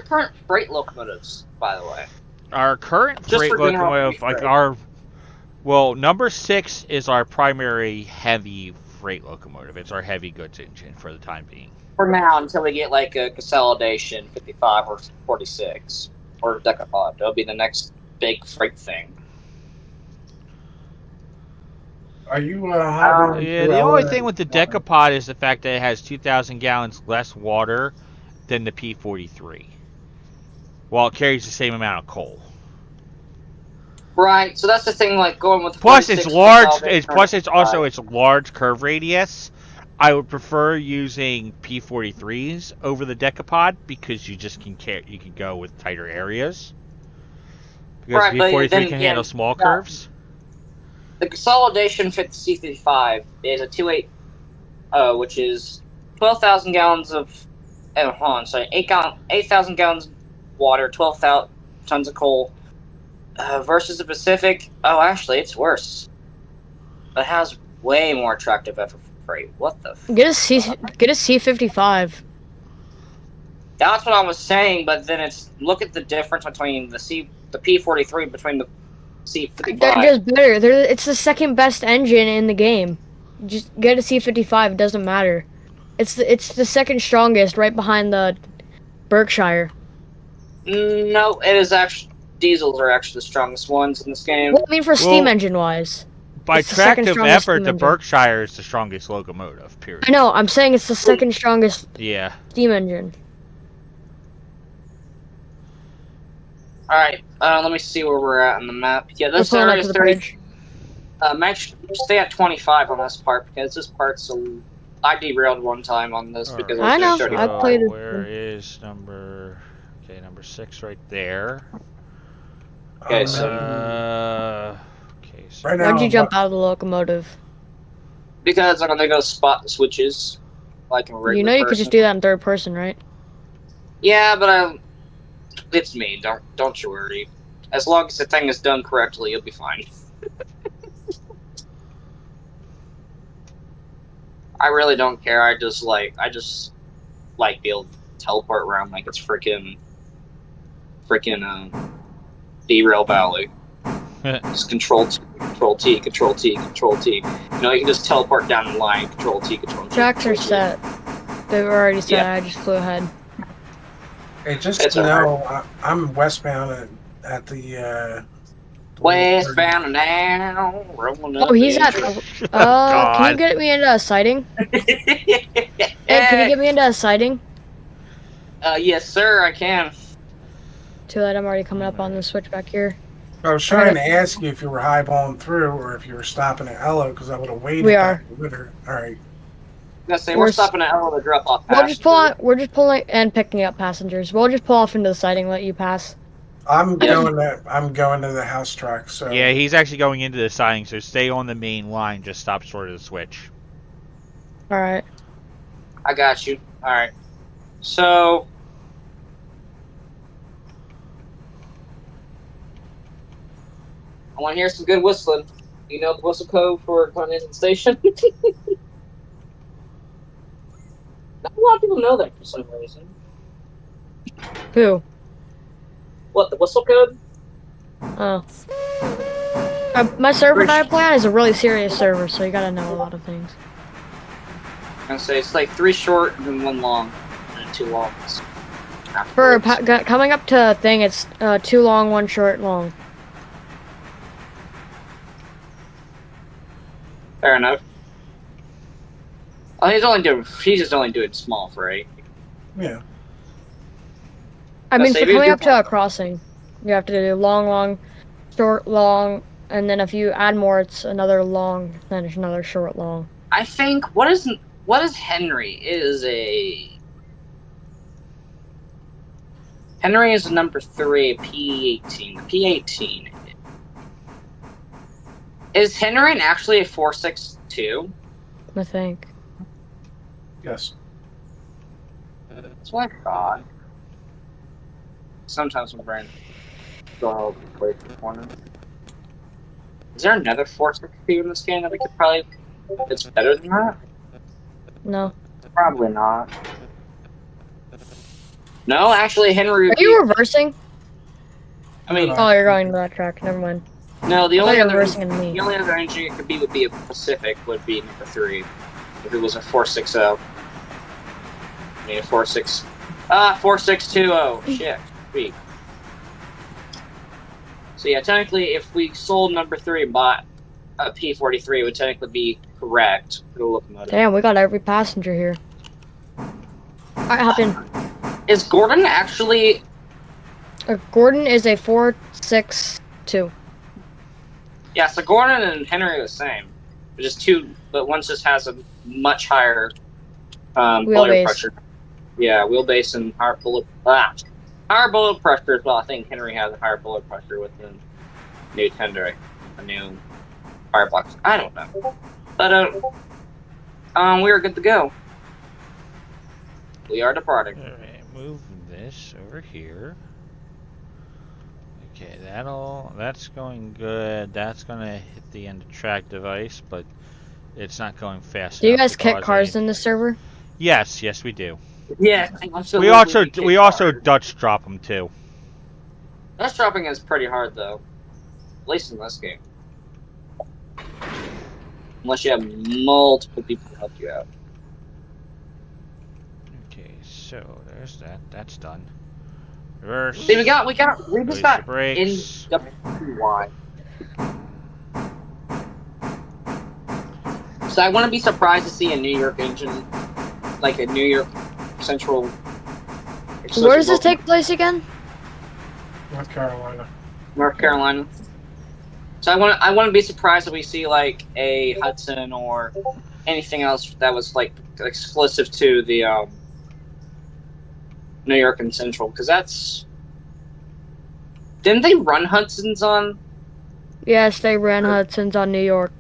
Speaker 5: current freight locomotives, by the way?
Speaker 1: Our current freight locomotive, like number 6 is our primary heavy freight locomotive. It's our heavy goods engine for the time being.
Speaker 5: For now, until we get like a consolidation 55 or 46 or decapod. That'll be the next big freight thing.
Speaker 2: Are you
Speaker 1: the only thing with the decapod is the fact that it has 2,000 gallons less water than the P43, while it carries the same amount of coal.
Speaker 5: Right, so that's the thing. Like going with
Speaker 1: plus it's large. It's large curve radius. I would prefer using P43s over the decapod because you just can go with tighter areas. Because right, P43 can handle small curves.
Speaker 5: The consolidation fit C55 is a 2.8, which is 12,000 gallons of 8,000 gallons of water, 12,000 tons of coal. Versus the Pacific, actually, it's worse. It has way more attractive effort freight. What the?
Speaker 3: Get a C55.
Speaker 5: That's what I was saying, but then look at the difference between the P43 between the C55.
Speaker 3: They're just better. It's the second best engine in the game. Just get a C55. It doesn't matter. It's the second strongest, right behind the Berkshire.
Speaker 5: No, it is actually. Diesels are actually the strongest ones in this game.
Speaker 3: Well, I mean, for steam engine wise.
Speaker 1: By tractive effort, the Berkshire is the strongest locomotive, period.
Speaker 3: I know, I'm saying it's the second strongest steam engine.
Speaker 5: Alright, let me see where we're at on the map. Yeah, this area is 30. Stay at 25 on this part, because this part's I derailed one time on this because
Speaker 3: I know, I played it.
Speaker 1: Where is number 6 right there?
Speaker 5: Okay, so
Speaker 2: right now,
Speaker 3: why'd you jump out of the locomotive?
Speaker 5: Because I'm gonna go spot the switches, like a regular person.
Speaker 3: You know you could just do that in third person, right?
Speaker 5: Yeah, but it's me. Don't you worry. As long as the thing is done correctly, you'll be fine. I really don't care. I just like be able to teleport around like it's freaking Derail Valley. Just control T, control T, control T, control T. You know, you can just teleport down the line, control T, control T.
Speaker 3: Tracks are set. They were already set, I just flew ahead.
Speaker 2: Hey, just to know, I'm westbound at the...
Speaker 5: westbound now, rolling up.
Speaker 3: Oh, he's at... can you get me into a sighting? Ed, can you get me into a sighting?
Speaker 5: Yes, sir, I can.
Speaker 3: Too late, I'm already coming up on the switch back here.
Speaker 2: I was trying to ask you if you were highballing through or if you were stopping at Elo because I would have waited
Speaker 3: We
Speaker 2: back
Speaker 3: are.
Speaker 2: with her. All right.
Speaker 5: I was gonna say, we're stopping at Elo to drop off
Speaker 3: We'll just pull
Speaker 5: passengers.
Speaker 3: on, we're just pulling and picking up passengers. We'll just pull off into the siding, let you pass.
Speaker 2: I'm going to the house track. So
Speaker 1: Yeah, he's actually going into the siding, so stay on the main line. Just stop short of the switch.
Speaker 3: All right.
Speaker 5: I got you. All right. So, I want to hear some good whistling. You know the whistle code for coming into the station? Not a lot of people know that for some reason.
Speaker 3: Who?
Speaker 5: What, the whistle code?
Speaker 3: Oh. My server that I play on is a really serious server, so you gotta know a lot of things.
Speaker 5: I'm gonna say it's like 3 short and then 1 long, and then 2 longs.
Speaker 3: For coming up to a thing, it's 2 long, 1 short, long.
Speaker 5: Fair enough. Oh, he's just only doing small for 8.
Speaker 2: yeah.
Speaker 3: I mean, for coming up to a crossing, you have to do long, long, short, long, and then if you add more, it's another long, then it's another short, long.
Speaker 5: I think what is Henry? It is a Henry is a number 3, P18. P18 is Henry actually a 462?
Speaker 3: I think.
Speaker 2: Yes.
Speaker 5: That's what I thought. Sometimes my brain goes away from the corner. Is there another 462 in this game that we could probably? It's better than that.
Speaker 3: No.
Speaker 5: Probably not. No, actually, Henry.
Speaker 3: Are you reversing?
Speaker 5: I mean,
Speaker 3: oh, you're going to that track. Never mind.
Speaker 5: No, the only other
Speaker 3: engine
Speaker 5: it could be would be a Pacific. Would be number 3 if it was a 460. I mean, a 4620. Shit. Sweet. So yeah, technically, if we sold number 3 and bought a P43, it would technically be correct for the locomotive.
Speaker 3: Damn, we got every passenger here. Alright, hop in.
Speaker 5: Is Gordon actually?
Speaker 3: Gordon is a 462.
Speaker 5: Yeah, so Gordon and Henry are the same. They're just 2, but one just has a much higher bullet pressure. Yeah, wheelbase and higher bullet pressure as well. I think Henry has a higher bullet pressure with the new Tender, a new firebox. I don't know, but we are good to go. We are departing.
Speaker 1: All right, move this over here. Okay, that's going good. That's gonna hit the end of track device, but it's not going fast enough.
Speaker 3: Do you guys kick cars in the server?
Speaker 1: Yes, we do.
Speaker 5: Yeah,
Speaker 1: we also Dutch drop them too.
Speaker 5: Dutch dropping is pretty hard though, at least in this game. Unless you have multiple people to help you out.
Speaker 1: Okay, so there's that. That's done. Reverse.
Speaker 5: See, we just got
Speaker 1: brakes.
Speaker 5: in WY. So I wouldn't be surprised to see a New York engine, like a New York Central.
Speaker 3: Where does this take place again?
Speaker 2: North Carolina.
Speaker 5: North Carolina. So I wouldn't be surprised if we see like a Hudson or anything else that was like exclusive to the New York and Central, because that's... Didn't they run Hudson's on?
Speaker 3: Yes, they ran Hudson's on New York.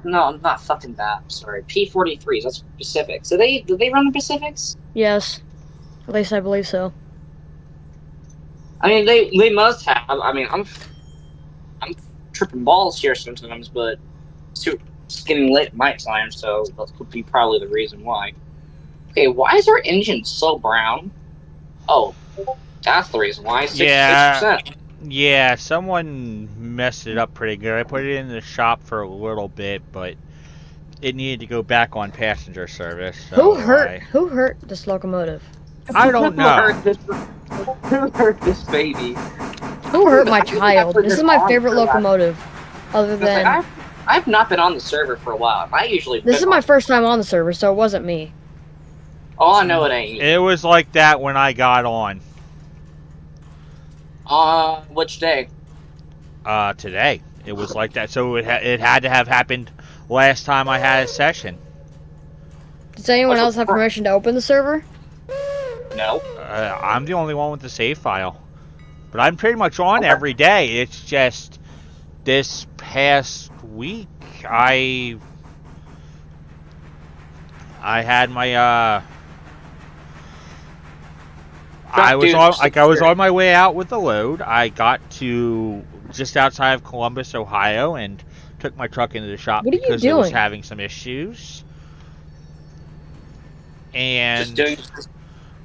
Speaker 5: No, not fucking that. I'm sorry. P43s, that's Pacifics. Did they run the Pacifics?
Speaker 3: Yes. At least I believe so.
Speaker 5: I mean, they must have. I mean, I'm tripping balls here sometimes, but it's getting late at my time, so that could be probably the reason why. Okay, why is our engine so brown? Oh, that's the reason why. 66%.
Speaker 1: Yeah, someone messed it up pretty good. I put it in the shop for a little bit, but it needed to go back on passenger service. So
Speaker 3: Who hurt this locomotive?
Speaker 1: I don't know.
Speaker 5: Who hurt this baby?
Speaker 3: Who hurt my child? This is my favorite locomotive. Other than...
Speaker 5: I've not been on the server for a while.
Speaker 3: This is my first time on the server, so it wasn't me.
Speaker 5: Oh, I know it ain't.
Speaker 1: It was like that when I got on.
Speaker 5: Which day?
Speaker 1: Today. It was like that. So it had to have happened last time I had a session.
Speaker 3: Does anyone else have permission to open the server?
Speaker 5: No.
Speaker 1: I'm the only one with the save file. But I'm pretty much on every day. It's just this past week I had my I was on my way out with the load. I got to just outside of Columbus, Ohio, and took my truck into the shop because it was having some issues. And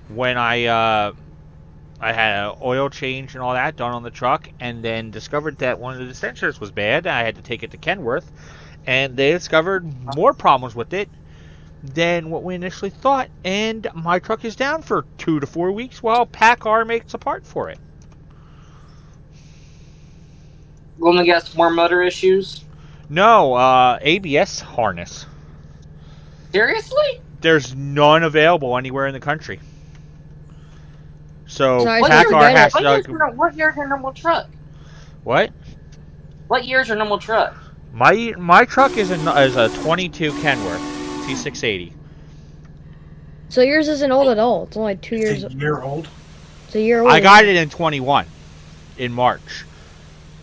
Speaker 1: when I had an oil change and all that done on the truck, and then discovered that one of the sensors was bad. I had to take it to Kenworth, and they discovered more problems with it than what we initially thought, and my truck is down for 2 to 4 weeks while PACCAR makes a part for it.
Speaker 5: Let me guess, more motor issues?
Speaker 1: No, ABS harness.
Speaker 5: Seriously?
Speaker 1: There's none available anywhere in the country. So
Speaker 5: PACCAR has to... What year is your normal truck?
Speaker 1: What?
Speaker 5: What year is your normal truck?
Speaker 1: My truck is a 22 Kenworth T680.
Speaker 3: So yours isn't old at all. It's only 2 years.
Speaker 2: It's a year old.
Speaker 3: It's a year old.
Speaker 1: I got it in 21, in March,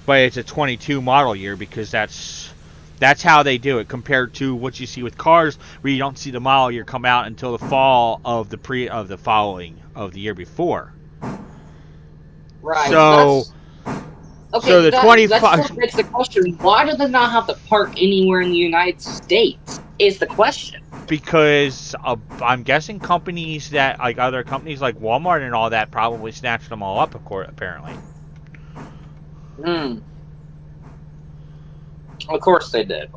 Speaker 1: but it's a 22 model year because that's how they do it compared to what you see with cars, where you don't see the model year come out until the fall of the year before.
Speaker 5: Right.
Speaker 1: So.
Speaker 5: Okay,
Speaker 1: so the 25.
Speaker 5: That begs the question: why do they not have the part anywhere in the United States? Is the question.
Speaker 1: Because I'm guessing companies that, like other companies like Walmart and all that, probably snatched them all up, apparently.
Speaker 5: Of course they did.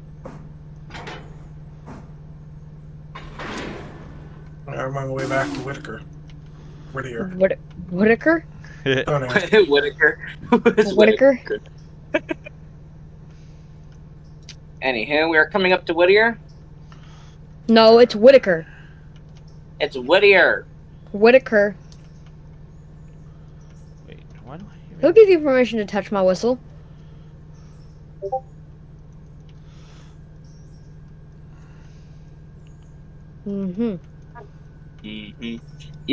Speaker 2: I'm on my way back to Whitaker. Whittier.
Speaker 3: Whitaker?
Speaker 2: Oh, no.
Speaker 5: Whitaker.
Speaker 3: Whitaker?
Speaker 5: Anywho, we are coming up to Whittier.
Speaker 3: No, it's Whitaker.
Speaker 5: It's Whittier.
Speaker 3: Whitaker.
Speaker 1: Wait, why do I hear
Speaker 3: Who gave you permission to touch my whistle?
Speaker 5: You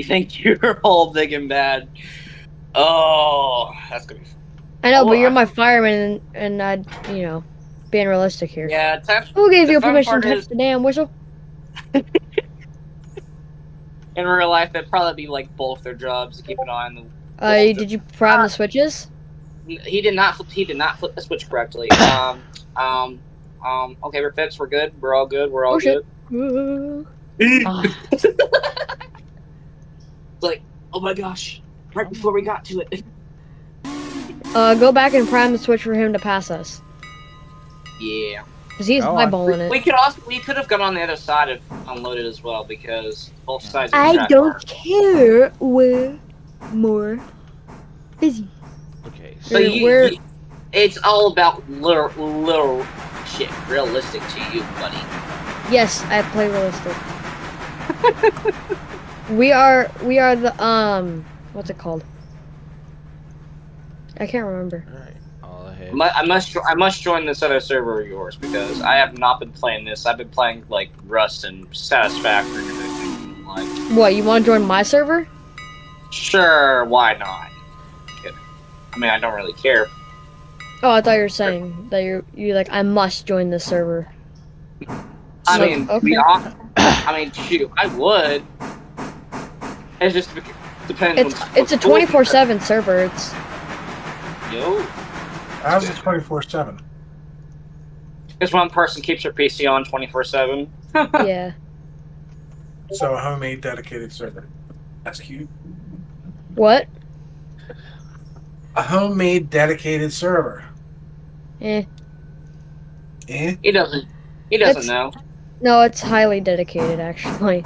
Speaker 5: think you're all big and bad? Oh, that's gonna be fun.
Speaker 3: I know, but you're my fireman, and I, being realistic here.
Speaker 5: Yeah,
Speaker 3: who gave you permission to touch the damn whistle?
Speaker 5: In real life, it'd probably be like both their jobs to keep an eye on the.
Speaker 3: Did you prime the switches?
Speaker 5: He did not flip the switch correctly. Okay, we're fixed. We're good. We're all good. We're all good. It's like, oh my gosh! Right before we got to it.
Speaker 3: Go back and prime the switch for him to pass us.
Speaker 5: Yeah.
Speaker 3: Because he's eyeballing it.
Speaker 5: We could have gone on the other side and unloaded as well, because both sides of the track
Speaker 3: don't care. We're more busy.
Speaker 1: Okay.
Speaker 5: So it's all about little shit, realistic to you, buddy.
Speaker 3: Yes, I play realistic. we are the what's it called? I can't remember.
Speaker 1: All right. All ahead.
Speaker 5: I must join this other server of yours, because I have not been playing this. I've been playing like Rust and Satisfactory and everything. Like,
Speaker 3: what? You want to join my server?
Speaker 5: Sure, why not? I mean, I don't really care.
Speaker 3: Oh, I thought you were saying that you're like, I must join this server.
Speaker 5: I mean, shoot, I would. It just depends.
Speaker 3: It's a 24/7 server. It's.
Speaker 5: Yo.
Speaker 2: How's it 24/7?
Speaker 5: Because one person keeps their PC on 24/7.
Speaker 3: Yeah.
Speaker 2: So a homemade dedicated server. That's cute.
Speaker 3: What?
Speaker 2: A homemade dedicated server.
Speaker 3: Eh.
Speaker 5: He doesn't know.
Speaker 3: No, it's highly dedicated, actually.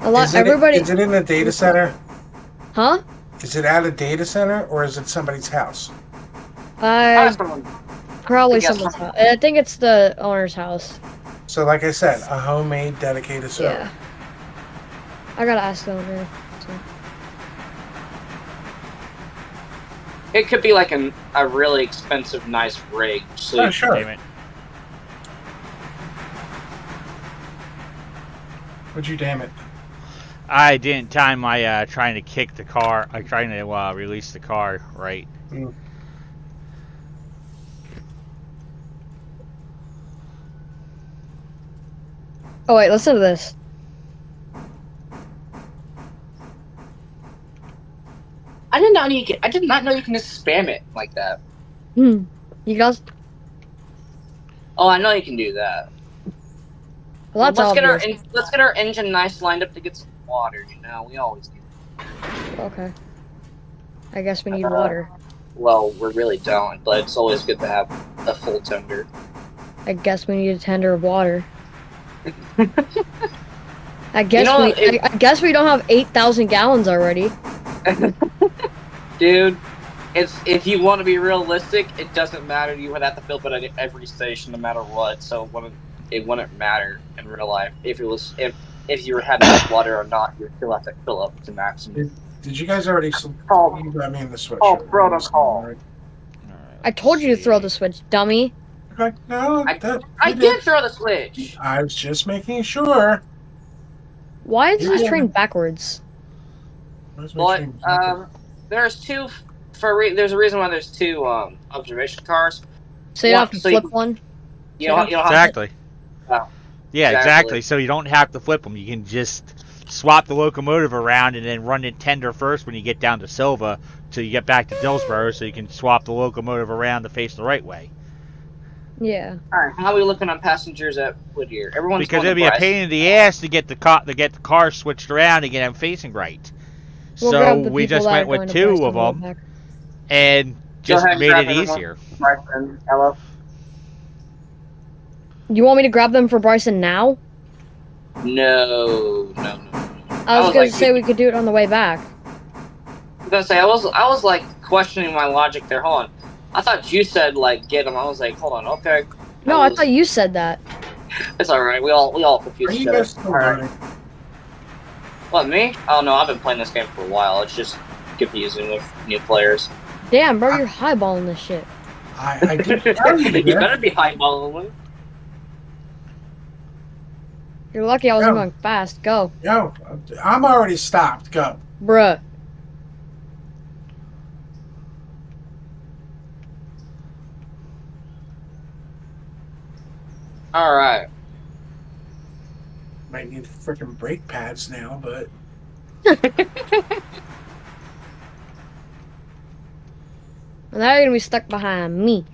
Speaker 2: Is it in a data center?
Speaker 3: Huh?
Speaker 2: Is it at a data center, or is it somebody's house?
Speaker 3: Probably someone's house. I think it's the owner's house.
Speaker 2: So, like I said, a homemade dedicated server.
Speaker 3: Yeah. I gotta ask the owner. So.
Speaker 5: It could be like a really expensive, nice rig. So
Speaker 2: Oh, sure.
Speaker 1: Damn it.
Speaker 2: Would you damn it?
Speaker 1: I didn't time my trying to kick the car. I'm trying to release the car right.
Speaker 2: Mm.
Speaker 3: Oh wait, listen to this.
Speaker 5: I did not know you can just spam it like that.
Speaker 3: You guys.
Speaker 5: Oh, I know you can do that.
Speaker 3: Well, that's obvious.
Speaker 5: Let's get our engine nice lined up to get some water. You know, we always do.
Speaker 3: Okay. I guess we need water.
Speaker 5: Well, we really don't, but it's always good to have a full tender.
Speaker 3: I guess we need a tender of water. I guess we don't have 8,000 gallons already.
Speaker 5: Dude, if you want to be realistic, it doesn't matter. You would have to fill it at every station, no matter what. So it wouldn't matter in real life if you were having enough water or not. You would still have to fill up to maximum.
Speaker 2: Did you guys already? You got me in the switch.
Speaker 5: Oh, protocol.
Speaker 2: Right?
Speaker 3: I told you to throw the switch, dummy.
Speaker 2: Okay, no,
Speaker 5: I did throw the switch.
Speaker 2: I was just making sure.
Speaker 3: Why is this train backwards?
Speaker 5: But there's two. There's a reason why there's two observation cars.
Speaker 3: So you don't have to flip one.
Speaker 5: You don't
Speaker 1: Exactly.
Speaker 5: Oh,
Speaker 1: yeah, exactly. So you don't have to flip them. You can just swap the locomotive around and then run it tender first when you get down to Silva till you get back to Dillsborough, so you can swap the locomotive around to face the right way.
Speaker 3: Yeah.
Speaker 5: All right. How are we looking on passengers at Whittier? Everyone's
Speaker 1: because it'd be a pain in the ass to get the car switched around and get them facing right. So we just went with two of them and just made it easier.
Speaker 5: Bryson, hello.
Speaker 3: You want me to grab them for Bryson now?
Speaker 5: No.
Speaker 3: I was gonna say we could do it on the way back.
Speaker 5: I was gonna say I was like questioning my logic there. Hold on. I thought you said like get them. I was like, hold on, okay.
Speaker 3: No, I thought you said that.
Speaker 5: It's all right. We all confused each other.
Speaker 2: All right.
Speaker 5: What, me? Oh no, I've been playing this game for a while. It's just confusing with new players.
Speaker 3: Damn, bro, you're highballing this shit.
Speaker 2: I did tell you.
Speaker 5: You better be highballing.
Speaker 3: You're lucky I wasn't going fast. Go.
Speaker 2: Yo, I'm already stopped. Go.
Speaker 3: Bruh.
Speaker 5: Alright.
Speaker 2: Might need freaking brake pads now, but...
Speaker 3: Now you're gonna be stuck behind me.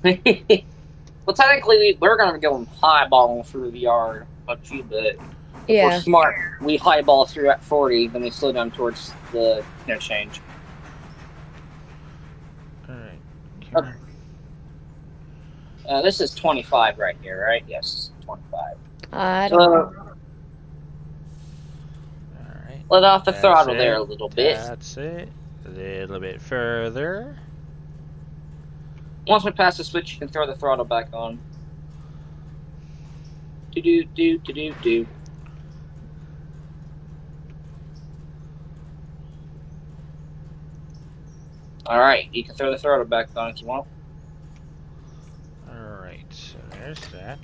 Speaker 5: Well, technically, we're gonna be going highballing through the yard. But if we're smart, we highball through at 40, then we slow down towards the interchange.
Speaker 1: Alright.
Speaker 5: This is 25 right here, right? Yes, 25.
Speaker 3: I don't know.
Speaker 1: Alright.
Speaker 5: Let off the throttle there a little bit.
Speaker 1: That's it. A little bit further.
Speaker 5: Once we pass the switch, you can throw the throttle back on. Do. Alright, you can throw the throttle back on if you want.
Speaker 1: Alright, so there's that.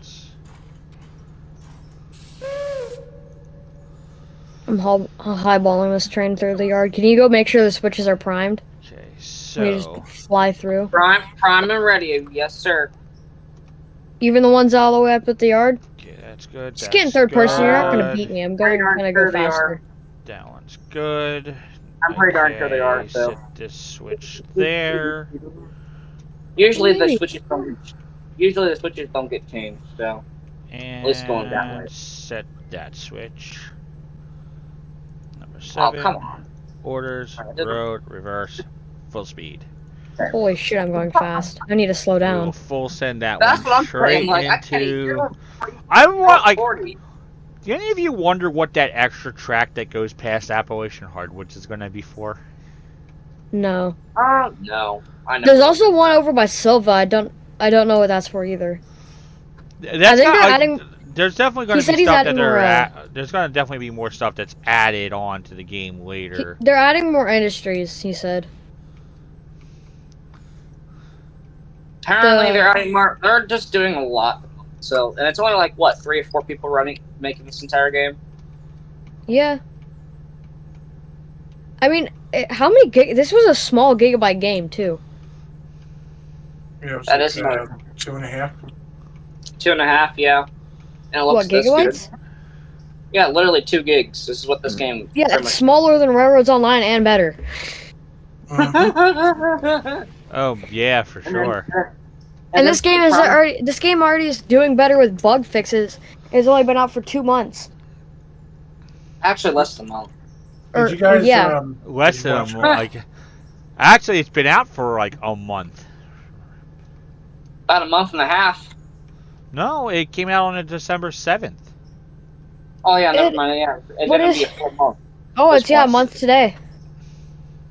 Speaker 3: I'm highballing this train through the yard. Can you go make sure the switches are primed?
Speaker 1: Okay, so...
Speaker 3: Can you just fly through?
Speaker 5: Prime and ready, yes sir.
Speaker 3: Even the ones all the way up at the yard?
Speaker 1: Okay, that's good.
Speaker 3: Just get in third person, you're not gonna beat me. I'm gonna go faster.
Speaker 1: That one's good.
Speaker 5: I'm pretty darn sure they are, so.
Speaker 1: Set this switch there.
Speaker 5: Usually the switches don't get changed, so.
Speaker 1: And
Speaker 5: at least going that way.
Speaker 1: Set that switch. Number 7.
Speaker 5: Oh, come on.
Speaker 1: Orders, road, reverse, full speed.
Speaker 3: Holy shit, I'm going fast. I need to slow down.
Speaker 1: We'll full send that
Speaker 5: That's
Speaker 1: one
Speaker 5: what I'm
Speaker 1: straight
Speaker 5: saying. Like,
Speaker 1: into...
Speaker 5: I
Speaker 1: like,
Speaker 5: 40.
Speaker 1: do any of you wonder what that extra track that goes past Appalachian Hardwoods is going to be for?
Speaker 3: No.
Speaker 5: No. I know.
Speaker 3: There's also one over by Silva. I don't know what that's for either.
Speaker 1: That's There's definitely going to be stuff that there's going to definitely be more stuff that's added on to the game later.
Speaker 3: They're adding more industries, he said.
Speaker 5: Apparently, they're adding more. They're just doing a lot. So, and it's only like what 3 or 4 people making this entire game.
Speaker 3: Yeah. I mean, how many gig? This was a small gigabyte game too.
Speaker 2: Yeah,
Speaker 5: that
Speaker 2: like,
Speaker 5: is like
Speaker 2: 2.5.
Speaker 5: 2.5, yeah. And it looks
Speaker 3: what, gigabytes?
Speaker 5: Good. Yeah, literally 2 gigs. This is what this game.
Speaker 3: Yeah, it's smaller than Railroads Online and better.
Speaker 1: Oh yeah, for sure.
Speaker 3: And this game already is doing better with bug fixes. It's only been out for 2 months.
Speaker 5: Actually, less than a month.
Speaker 2: Did you guys?
Speaker 3: Yeah.
Speaker 1: Less than a month. Like, actually, it's been out for like a month.
Speaker 5: About a month and a half.
Speaker 1: No, it came out on December 7th.
Speaker 5: Oh yeah, never mind. Yeah, it's gonna be a full month.
Speaker 3: Oh, it's a month today.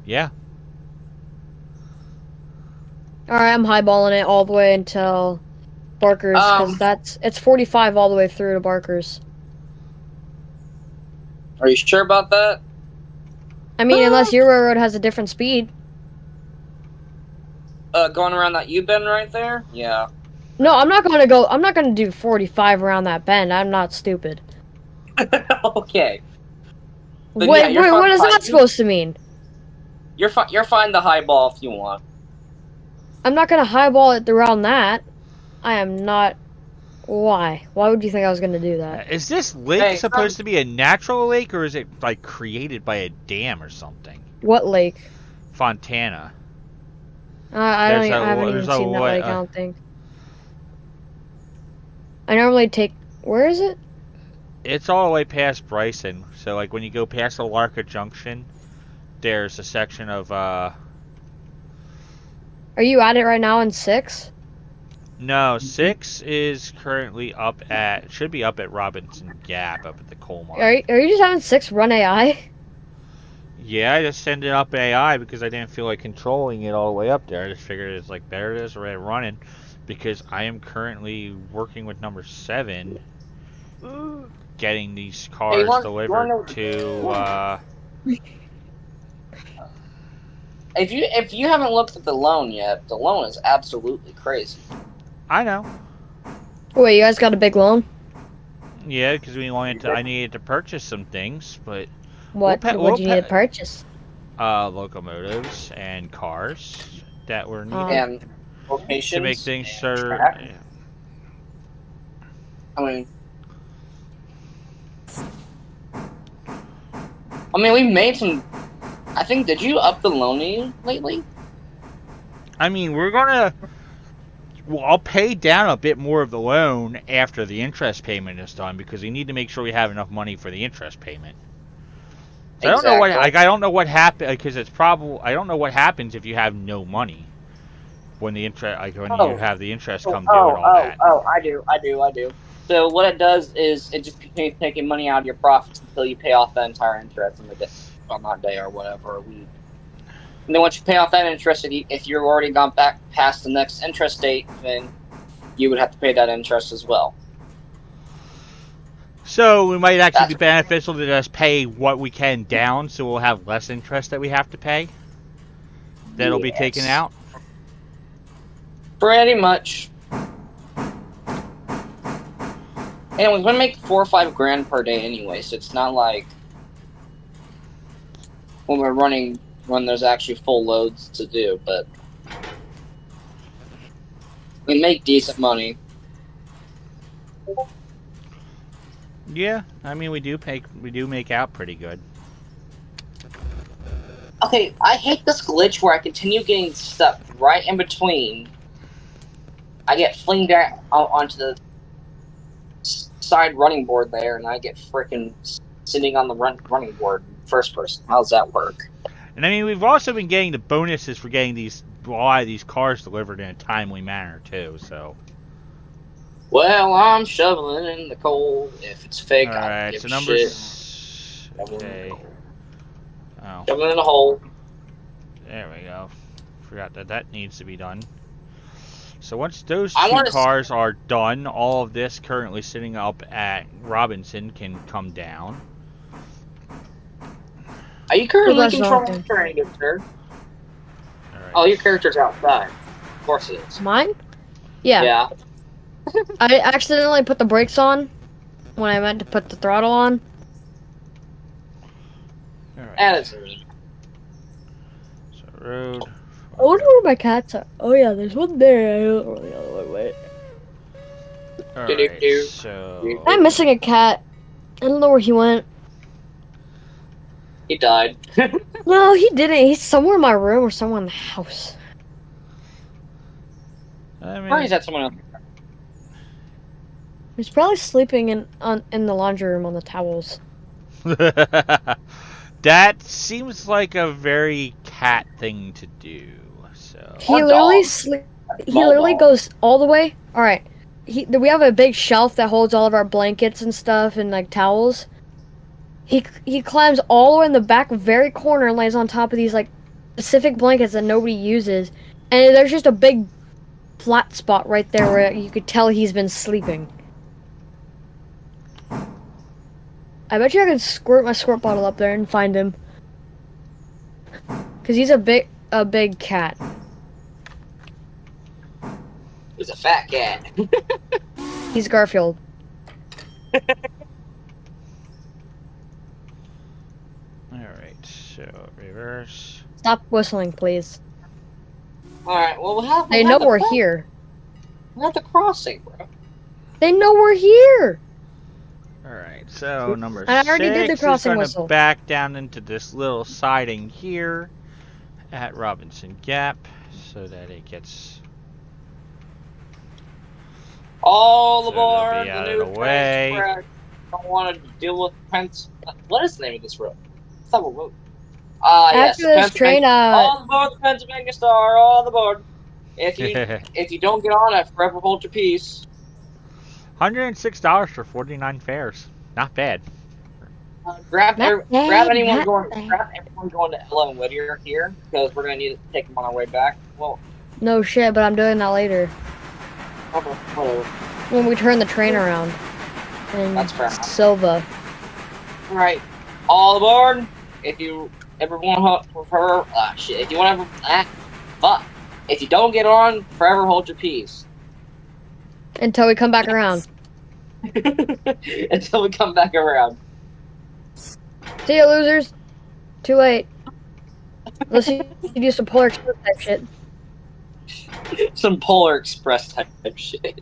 Speaker 1: Yeah.
Speaker 3: Alright, I'm highballing it all the way until Barker's, because it's 45 all the way through to Barker's.
Speaker 5: Are you sure about that?
Speaker 3: I mean, unless your railroad has a different speed.
Speaker 5: Going around that U-bend right there? Yeah.
Speaker 3: No, I'm not gonna do 45 around that bend. I'm not stupid.
Speaker 5: Okay.
Speaker 3: Wait, what is that supposed to mean?
Speaker 5: You're fine to highball if you want.
Speaker 3: I'm not gonna highball it around that. I am not. Why? Why would you think I was gonna do that?
Speaker 1: Is this lake supposed to be a natural lake, or is it like created by a dam or something?
Speaker 3: What lake?
Speaker 1: Fontana.
Speaker 3: I haven't even seen that lake. I don't think. I normally take. Where is it?
Speaker 1: It's all the way past Bryson. So, like, when you go past Alarka Junction, there's a section of.
Speaker 3: Are you at it right now in 6?
Speaker 1: No, 6 is currently should be up at Robinson Gap, up at the coal mine.
Speaker 3: Are you just having 6 run AI?
Speaker 1: Yeah, I just send it up AI because I didn't feel like controlling it all the way up there. I just figured it's like, there it is, already running. Because I am currently working with number 7, getting these cars delivered to,
Speaker 5: If you haven't looked at the loan yet, the loan is absolutely crazy.
Speaker 1: I know.
Speaker 3: Wait, you guys got a big loan?
Speaker 1: Yeah, because I needed to purchase some things, but...
Speaker 3: What do you need to purchase?
Speaker 1: Locomotives and cars that were needed.
Speaker 5: And locations.
Speaker 1: To make things sure...
Speaker 5: I mean, we've made some... I think, did you up the loan lately?
Speaker 1: I mean, we're gonna... Well, I'll pay down a bit more of the loan after the interest payment is done, because we need to make sure we have enough money for the interest payment. So exactly. I don't know what happened, because it's probably... I don't know what happens if you have no money when the interest, you have the interest come due and all that.
Speaker 5: I do. So what it does is it just continues taking money out of your profits until you pay off that entire interest on that day or whatever week. And then once you pay off that interest, if you're already gone back past the next interest date, then you would have to pay that interest as well.
Speaker 1: So it might actually be beneficial to just pay what we can down, so we'll have less interest that we have to pay. That'll be taken out.
Speaker 5: Pretty much. And we're gonna make $4 or $5 grand per day anyway, so it's not like when there's actually full loads to do, but we make decent money.
Speaker 1: Yeah, I mean we do make out pretty good.
Speaker 5: Okay, I hate this glitch where I continue getting stuck right in between. I get flinged out onto the side running board there, and I get frickin' sitting on the running board first person. How's that work?
Speaker 1: And I mean, we've also been getting the bonuses for getting a lot of these cars delivered in a timely manner too. So.
Speaker 5: Well, I'm shoveling in the coal. If it's fake,
Speaker 1: all right,
Speaker 5: I don't give
Speaker 1: so
Speaker 5: a
Speaker 1: numbers.
Speaker 5: shit.
Speaker 1: Okay. Oh.
Speaker 5: Shoveling in the hole.
Speaker 1: There we go. Forgot that needs to be done. So once those two cars are done, all of this currently sitting up at Robinson can come down.
Speaker 5: Are you currently controlling the train, good sir? Right. Oh, your character's outside. Of course it is.
Speaker 3: Mine? Yeah.
Speaker 5: Yeah.
Speaker 3: I accidentally put the brakes on when I meant to put the throttle on.
Speaker 1: Alright.
Speaker 5: Attitude.
Speaker 1: So road.
Speaker 3: I wonder where my cats are. Oh yeah, there's one there. I don't really know where it went.
Speaker 1: Alright, so...
Speaker 3: I'm missing a cat. I don't know where he went.
Speaker 5: He died.
Speaker 3: No, he didn't. He's somewhere in my room or somewhere in the house.
Speaker 1: I mean...
Speaker 5: Probably he's at someone else.
Speaker 3: He's probably sleeping in the laundry room on the towels.
Speaker 1: That seems like a very cat thing to do. So
Speaker 3: he literally goes all the way. All right, we have a big shelf that holds all of our blankets and stuff and like towels. He climbs all the way in the back very corner and lays on top of these like specific blankets that nobody uses, and there's just a big flat spot right there where you could tell he's been sleeping. I bet you I could squirt my squirt bottle up there and find him. Cause he's a big cat.
Speaker 5: He's a fat cat.
Speaker 3: He's Garfield.
Speaker 1: Alright, so reverse.
Speaker 3: Stop whistling, please.
Speaker 5: Alright, well
Speaker 3: they know we're here.
Speaker 5: We're at the crossing, bro.
Speaker 3: They know we're here.
Speaker 1: Alright, so number
Speaker 3: and I already did the crossing
Speaker 1: is
Speaker 3: whistle.
Speaker 1: Back down into this little siding here at Robinson Gap so that it gets
Speaker 5: all aboard
Speaker 1: the
Speaker 5: new
Speaker 1: way.
Speaker 5: I don't want to deal with Pence. What is the name of this road? It's not a road. Yes.
Speaker 3: This train,
Speaker 5: all aboard the Pennsylvania Star, all aboard. If you don't get on it, forever hold your peace.
Speaker 1: $106 for 49 fares. Not bad.
Speaker 5: Grab everyone going to Ella and Whittier here because we're gonna need to take them on our way back. Well,
Speaker 3: no shit, but I'm doing that later.
Speaker 5: Whatever.
Speaker 3: When we turn the train around.
Speaker 5: That's fair enough.
Speaker 3: Silva.
Speaker 5: Right. All aboard. If you ever want to prefer, shit. If you want to, fuck. If you don't get on, forever hold your peace.
Speaker 3: Until we come back around.
Speaker 5: Until we come back around.
Speaker 3: See ya, losers. Too late. Unless you do some Polar Express type shit.
Speaker 5: Some Polar Express type shit.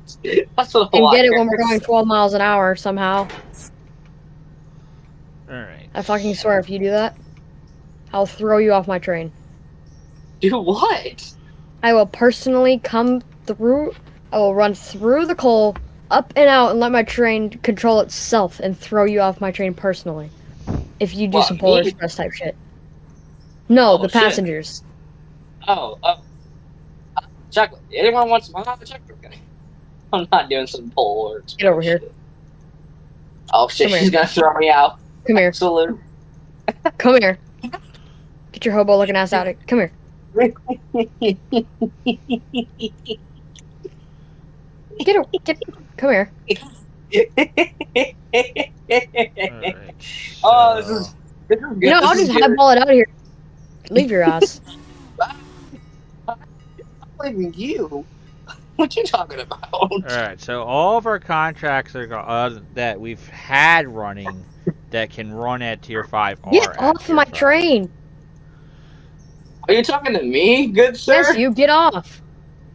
Speaker 5: That's what
Speaker 3: and get it when we're going 12 miles an hour somehow.
Speaker 1: Alright.
Speaker 3: I fucking swear if you do that, I'll throw you off my train.
Speaker 5: Do what?
Speaker 3: I will personally come through. I will run through the coal, up and out, and let my train control itself and throw you off my train personally. If you do some Polar Express type shit. No, the passengers.
Speaker 5: Shit. Oh. Chocolate. Anyone wants some hot chocolate? I'm not doing some Polar Express.
Speaker 3: Get over here.
Speaker 5: Shit. Oh shit, she's gonna throw me out.
Speaker 3: Come here.
Speaker 5: Absolutely.
Speaker 3: Come here. Get your hobo looking ass out of here. Come here. Come here.
Speaker 1: Alright, so...
Speaker 5: Oh, this is good.
Speaker 3: You know, I'll just highball it out of here. Leave your ass.
Speaker 5: I'm leaving you. What you talking about?
Speaker 1: Alright, so all of our contracts are that we've had running that can run at Tier 5 are
Speaker 3: Get off of my train!
Speaker 5: Are you talking to me, good sir?
Speaker 3: Yes, you get off.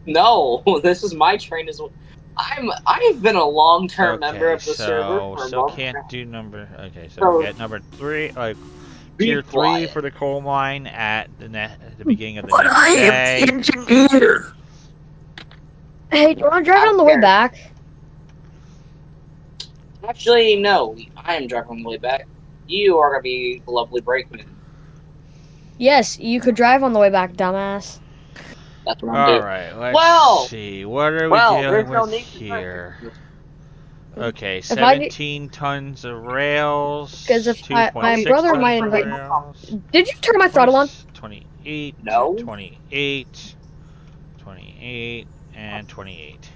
Speaker 5: No, this is my train as well. I've been a long-term member of the server for a
Speaker 1: so can't do number. Okay, so we get number 3, Tier 3 for the coal mine at the beginning of the next day.
Speaker 4: I am the engineer.
Speaker 3: Hey, do you want to drive it on the way back?
Speaker 5: Actually, no. I am driving on the way back. You are gonna be the lovely brakeman.
Speaker 3: Yes, you could drive on the way back, dumbass.
Speaker 5: That's what I'm doing.
Speaker 1: Alright, let's see. What are we dealing with here? Okay, 17 tons of rails.
Speaker 3: Because if my brother might invite you. Did you turn my throttle on?
Speaker 1: 28.
Speaker 5: No.
Speaker 1: 28. 28. and 28.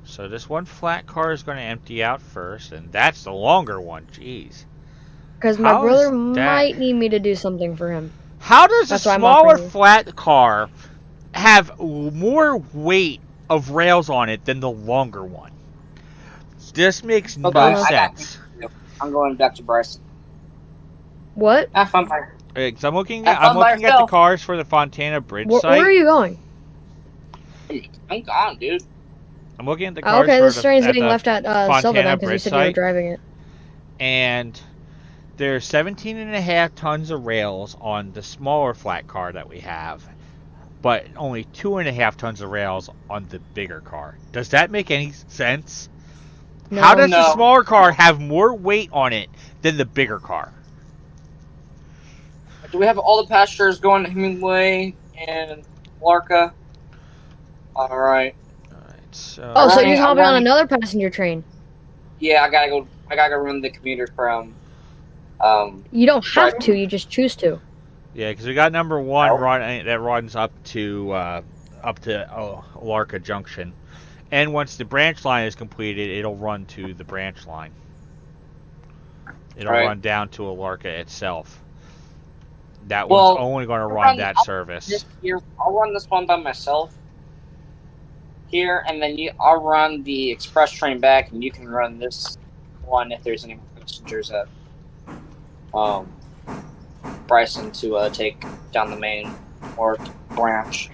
Speaker 1: So this one flat car is going to empty out first, and that's the longer one. Jeez.
Speaker 3: Because my brother might need me to do something for him.
Speaker 1: How does a smaller flat car have more weight of rails on it than the longer one? This makes no sense.
Speaker 5: I'm going back to Bryson.
Speaker 3: What?
Speaker 5: Have fun,
Speaker 1: I'm looking at the cars for the Fontana Bridge site.
Speaker 3: Where are you going?
Speaker 5: I'm gone, dude.
Speaker 1: I'm looking at the cars
Speaker 3: okay,
Speaker 1: for
Speaker 3: this train's getting left at Silva then, because you said you were driving it.
Speaker 1: And there's 17.5 tons of rails on the smaller flat car that we have, but only 2.5 tons of rails on the bigger car. Does that make any sense? No, how does the smaller car have more weight on it than the bigger car?
Speaker 5: Do we have all the passengers going to Hemingway and Alarka? All right.
Speaker 3: So, so you're hopping on another passenger train?
Speaker 5: Yeah, I gotta go run the commuter from.
Speaker 3: You don't have to. You just choose to.
Speaker 1: Yeah, because we got number one that runs up to Alarka Junction, and once the branch line is completed, it'll run to the branch line. It'll run down to Alarka itself. That one's only going to run that service.
Speaker 5: I'll run this one by myself here, and then I'll run the express train back, and you can run this one if there's any passengers at Bryson to take down the main or branch.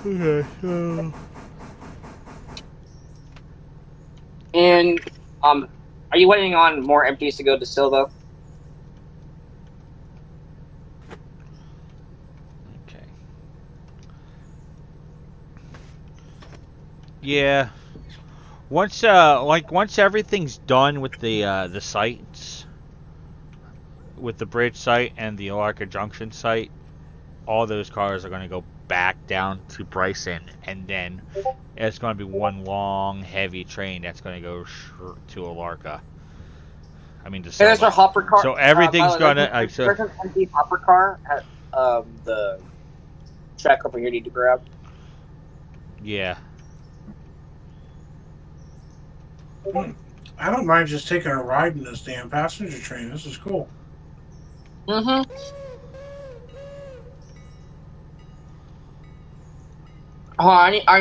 Speaker 1: Okay.
Speaker 5: And are you waiting on more empties to go to Silva?
Speaker 1: Okay. Yeah. Once everything's done with the sites, with the bridge site and the Alarka Junction site, all those cars are going to go back down to Bryson, and then it's going to be one long, heavy train that's going to go to Alarka. I mean, to Silva.
Speaker 5: There's a hopper car.
Speaker 1: So everything's going to...
Speaker 5: There's an empty hopper car at the track over here you need to grab.
Speaker 1: Yeah.
Speaker 2: I don't mind just taking a ride in this damn passenger train. This is cool.
Speaker 5: Mm-hmm.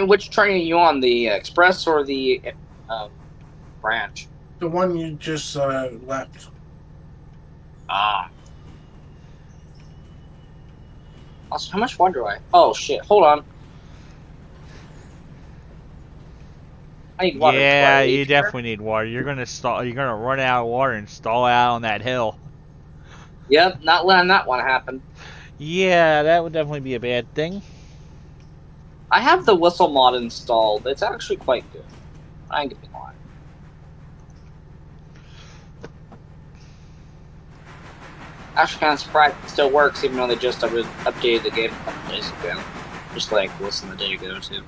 Speaker 5: Which train are you on? The express or the branch?
Speaker 2: The one you just left.
Speaker 5: Ah. Also, how much water do I? Oh shit! Hold on. I need water.
Speaker 1: Yeah, you definitely need water. You're gonna run out of water and stall out on that hill.
Speaker 5: Yep, not letting that one happen.
Speaker 1: Yeah, that would definitely be a bad thing.
Speaker 5: I have the whistle mod installed. It's actually quite good. I ain't gonna be lying. Actually, kind of surprised it still works, even though they just updated the game a couple days ago. Just like less than a day ago, too.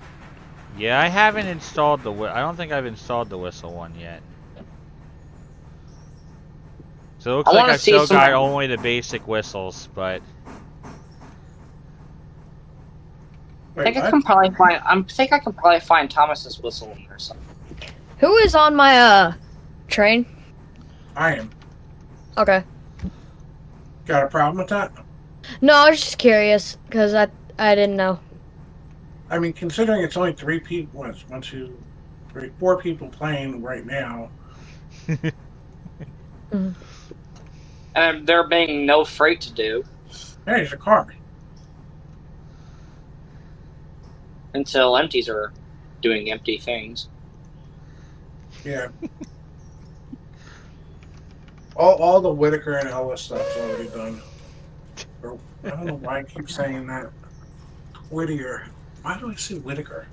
Speaker 1: Yeah, I haven't installed I don't think I've installed the whistle one yet. So it looks like I still got only the basic whistles, but...
Speaker 5: I think I can probably find Thomas's whistle in there somewhere.
Speaker 3: Who is on my train?
Speaker 2: I am.
Speaker 3: Okay.
Speaker 2: Got a problem with that?
Speaker 3: No, I was just curious because I didn't know.
Speaker 2: I mean, considering it's only 3 people, 1, 2, 3, 4 people playing right now.
Speaker 3: Mm-hmm.
Speaker 5: And there being no freight to do.
Speaker 2: Hey, there's a car.
Speaker 5: Until empties are doing empty things.
Speaker 2: Yeah. all the Whitaker and Ellis stuff's already done. I don't know why I keep saying that. Whittier. Why do I say Whitaker?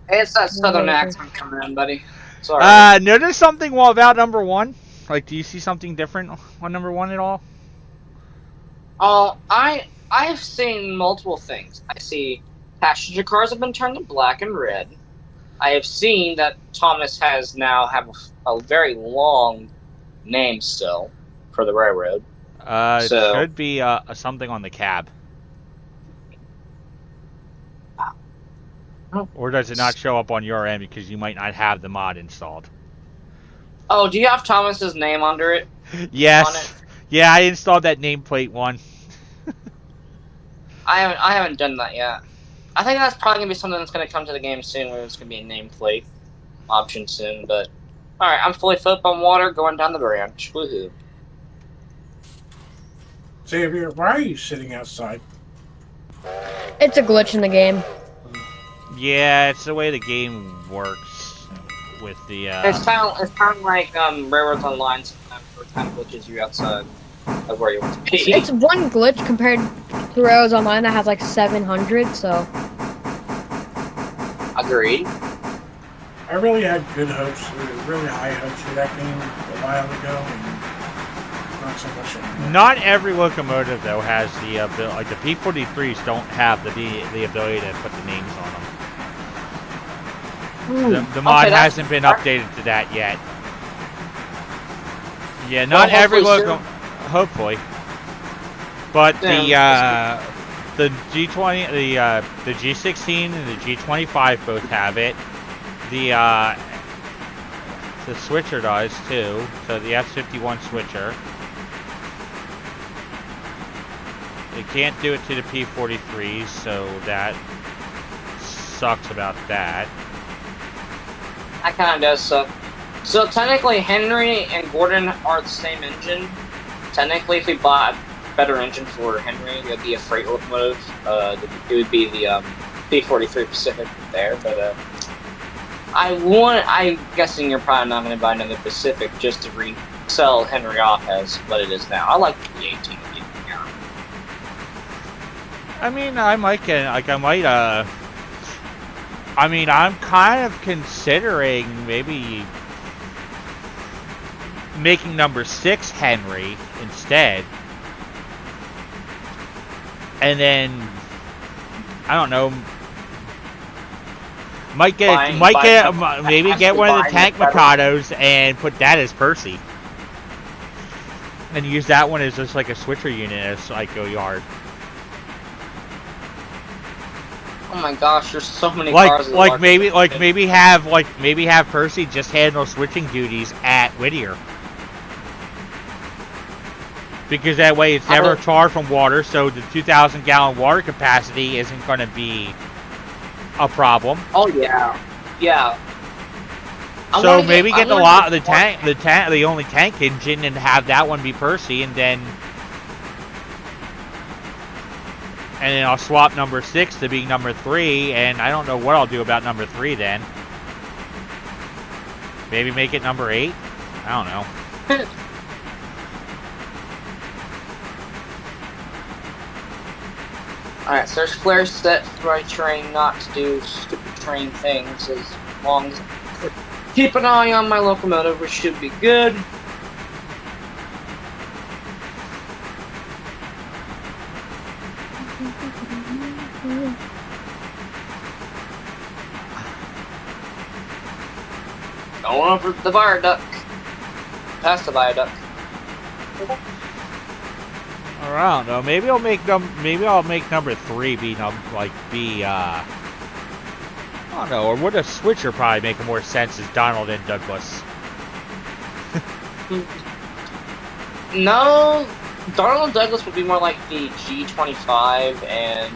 Speaker 5: It's that southern accent coming in, buddy. Sorry.
Speaker 1: Notice something about number 1? Like, do you see something different on number 1 at all?
Speaker 5: I've seen multiple things. I see passenger cars have been turned to black and red. I have seen that Thomas has now have a very long name still for the railroad.
Speaker 1: It should be something on the cab. Or does it not show up on your end because you might not have the mod installed?
Speaker 5: Oh, do you have Thomas's name under it?
Speaker 1: Yes.
Speaker 5: On it?
Speaker 1: Yeah, I installed that nameplate one.
Speaker 5: I haven't done that yet. I think that's probably gonna be something that's gonna come to the game soon, where it's gonna be a nameplate option soon. But all right, I'm fully filled up on water, going down the branch. Woohoo!
Speaker 2: Xavier, why are you sitting outside?
Speaker 3: It's a glitch in the game.
Speaker 1: Yeah, it's the way the game works with the.
Speaker 5: It's kind of like Railroads Online. Sometimes where it kind of glitches you outside of where you want to be.
Speaker 3: It's one glitch compared to Railroads Online that has like 700. So.
Speaker 5: Agreed.
Speaker 2: I really had good hopes, really high hopes for that game a while ago, and not so much anymore.
Speaker 1: Not every locomotive though has the ability. Like the P43s don't have the ability to put the names on them. The mod hasn't been updated to that yet. Yeah, not every locomotive. Hopefully, but the G20, the G16 and the G25 both have it. The switcher does too. So the S51 switcher. It can't do it to the P43s, so that sucks about that.
Speaker 5: That kind of does suck. So technically, Henry and Gordon are the same engine. Technically, if we bought a better engine for Henry, it would be a freight locomotive. It would be the P43 Pacific there. But I'm guessing you're probably not going to buy another Pacific just to resell Henry off as what it is now. I like the P18.
Speaker 1: I mean, I might get, like, I mean, I'm kind of considering maybe making number 6 Henry instead. And then, I don't know, maybe get one of the Tank Mikados and put that as Percy. And use that one as just like a switcher unit as like a yard.
Speaker 5: Oh my gosh, there's so many cars.
Speaker 1: Maybe have Percy just handle switching duties at Whittier. Because that way it's never far from water, so the 2,000 gallon water capacity isn't going to be a problem.
Speaker 5: Oh yeah, yeah.
Speaker 1: So maybe get the only tank engine and have that one be Percy, and then I'll swap number 6 to be number 3, and I don't know what I'll do about number 3 then. Maybe make it number 8? I don't know.
Speaker 5: Alright, so there's flares set for my train not to do stupid train things as long as I keep an eye on my locomotive, which should be good. Going over the viaduct. Past the viaduct.
Speaker 1: I don't know. Maybe I'll make number 3 be I don't know. Or would a switcher probably make more sense as Donald and Douglas?
Speaker 5: No, Donald and Douglas would be more like the G25 and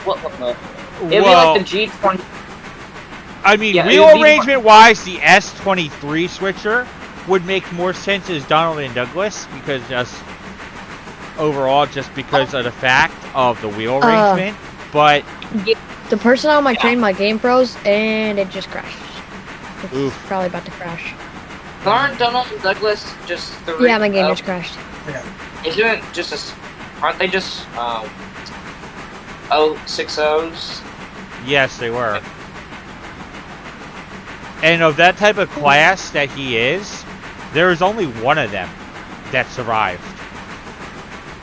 Speaker 5: what it'd be like the G20.
Speaker 1: I mean, wheel arrangement wise, the S23 switcher would make more sense as Donald and Douglas because because of the fact of the wheel arrangement. But
Speaker 3: the person on my train, my game froze and it just crashed. It's probably about to crash.
Speaker 5: Aren't Donald and Douglas just the?
Speaker 3: Yeah, my game just crashed.
Speaker 5: Aren't they just 060s?
Speaker 1: Yes, they were. And of that type of class that he is, there is only one of them that survived.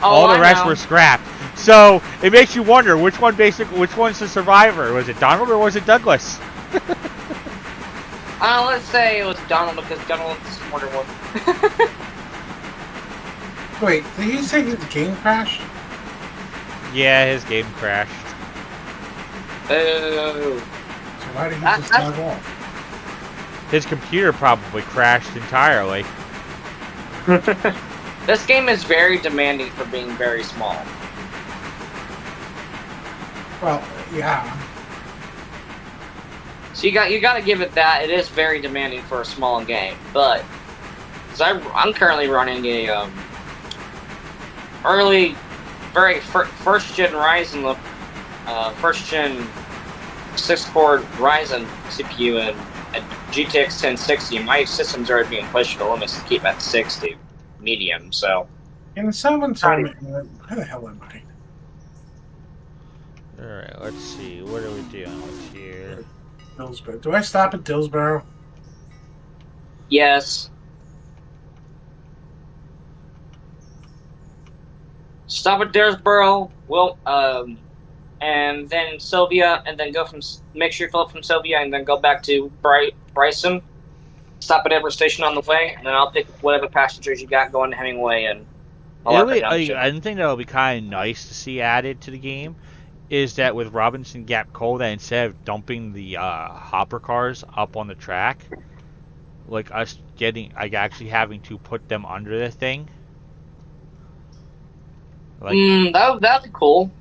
Speaker 1: All the rest were scrapped. So it makes you wonder which one's the survivor? Was it Donald or was it Douglas?
Speaker 5: Let's say it was Donald because Donald's the smarter one.
Speaker 2: Wait, did you say his game crashed?
Speaker 1: Yeah, his game crashed.
Speaker 5: Oh.
Speaker 2: So why did he just log off?
Speaker 1: His computer probably crashed entirely.
Speaker 5: This game is very demanding for being very small.
Speaker 2: Well, yeah.
Speaker 5: So you got to give it that. It is very demanding for a small game, but I'm currently running a early, very first gen Ryzen, first gen 6-core Ryzen CPU and a GTX 1060. My system's already being pushed to the limits to keep at 60 medium. So.
Speaker 2: And someone tell me, where the hell am I?
Speaker 1: Alright, let's see. What are we dealing with here?
Speaker 2: Dillsborough. Do I stop at Dillsborough?
Speaker 5: Yes. Stop at Dillsborough. Well, and then Sylvia, and then make sure you fill up from Sylvia, and then go back to Bryson. Stop at every station on the way, and then I'll pick whatever passengers you got going to Hemingway and Alarka Junction.
Speaker 1: I think that would be kind of nice to see added to the game. Is that with Robinson Gap Coal, that instead of dumping the hopper cars up on the track, like actually having to put them under the thing. Like,
Speaker 5: that'd be cool.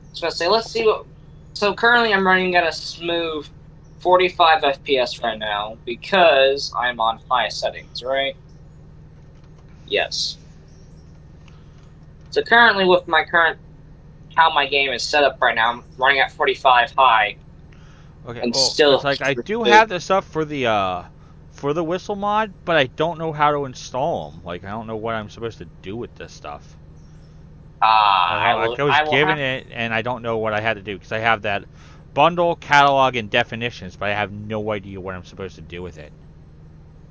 Speaker 5: I was gonna say, let's see what. So currently, I'm running at a smooth 45 FPS right now because I'm on high settings, right? Yes. So currently, with how my game is set up right now, I'm running at 45 high.
Speaker 1: Okay,
Speaker 5: and
Speaker 1: well,
Speaker 5: still,
Speaker 1: it's like I do have the stuff for the whistle mod, but I don't know how to install them. Like, I don't know what I'm supposed to do with this stuff. I was given it, and I don't know what I had to do because I have that bundle, catalog, and definitions, but I have no idea what I'm supposed to do with it.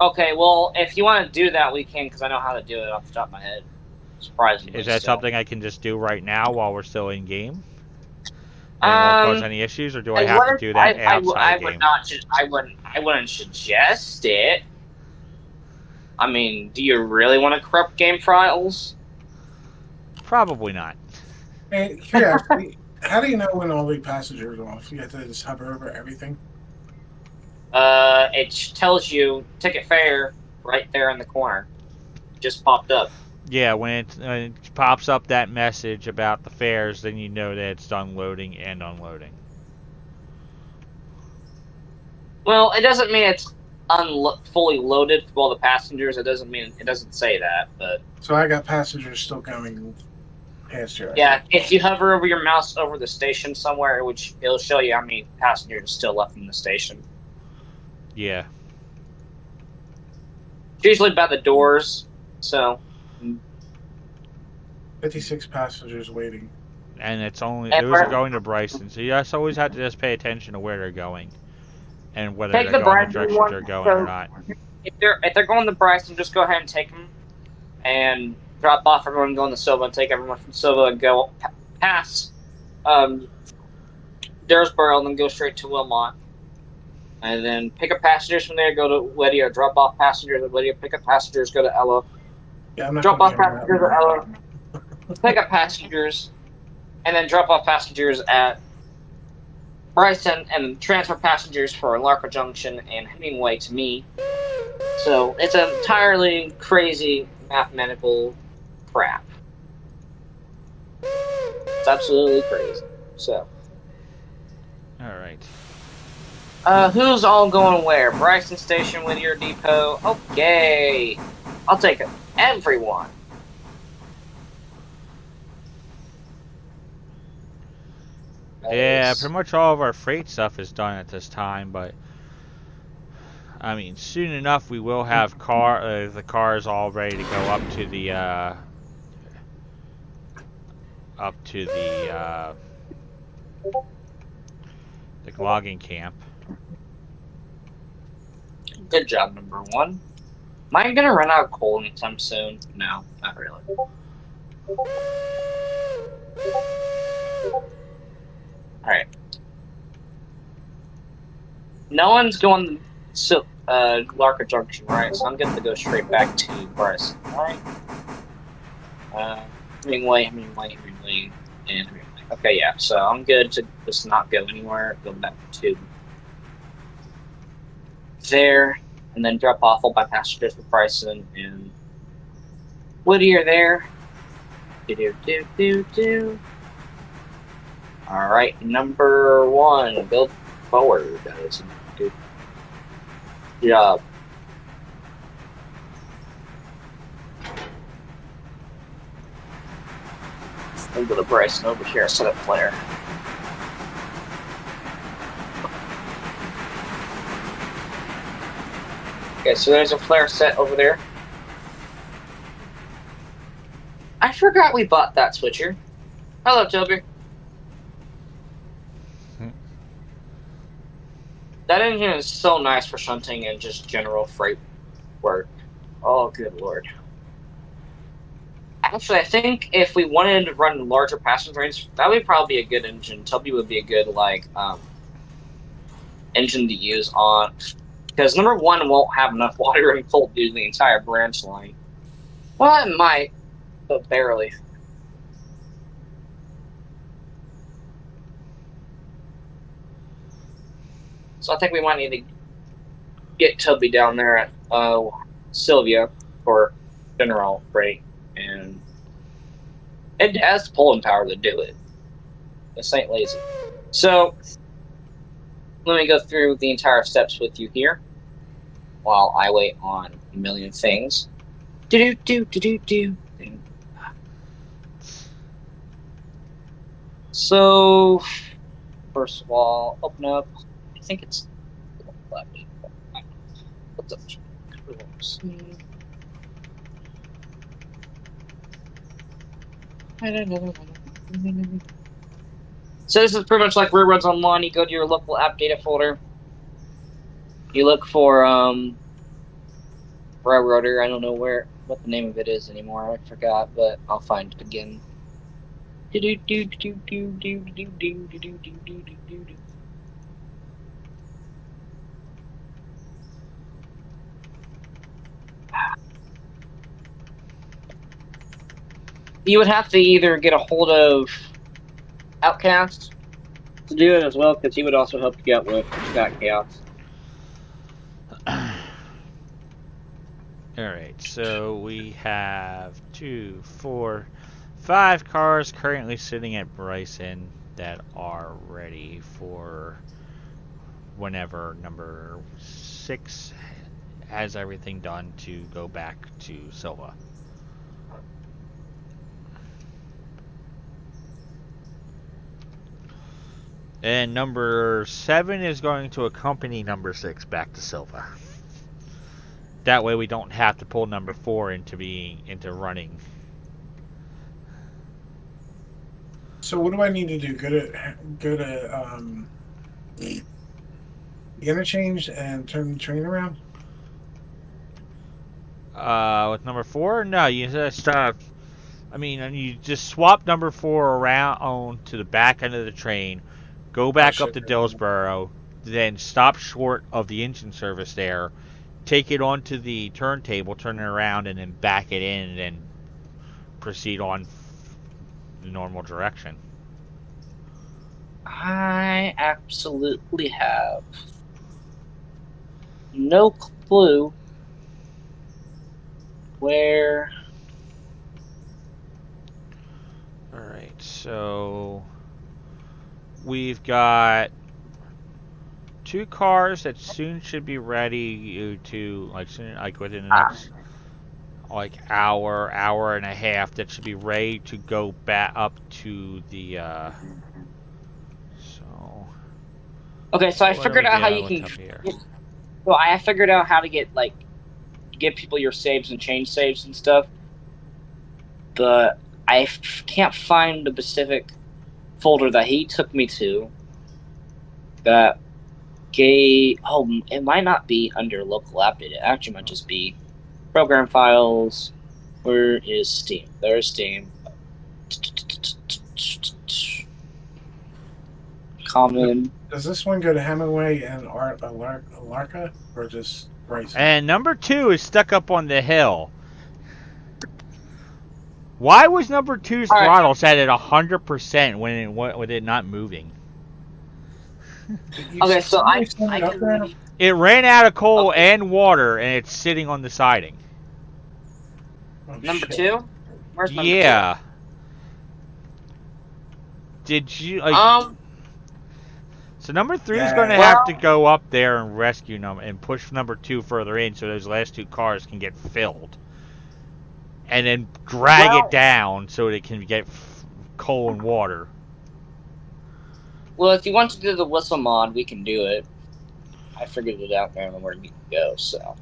Speaker 5: Okay, well, if you want to do that, we can, because I know how to do it off the top of my head. Surprisingly.
Speaker 1: Is that something I can just do right now while we're still in game? And it won't cause any issues, or do I have to do that outside game?
Speaker 5: I wouldn't suggest it. I mean, do you really want to corrupt game files?
Speaker 1: Probably not.
Speaker 2: Hey, curiosity, how do you know when all the passengers are off? You have to just hover over everything?
Speaker 5: It tells you ticket fare right there in the corner. Just popped up.
Speaker 1: Yeah, when it pops up that message about the fares, then you know that it's done loading and unloading.
Speaker 5: Well, it doesn't mean it's fully loaded for all the passengers. It doesn't say that, but.
Speaker 2: So I got passengers still coming past here.
Speaker 5: Yeah, if you hover over your mouse over the station somewhere, it'll show you how many passengers are still left in the station.
Speaker 1: Yeah.
Speaker 5: It's usually by the doors, so.
Speaker 2: 56 passengers waiting.
Speaker 1: And those are going to Bryson, so you just always have to just pay attention to where they're going. And whether they're going the direction they're going or not.
Speaker 5: If they're going to Bryson, just go ahead and take them. And drop off everyone going to Silva and take everyone from Silva and go past Dillsborough and then go straight to Wilmot. And then pick up passengers from there, go to Lydia, drop off passengers at Lydia, pick up passengers, go to Ella.
Speaker 2: Yeah, I'm not
Speaker 5: drop off passengers at Ella, pick up passengers, and then drop off passengers at Bryson, and transfer passengers for Alarka Junction and Hemingway to me. So it's an entirely crazy mathematical crap. It's absolutely crazy. So.
Speaker 1: Alright.
Speaker 5: Who's all going where? Bryson Station, Whittier Depot. Okay. I'll take it. Everyone.
Speaker 1: Yeah, pretty much all of our freight stuff is done at this time, but I mean, soon enough we will have the cars all ready to go up to the logging camp.
Speaker 5: Good job, number one. Am I gonna run out of coal anytime soon? No, not really. Alright. No one's going to Larka Junction, right? So I'm going to go straight back to Bryson, alright? Hemingway, and Hemingway. Okay, yeah, so I'm good to just not go anywhere. Go back to there, and then drop off all my passengers with Bryson and Woody are there. All right, number 1, build forward. That is a good job. I'll go to Bryson over here, set up flare. Okay, so there's a flare set over there. I forgot we bought that switcher. Hello, Toby. That engine is so nice for shunting and just general freight work. Oh, good lord. Actually, I think if we wanted to run larger passenger trains, that would probably be a good engine. Toby would be a good, engine to use on... Because number 1 won't have enough water and cold due to the entire branch line. Well, it might, but barely. So I think we might need to get Toby down there at Sylvia for general freight, and it has the pulling power to do it. This ain't lazy. So let me go through the entire steps with you here while I wait on a million things. So first of all, open up. I think it's what's up? So this is pretty much like Railroads Online. You go to your local app data folder. You look for Railroader. I don't know what the name of it is anymore. I forgot, but I'll find it again. You would have to either get a hold of Outcast to do it as well, because he would also help you out with Scott Chaos.
Speaker 1: Alright, so we have 2, 4, 5 cars currently sitting at Bryson that are ready for whenever number 6 has everything done to go back to Silva. And number 7 is going to accompany number 6 back to Silva. That way we don't have to pull number 4 into running.
Speaker 2: So what do I need to do? Go to the interchange and turn the train around?
Speaker 1: With number 4? No, you just you just swap number 4 around to the back end of the train, go back up to Dillsboro, then stop short of the engine service there, take it onto the turntable, turn it around, and then back it in, and then proceed on the normal direction.
Speaker 5: I absolutely have no clue where...
Speaker 1: Alright, so we've got 2 cars that soon should be ready to, within the next hour and a half, that should be ready to go back up to the
Speaker 5: Okay, so I figured out how you can... Well, I figured out how to get give people your saves and change saves and stuff, but I can't find the specific folder that he took me to that gave... Oh, it might not be under local app data. It actually might just be program files. Where is Steam? There's Steam. Common.
Speaker 2: Does this one go to Hemingway and Alarka, or just Bryson?
Speaker 1: And number 2 is stuck up on the hill. Why was number 2's
Speaker 5: All right.
Speaker 1: throttle set at 100% when it not moving?
Speaker 5: Okay, so I
Speaker 2: can...
Speaker 1: It ran out of coal
Speaker 5: Okay.
Speaker 1: and water, and it's sitting on the siding.
Speaker 2: Oh,
Speaker 5: Number
Speaker 2: shit.
Speaker 5: 2? Where's number 2?
Speaker 1: Yeah. Did you So number 3 is going to have to go up there and rescue them and push number 2 further in, so those last 2 cars can get filled, and then drag it down so it can get coal and water.
Speaker 5: Well, if you want to do the whistle mod, we can do it. I figured it out there and where you can go, so.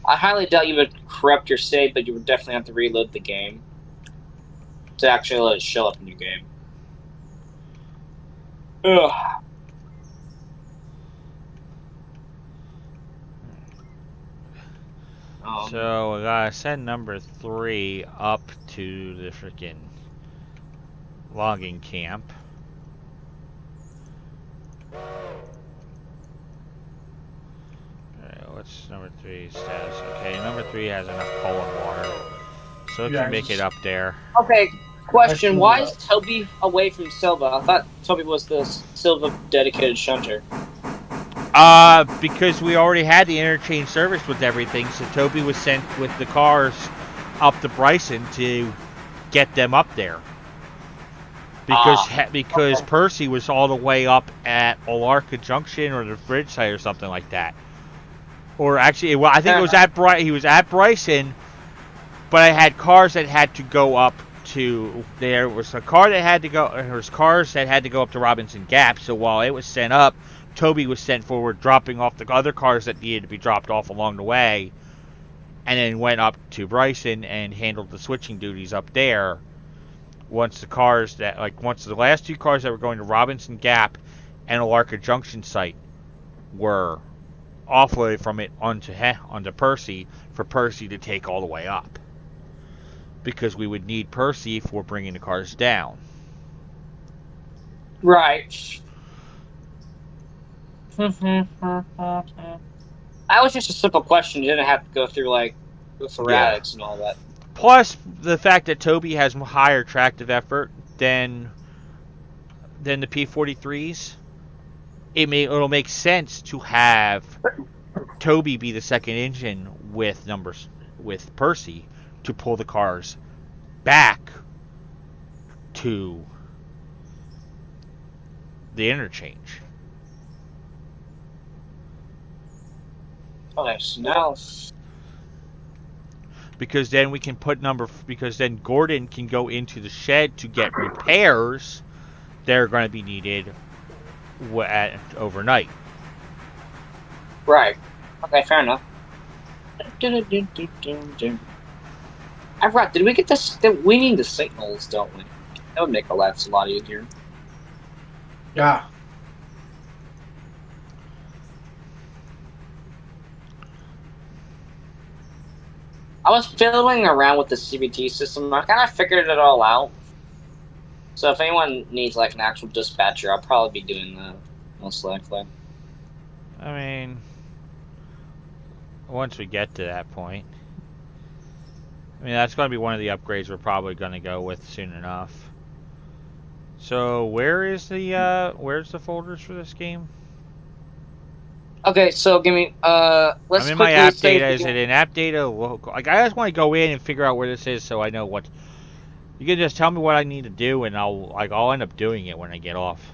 Speaker 5: I highly doubt you would corrupt your save, but you would definitely have to reload the game to actually let it show up in your game. Ugh.
Speaker 1: So I gotta send number 3 up to the freaking logging camp. Alright, what's number 3's status? Okay, number 3 has enough coal and water, so it can make it up there.
Speaker 5: Okay, question: why is Toby away from Silva? I thought Toby was the Silva dedicated shunter.
Speaker 1: Because we already had the interchange service with everything, so Toby was sent with the cars up to Bryson to get them up there. Because Percy was all the way up at Alarka Junction or the bridge site or something like that. Or actually, well, I think it was he was at Bryson, but I had cars that had to go up to. There was a car that had to go. There was cars that had to go up to Robinson Gap. So while it was sent up, Toby was sent forward, dropping off the other cars that needed to be dropped off along the way, and then went up to Bryson and handled the switching duties up there. Once the last 2 cars that were going to Robinson Gap and Alarka Junction site were offloaded from it onto Percy for Percy to take all the way up, because we would need Percy for bringing the cars down.
Speaker 5: Right. That was just a simple question. You didn't have to go through the erratics and all that.
Speaker 1: Plus, the fact that Toby has higher tractive effort than the P43s, it'll make sense to have Toby be the second engine with Percy to pull the cars back to the interchange.
Speaker 5: Okay, so now.
Speaker 1: Because then we can because then Gordon can go into the shed to get repairs that are going to be needed overnight.
Speaker 5: Right. Okay, fair enough. I forgot, did we get this? We need the signals, don't we? That would make our lives a lot easier.
Speaker 2: Yeah.
Speaker 5: I was fiddling around with the CBT system. I kind of figured it all out. So if anyone needs an actual dispatcher, I'll probably be doing that, most likely.
Speaker 1: I mean, once we get to that point. I mean, that's going to be one of the upgrades we're probably going to go with soon enough. So where's the folders for this game?
Speaker 5: Okay, so give me let's.
Speaker 1: I'm in my app data. Is it in app data? I just want to go in and figure out where this is so I know what. You can just tell me what I need to do, and I'll end up doing it when I get off.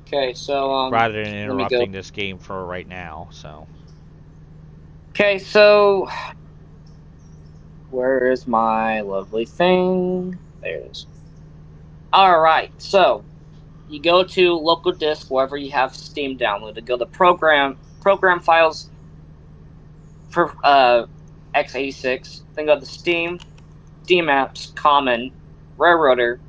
Speaker 5: Okay, so
Speaker 1: rather than interrupting this game for right now, so.
Speaker 5: Okay, so where is my lovely thing? There it is. All right, so you go to local disk wherever you have Steam downloaded. Go to program files for x86. Then go to Steam apps, common, Railroader,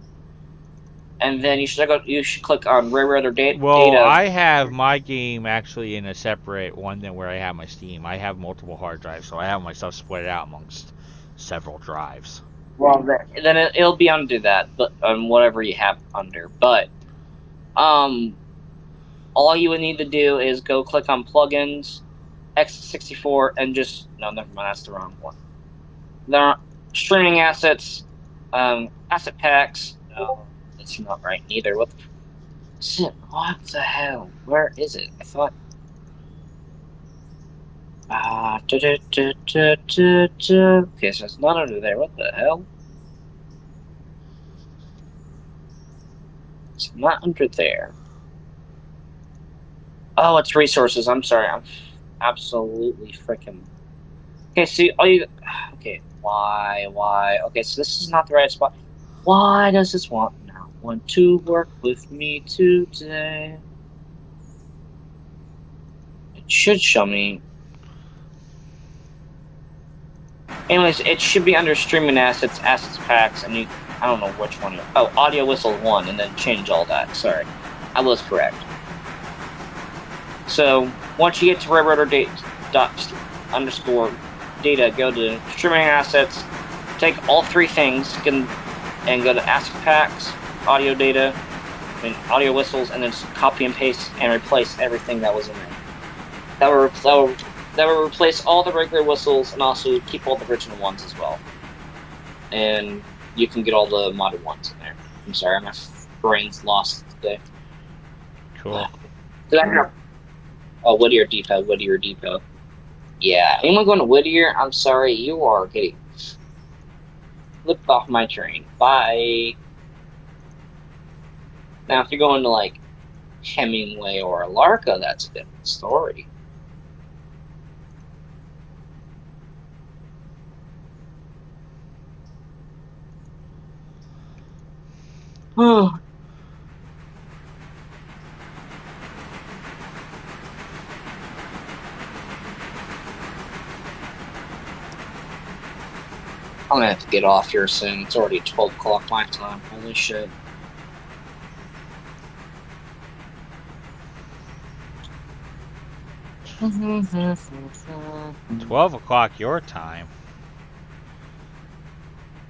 Speaker 5: and then you should click on Railroader data.
Speaker 1: Well, I have my game actually in a separate one than where I have my Steam. I have multiple hard drives, so I have my stuff split out amongst several drives.
Speaker 5: Well, then it'll be under that, but whatever you have under. But all you would need to do is go click on plugins, x64, and just no, never mind, that's the wrong one. the streaming assets, asset packs. No, that's not right neither. What the hell? Where is it? I thought. Okay, so it's not under there. What the hell? It's not under there. Oh, it's resources. I'm sorry. I'm absolutely freaking. Okay, see, all you. Okay, why? Okay, so this is not the right spot. Why does this not want to work with me today? It should show me. Anyways, it should be under streaming assets, assets packs, and I don't know which one. Oh, audio whistle 1, and then change all that. Sorry, I was correct. So once you get to railroader _data, go to streaming assets, take all 3 things, and go to asset packs, audio data, and audio whistles, and then just copy and paste and replace everything that was in there. That will replace all the regular whistles and also keep all the original ones as well. And you can get all the modded ones in there. I'm sorry, my brain's lost today.
Speaker 1: Cool.
Speaker 5: Did I have? Oh, Whittier Depot. Yeah, anyone going to Whittier? I'm sorry, you are getting flipped off my train. Bye. Now, if you're going to like Hemingway or Alarka, that's a different story. Oh. I'm gonna have to get off here soon. It's already 12 o'clock my time. Holy shit.
Speaker 1: Mm-hmm. 12 o'clock your time.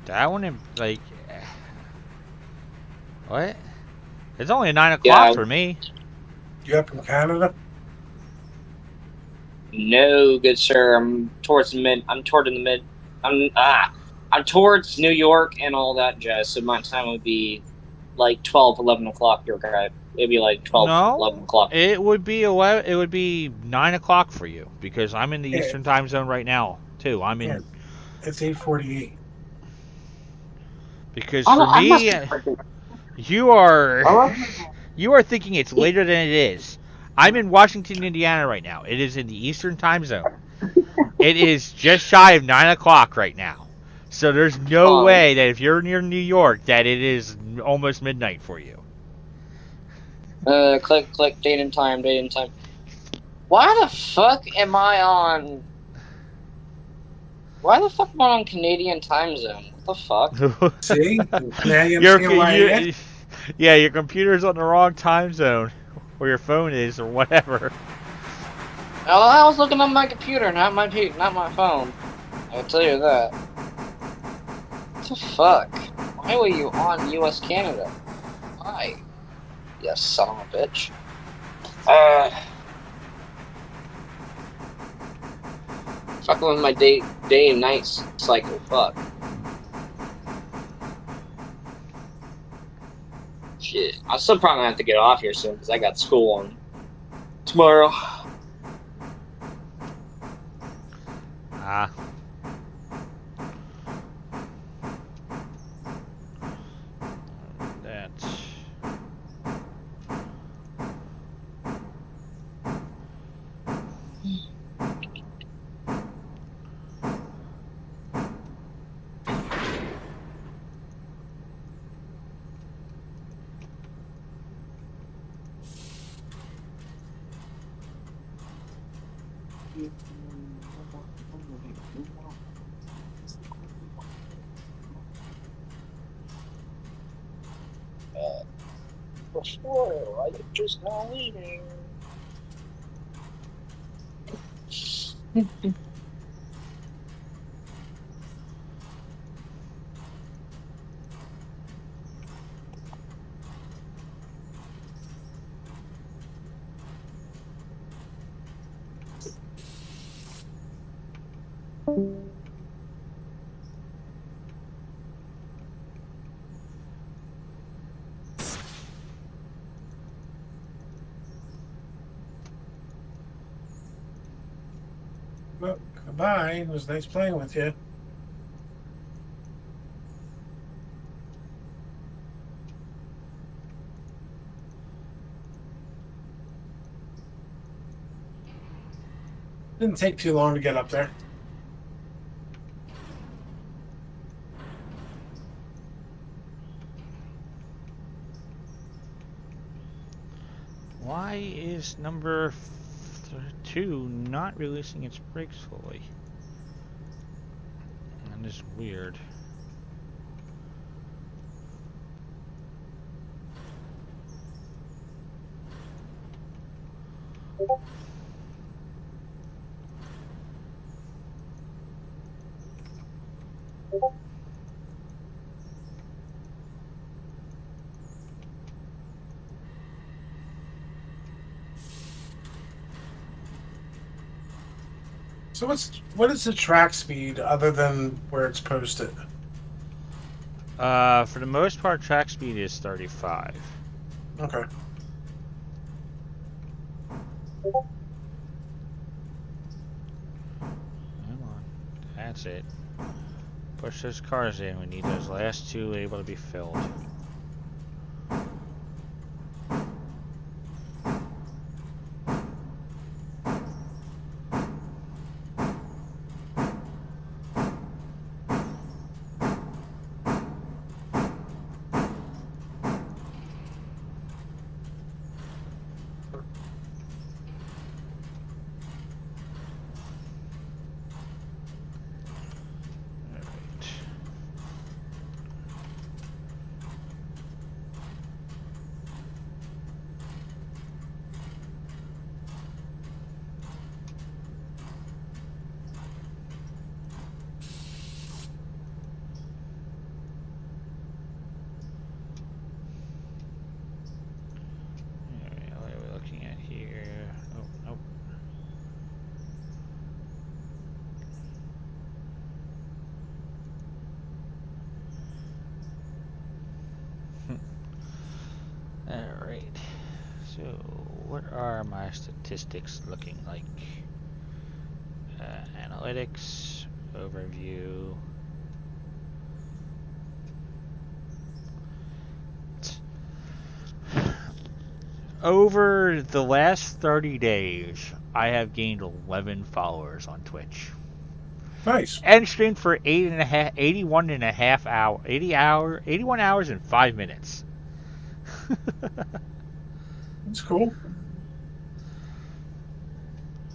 Speaker 1: That one, like, what? It's only 9 o'clock for me.
Speaker 2: You up in Canada?
Speaker 5: No, good sir. I'm towards New York and all that jazz. So my time would be like 12, 11 o'clock your guy. It'd be like 12, 11 o'clock.
Speaker 1: It would be 9 o'clock for you because I'm in the Eastern time zone right now too. I'm in.
Speaker 2: It's 8:48.
Speaker 1: Because for me, you are thinking it's later than it is. I'm in Washington, Indiana right now. It is in the Eastern time zone. It is just shy of 9 o'clock right now. So there's no way that if you're near New York that it is almost midnight for you.
Speaker 5: Click, date and time. Why the fuck am I on Canadian time zone? What the fuck?
Speaker 2: See? Now you understand why I am?
Speaker 1: Yeah, your computer's on the wrong time zone. Or your phone is, or whatever.
Speaker 5: Oh, I was looking on my computer, not my phone. I'll tell you that. What the fuck? Why were you on U.S. Canada? Why? You son of a bitch. Fucking with my day and night cycle. Fuck. Shit. I'll still probably have to get off here soon because I got school on tomorrow.
Speaker 1: That's...
Speaker 5: Before I could just not leaving.
Speaker 2: Well, goodbye. It was nice playing with you. Didn't take too long to get up there.
Speaker 1: Why is number 2 not releasing its brakes fully? That is weird.
Speaker 2: So what is the track speed other than where it's posted?
Speaker 1: For the most part, track speed is 35.
Speaker 2: Okay.
Speaker 1: Come on. That's it. Push those cars in. We need those last 2 able to be filled. What are we looking at here? Oh, nope. Alright. So, what are my statistics looking like? Analytics, overview. Over the last 30 days, I have gained 11 followers on Twitch.
Speaker 2: Nice.
Speaker 1: And streamed for 81 and a half hour, 81 hours and 5 minutes.
Speaker 2: That's cool.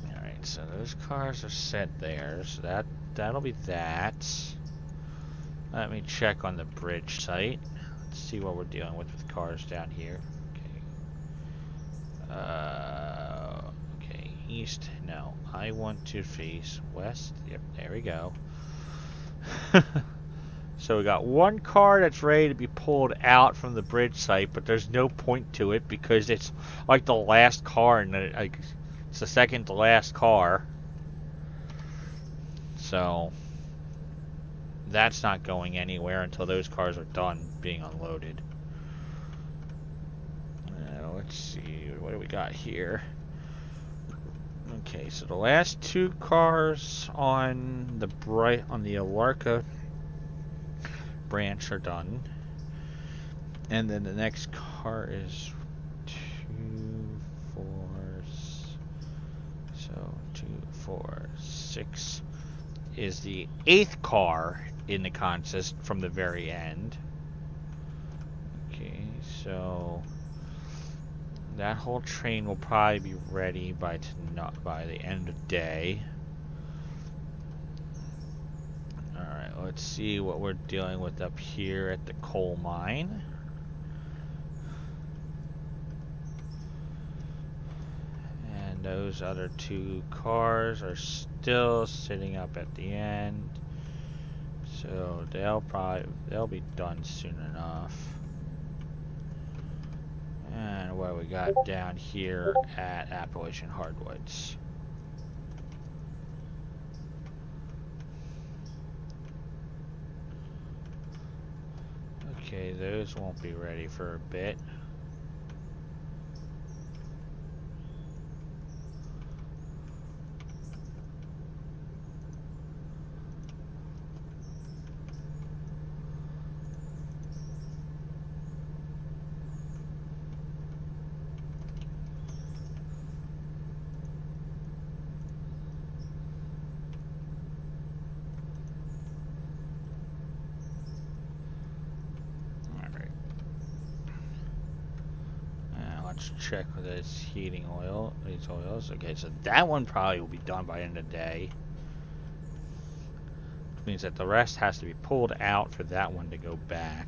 Speaker 1: Alright, so those cars are set there, so that'll be that. Let me check on the bridge site. Let's see what we're dealing with cars down here. Okay, east, no. I want to face west. Yep, there we go. So we got one car that's ready to be pulled out from the bridge site, but there's no point to it because it's like the last car, and it's the second to last car. So that's not going anywhere until those cars are done being unloaded. Let's see, what do we got here? Okay, so the last 2 cars on the Alarka branch are done, and then the next car is 2, 4, so 2, 4, 6 is the 8th car in the contest from the very end. Okay, so that whole train will probably be ready by the end of day. Alright, let's see what we're dealing with up here at the coal mine. And those other 2 cars are still sitting up at the end. So they'll be done soon enough. And what we got down here at Appalachian Hardwoods. Okay, those won't be ready for a bit. let's check with this heating oil. These oils. Okay, so that one probably will be done by the end of the day. Which means that the rest has to be pulled out for that one to go back.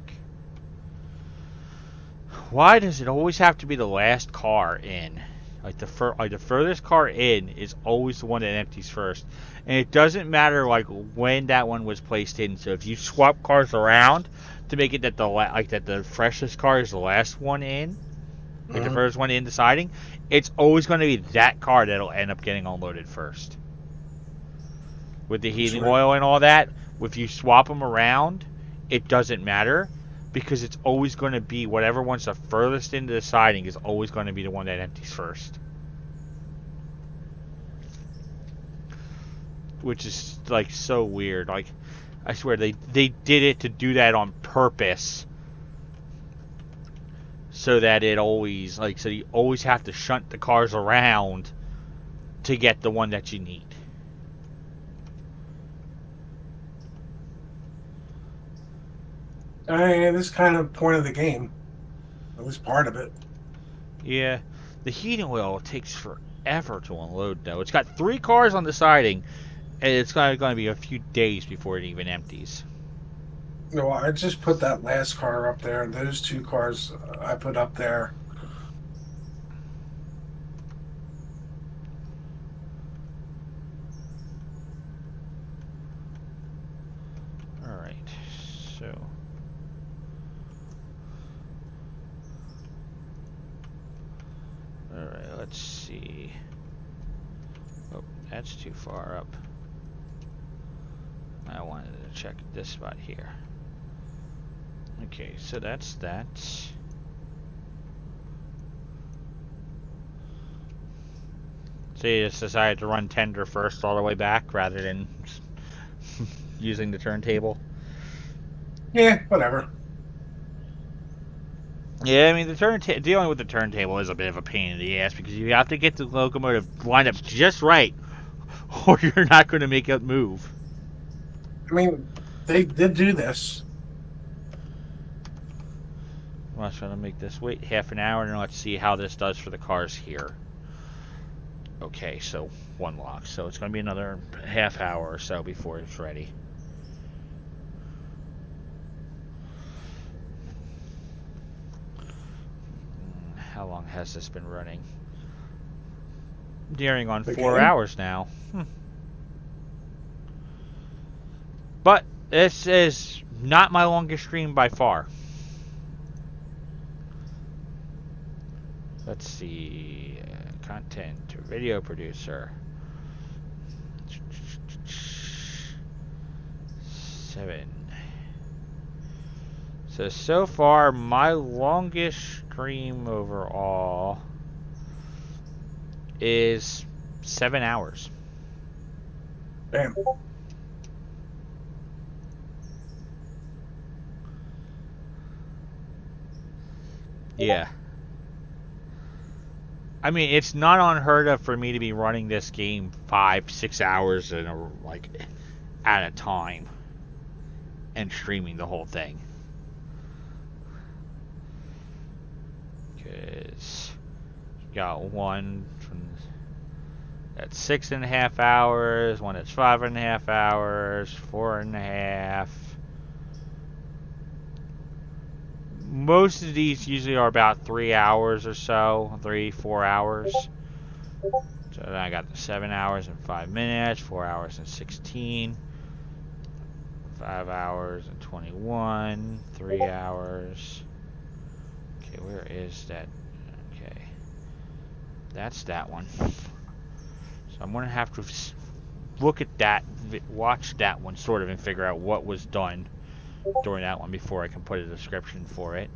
Speaker 1: Why does it always have to be the last car in? Like the furthest car in is always the one that empties first, and it doesn't matter like when that one was placed in. So if you swap cars around to make it that the freshest car is the last one in, like the first one in the siding, it's always going to be that car that'll end up getting unloaded first. With the heating oil and all that, if you swap them around, it doesn't matter. Because it's always going to be whatever one's the furthest into the siding is always going to be the one that empties first. Which is like so weird. Like, I swear they did it to do that on purpose. So that it always so you always have to shunt the cars around to get the one that you need.
Speaker 2: This is kind of point of the game. At least part of it.
Speaker 1: Yeah. The heating oil takes forever to unload, though. It's got 3 cars on the siding, and it's going to be a few days before it even empties.
Speaker 2: No, I just put that last car up there. Those 2 cars I put up there.
Speaker 1: Alright, so... Alright, let's see. Oh, that's too far up. I wanted to check this spot here. Okay, so that's that. So you just decided to run tender first all the way back rather than using the turntable?
Speaker 2: Yeah, whatever.
Speaker 1: Yeah, I mean, dealing with the turntable is a bit of a pain in the ass because you have to get the locomotive lined up just right, or you're not going to make it move.
Speaker 2: I mean, they did do this.
Speaker 1: I'm trying to make this wait half an hour, and let's see how this does for the cars here. Okay, so 1 lock, so it's going to be another half hour or so before it's ready. How long has this been running? Nearing on 4 hours now. But this is not my longest stream by far. Let's see. Content. Video producer. 7. So far, my longest stream overall is 7 hours.
Speaker 2: Damn.
Speaker 1: Yeah. I mean, it's not unheard of for me to be running this game 5-6 hours at a time and streaming the whole thing. Because you got one that's 6.5 hours, one that's 5.5 hours, 4.5. Most of these usually are about 3 hours or so, 3-4 hours. So then I got the 7 hours and 5 minutes, 4 hours and 16, 5 hours and 21, 3 hours. Okay, where is that? Okay, that's that one. So I'm gonna have to look at that, watch that one sort of, and figure out what was done during that one before I can put a description for it.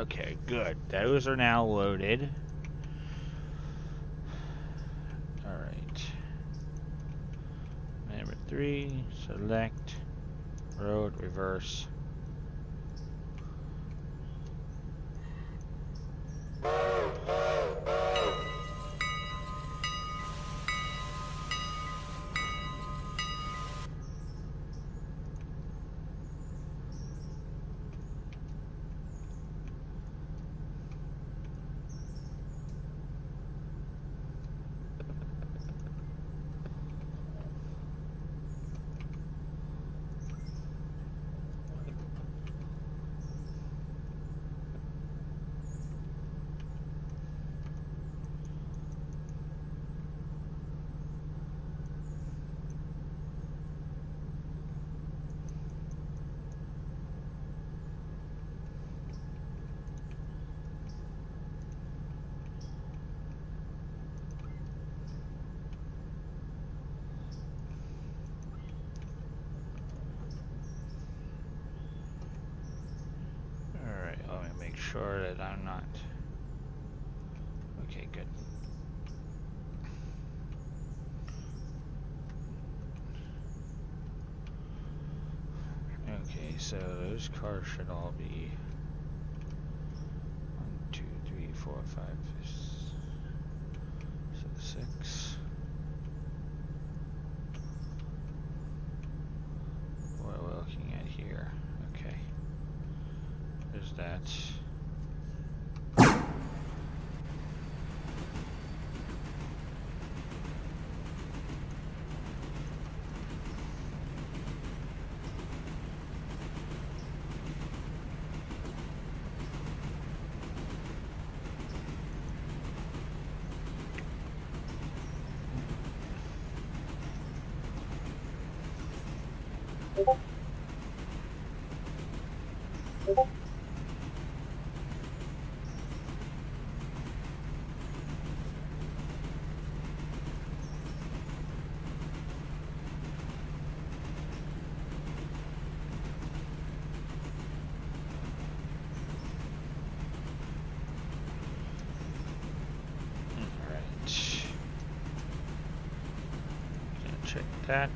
Speaker 1: Okay, good. Those are now loaded. Alright. Number 3, select, road, reverse. Alright, let me make sure that I'm not... Okay, good. Okay, so those cars should all be 1, 2, 3, 4, 5, 6. What are we looking at here? Okay. There's that. Check that.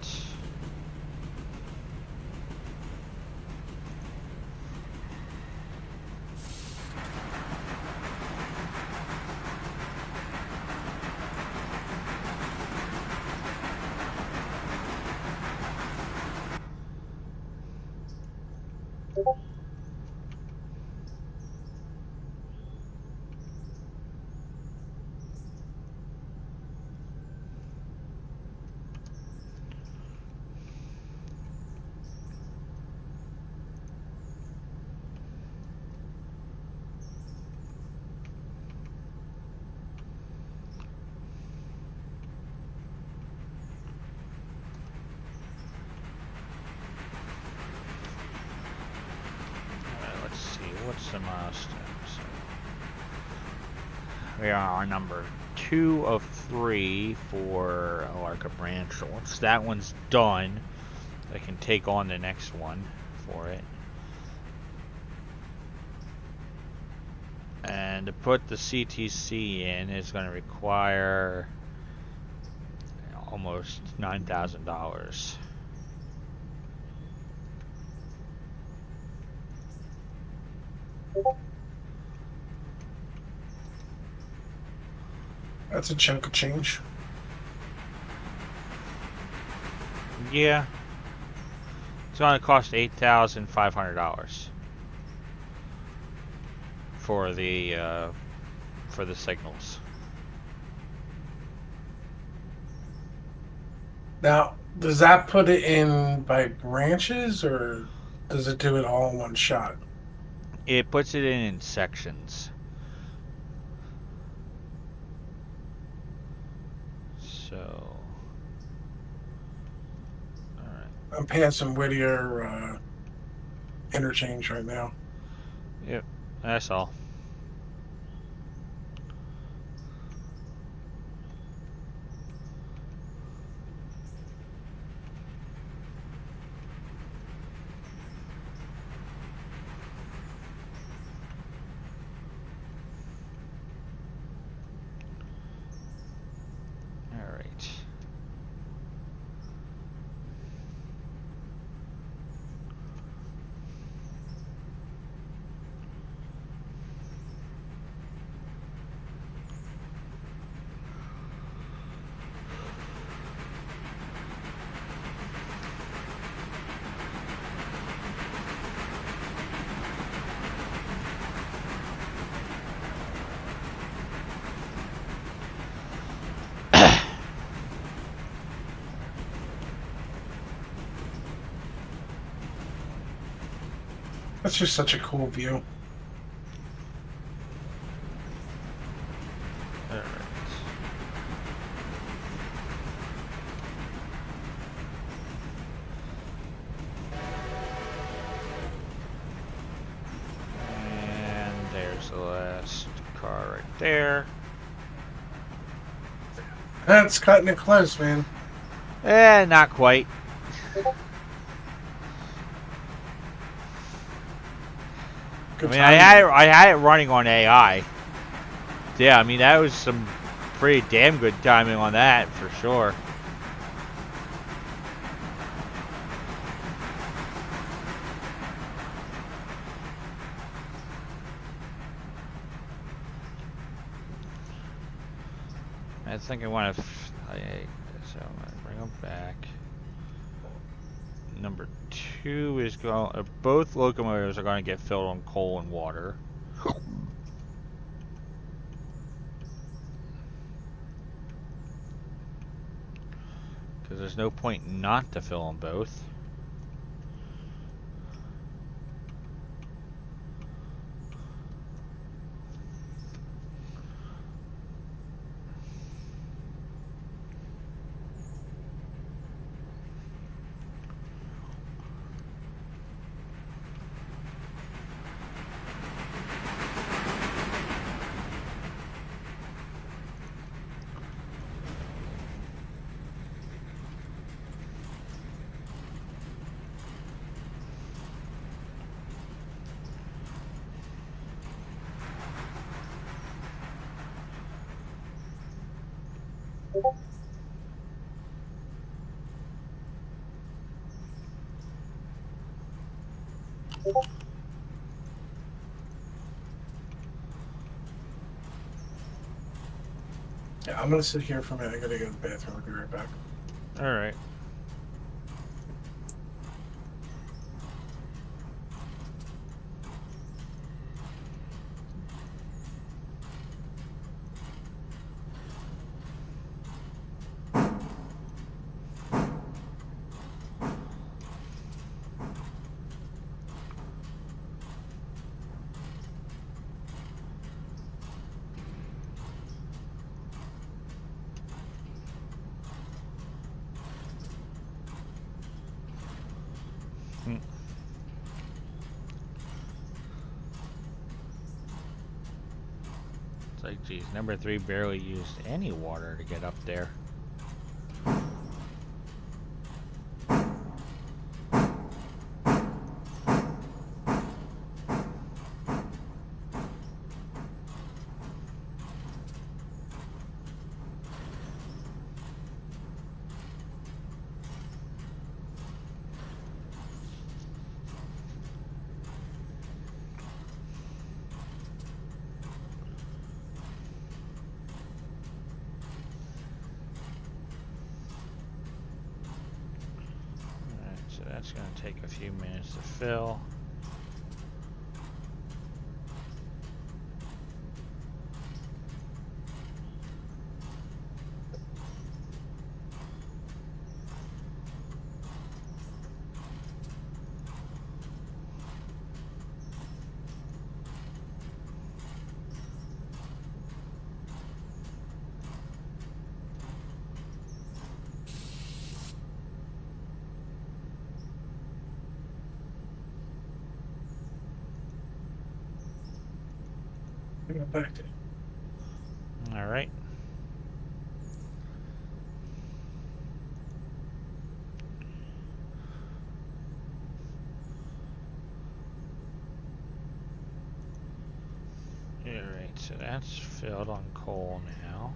Speaker 1: What's the milestones? We are on number 2 of 3 for Alarka branch. So once that one's done, I can take on the next one for it. And to put the CTC in is going to require almost $9,000.
Speaker 2: That's a chunk of change.
Speaker 1: Yeah. It's going to cost $8,500 for the signals.
Speaker 2: Now, does that put it in by branches, or does it do it all in one shot?
Speaker 1: It puts it in sections. So, alright.
Speaker 2: I'm passing Whittier Interchange right now.
Speaker 1: Yep, that's all.
Speaker 2: That's just such a cool view.
Speaker 1: All right. And there's the last car right there.
Speaker 2: That's cutting it close, man.
Speaker 1: Not quite.
Speaker 2: Good
Speaker 1: I mean, I
Speaker 2: timing.
Speaker 1: had it running on AI. Yeah, I mean, that was some pretty damn good timing on that, for sure. I think I want to... So I'm going to bring them back. Number 2 is going... both locomotives are going to get filled on coal and water. Because there's no point not to fill them both.
Speaker 2: Yeah, I'm gonna sit here for a minute. I gotta go to the bathroom. I'll be right back.
Speaker 1: All right. It's like, geez, number 3 barely used any water to get up there. So that's going to take a few minutes to fill.
Speaker 2: Bring it back to
Speaker 1: All right. Alright, so that's filled on coal now.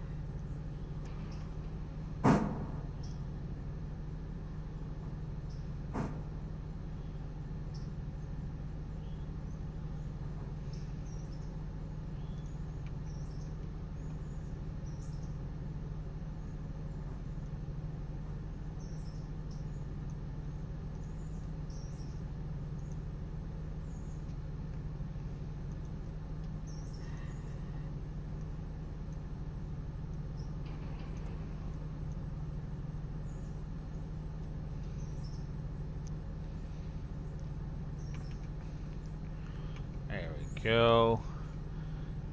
Speaker 1: go.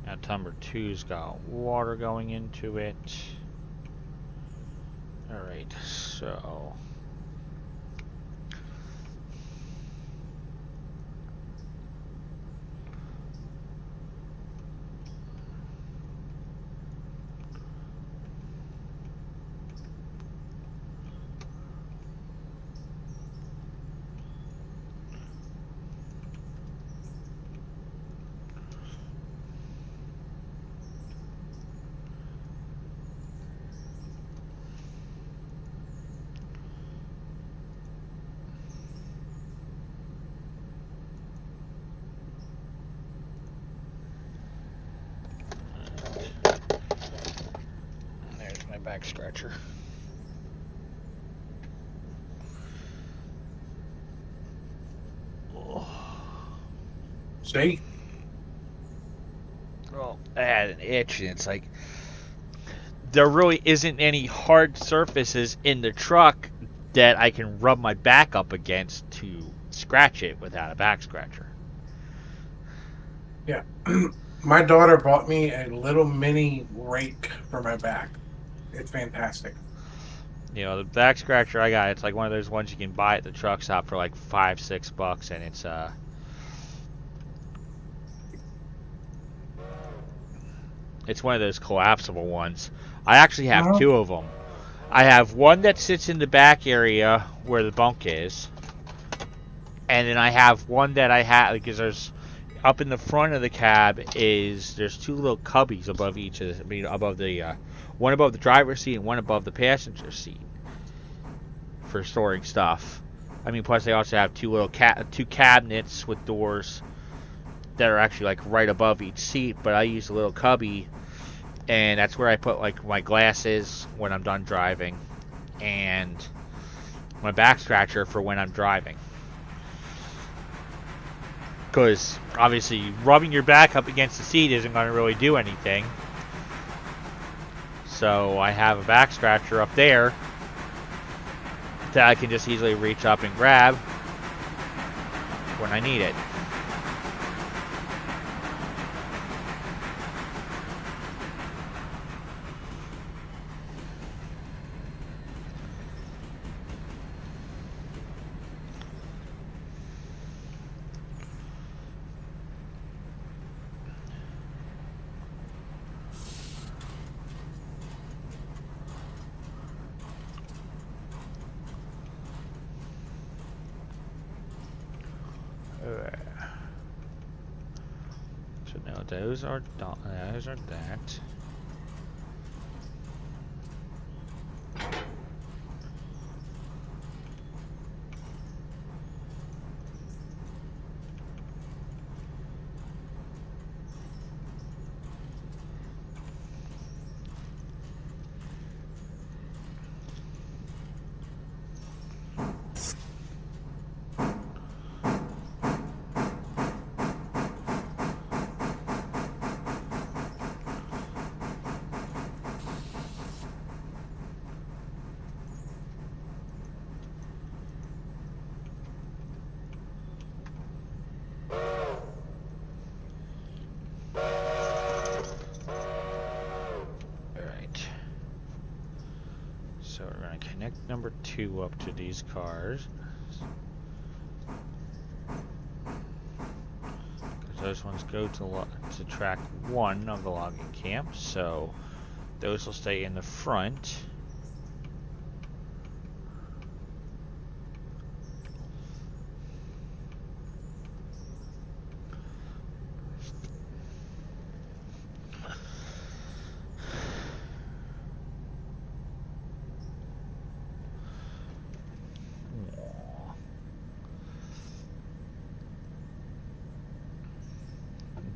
Speaker 1: Now number 2's got water going into it. Alright, so... back scratcher.
Speaker 2: See?
Speaker 1: Well, I had an itch, and it's like there really isn't any hard surfaces in the truck that I can rub my back up against to scratch it without a back scratcher.
Speaker 2: Yeah. My daughter bought me a little mini rake for my back. It's fantastic.
Speaker 1: You know, the back scratcher I got, it's like one of those ones you can buy at the truck stop for like $5-6, and it's one of those collapsible ones. I actually have 2 of them. I have one that sits in the back area where the bunk is, and then I have one that I have because there's up in the front of the cab there's 2 little cubbies above each of the, above the one above the driver's seat and one above the passenger seat for storing stuff. I mean, plus they also have 2 little 2 cabinets with doors that are actually like right above each seat, but I use a little cubby, and that's where I put like my glasses when I'm done driving and my back scratcher for when I'm driving. Because obviously rubbing your back up against the seat isn't going to really do anything. So I have a back scratcher up there that I can just easily reach up and grab when I need it. So now those are that. So we're going to connect number 2 up to these cars. Because those ones go to track 1 of the logging camp. So those will stay in the front.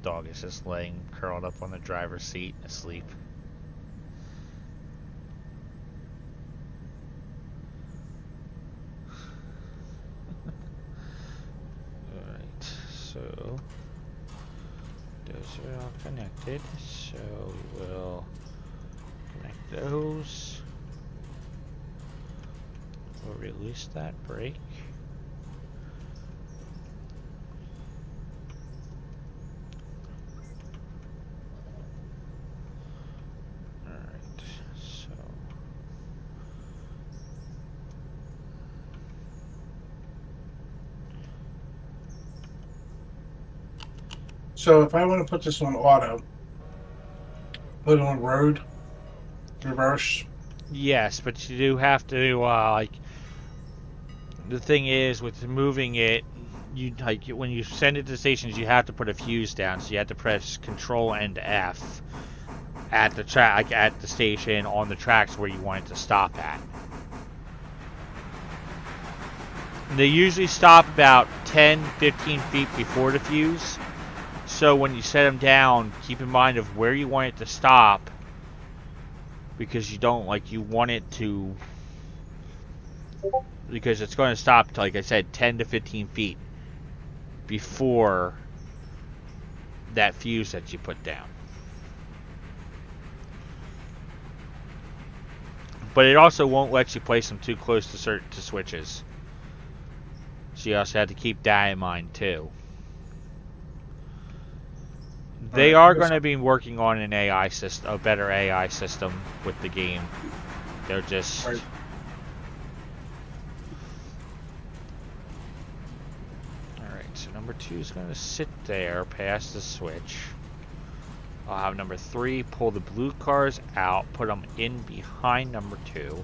Speaker 1: Dog is just laying curled up on the driver's seat asleep. Alright, so those are all connected, so we will connect those. We'll release that brake.
Speaker 2: So if I want to put this on auto, put it on road, reverse.
Speaker 1: Yes, but you do have to like. The thing is, with moving it, you like when you send it to stations, you have to put a fuse down. So you have to press Control and F at the track, like at the station on the tracks where you want it to stop at. They usually stop about 10, 15 feet before the fuse. So when you set them down, keep in mind of where you want it to stop, because you don't you want it to. Because it's going to stop, like I said, 10 to 15 feet before that fuse that you put down. But it also won't let you place them too close to switches. So you also have to keep that in mind too. They are going to be working on an AI system, a better AI system with the game. They're just...
Speaker 2: Right.
Speaker 1: Alright, so number 2 is going to sit there past the switch. I'll have number 3 pull the blue cars out, put them in behind number 2.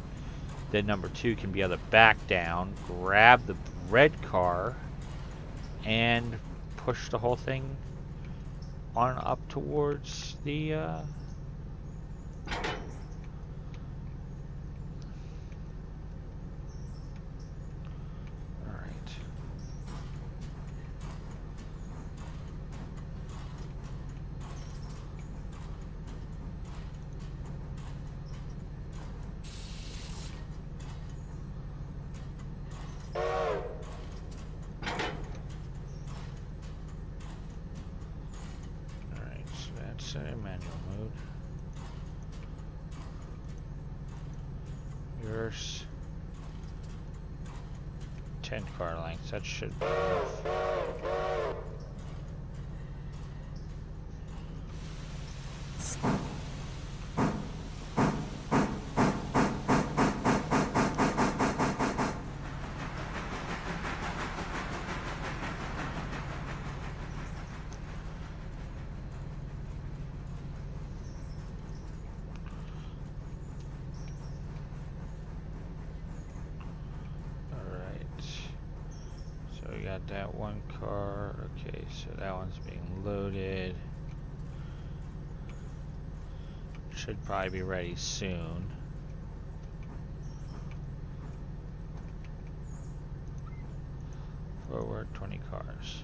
Speaker 1: Then number 2 can be able to back down, grab the red car, and push the whole thing on up towards the manual mode. Yours 10 car lengths, that should be enough. That one car, okay, so that one's being loaded. Should probably be ready soon. Forward 20 cars.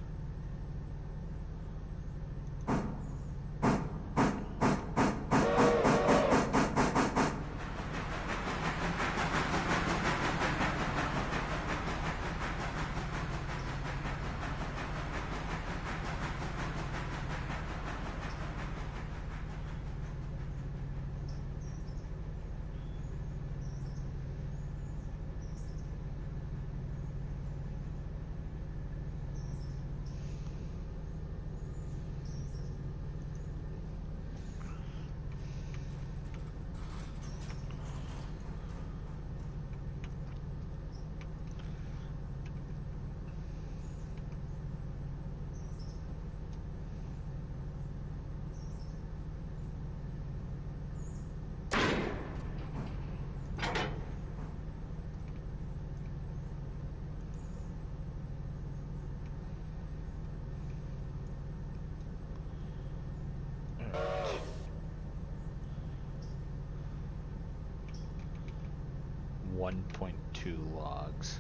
Speaker 1: .2 logs.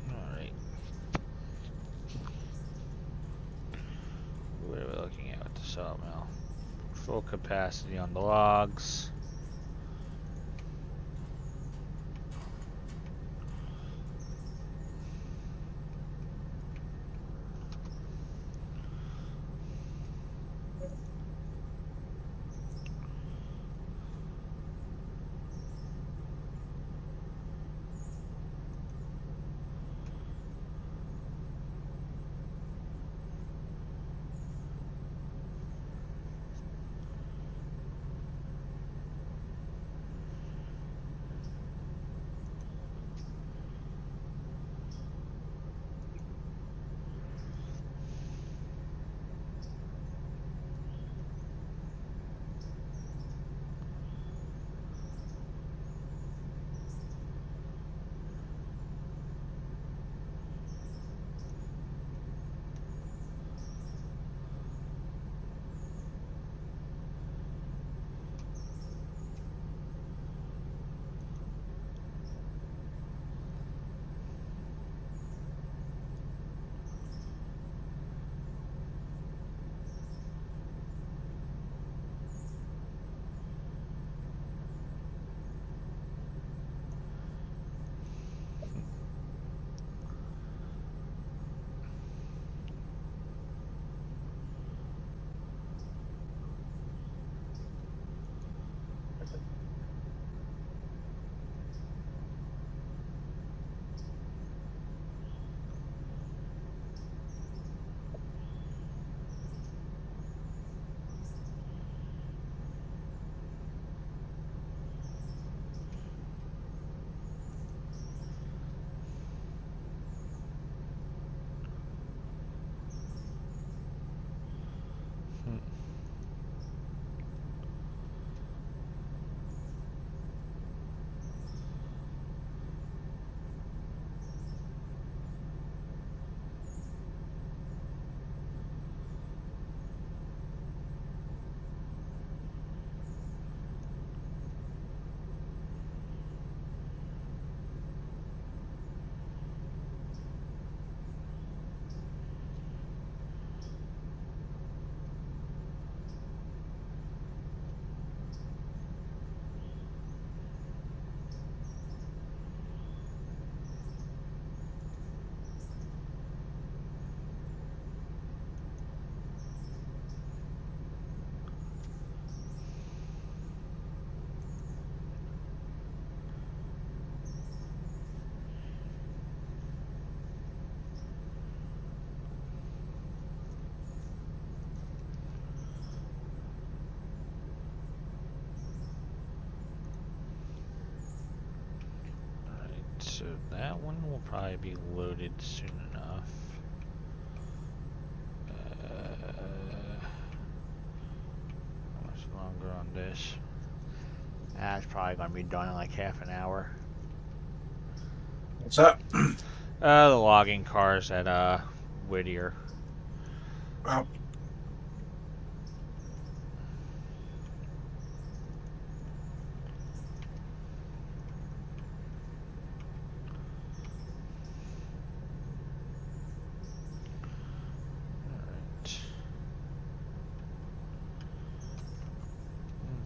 Speaker 1: Alright. What are we looking at with the sawmill? Full capacity on the logs. so that one will probably be loaded soon enough. How much longer on this? It's probably going to be done in like half an hour.
Speaker 2: What's up?
Speaker 1: The logging cars at Whittier.
Speaker 2: Oh.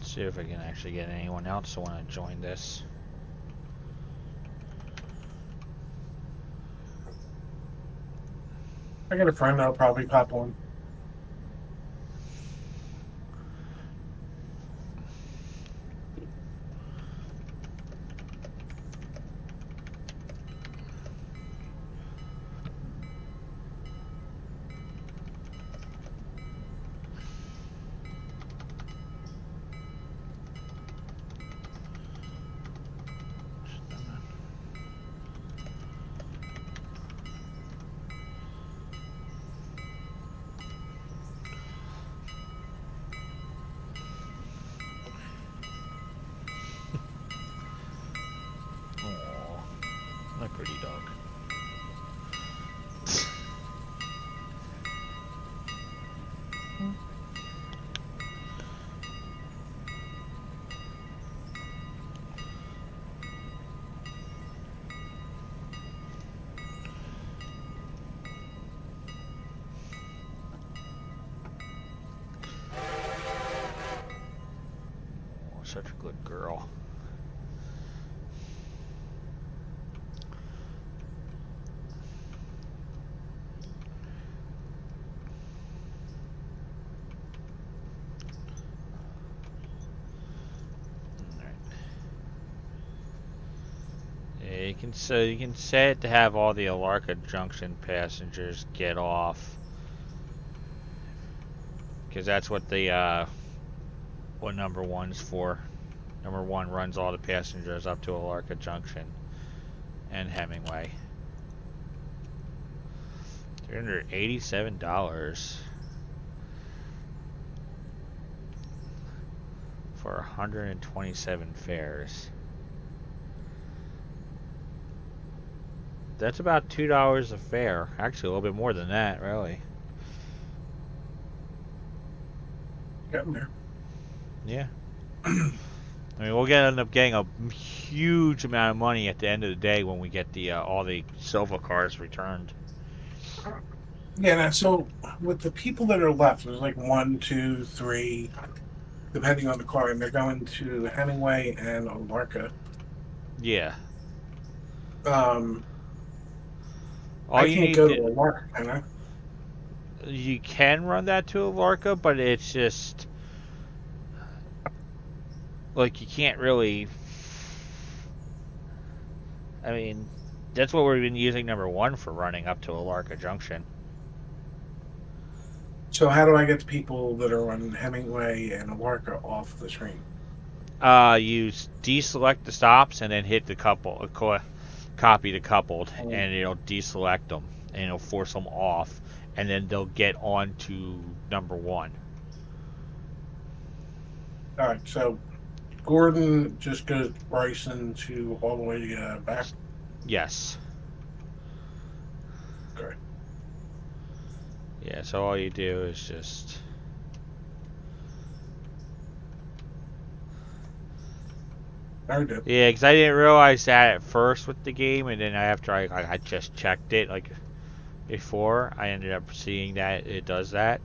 Speaker 1: See if I can actually get anyone else to want to join this.
Speaker 2: I got a friend that'll probably pop on.
Speaker 1: My pretty dog. Oh, such a good girl. You can set it to have all the Alarka Junction passengers get off, because that's what the what number one's for. Number one runs all the passengers up to Alarka Junction and Hemingway. $387 for 127 fares. That's about $2 a fare. Actually, a little bit more than that, really.
Speaker 2: Getting there.
Speaker 1: Yeah. I mean, we'll end up getting a huge amount of money at the end of the day when we get the all the Silva cars returned.
Speaker 2: Yeah, so with the people that are left, there's like 1, 2, 3, depending on the car, and they're going to Hemingway and Alarka.
Speaker 1: Yeah.
Speaker 2: I can't go to Alarka, can I?
Speaker 1: You can run that to Alarka, but it's just like you can't really. I mean, that's what we've been using number one for, running up to Alarka Junction.
Speaker 2: So how do I get the people that are on Hemingway and Alarka off the train?
Speaker 1: You deselect the stops and then hit the copy to coupled, and it'll deselect them and it'll force them off, and then they'll get on to number one.
Speaker 2: All right, so Gordon just goes Bryson to all the way back.
Speaker 1: Yes.
Speaker 2: Okay.
Speaker 1: Yeah, so all you do is just yeah, because I didn't realize that at first with the game, and then after I just checked it like before, I ended up seeing that it does that,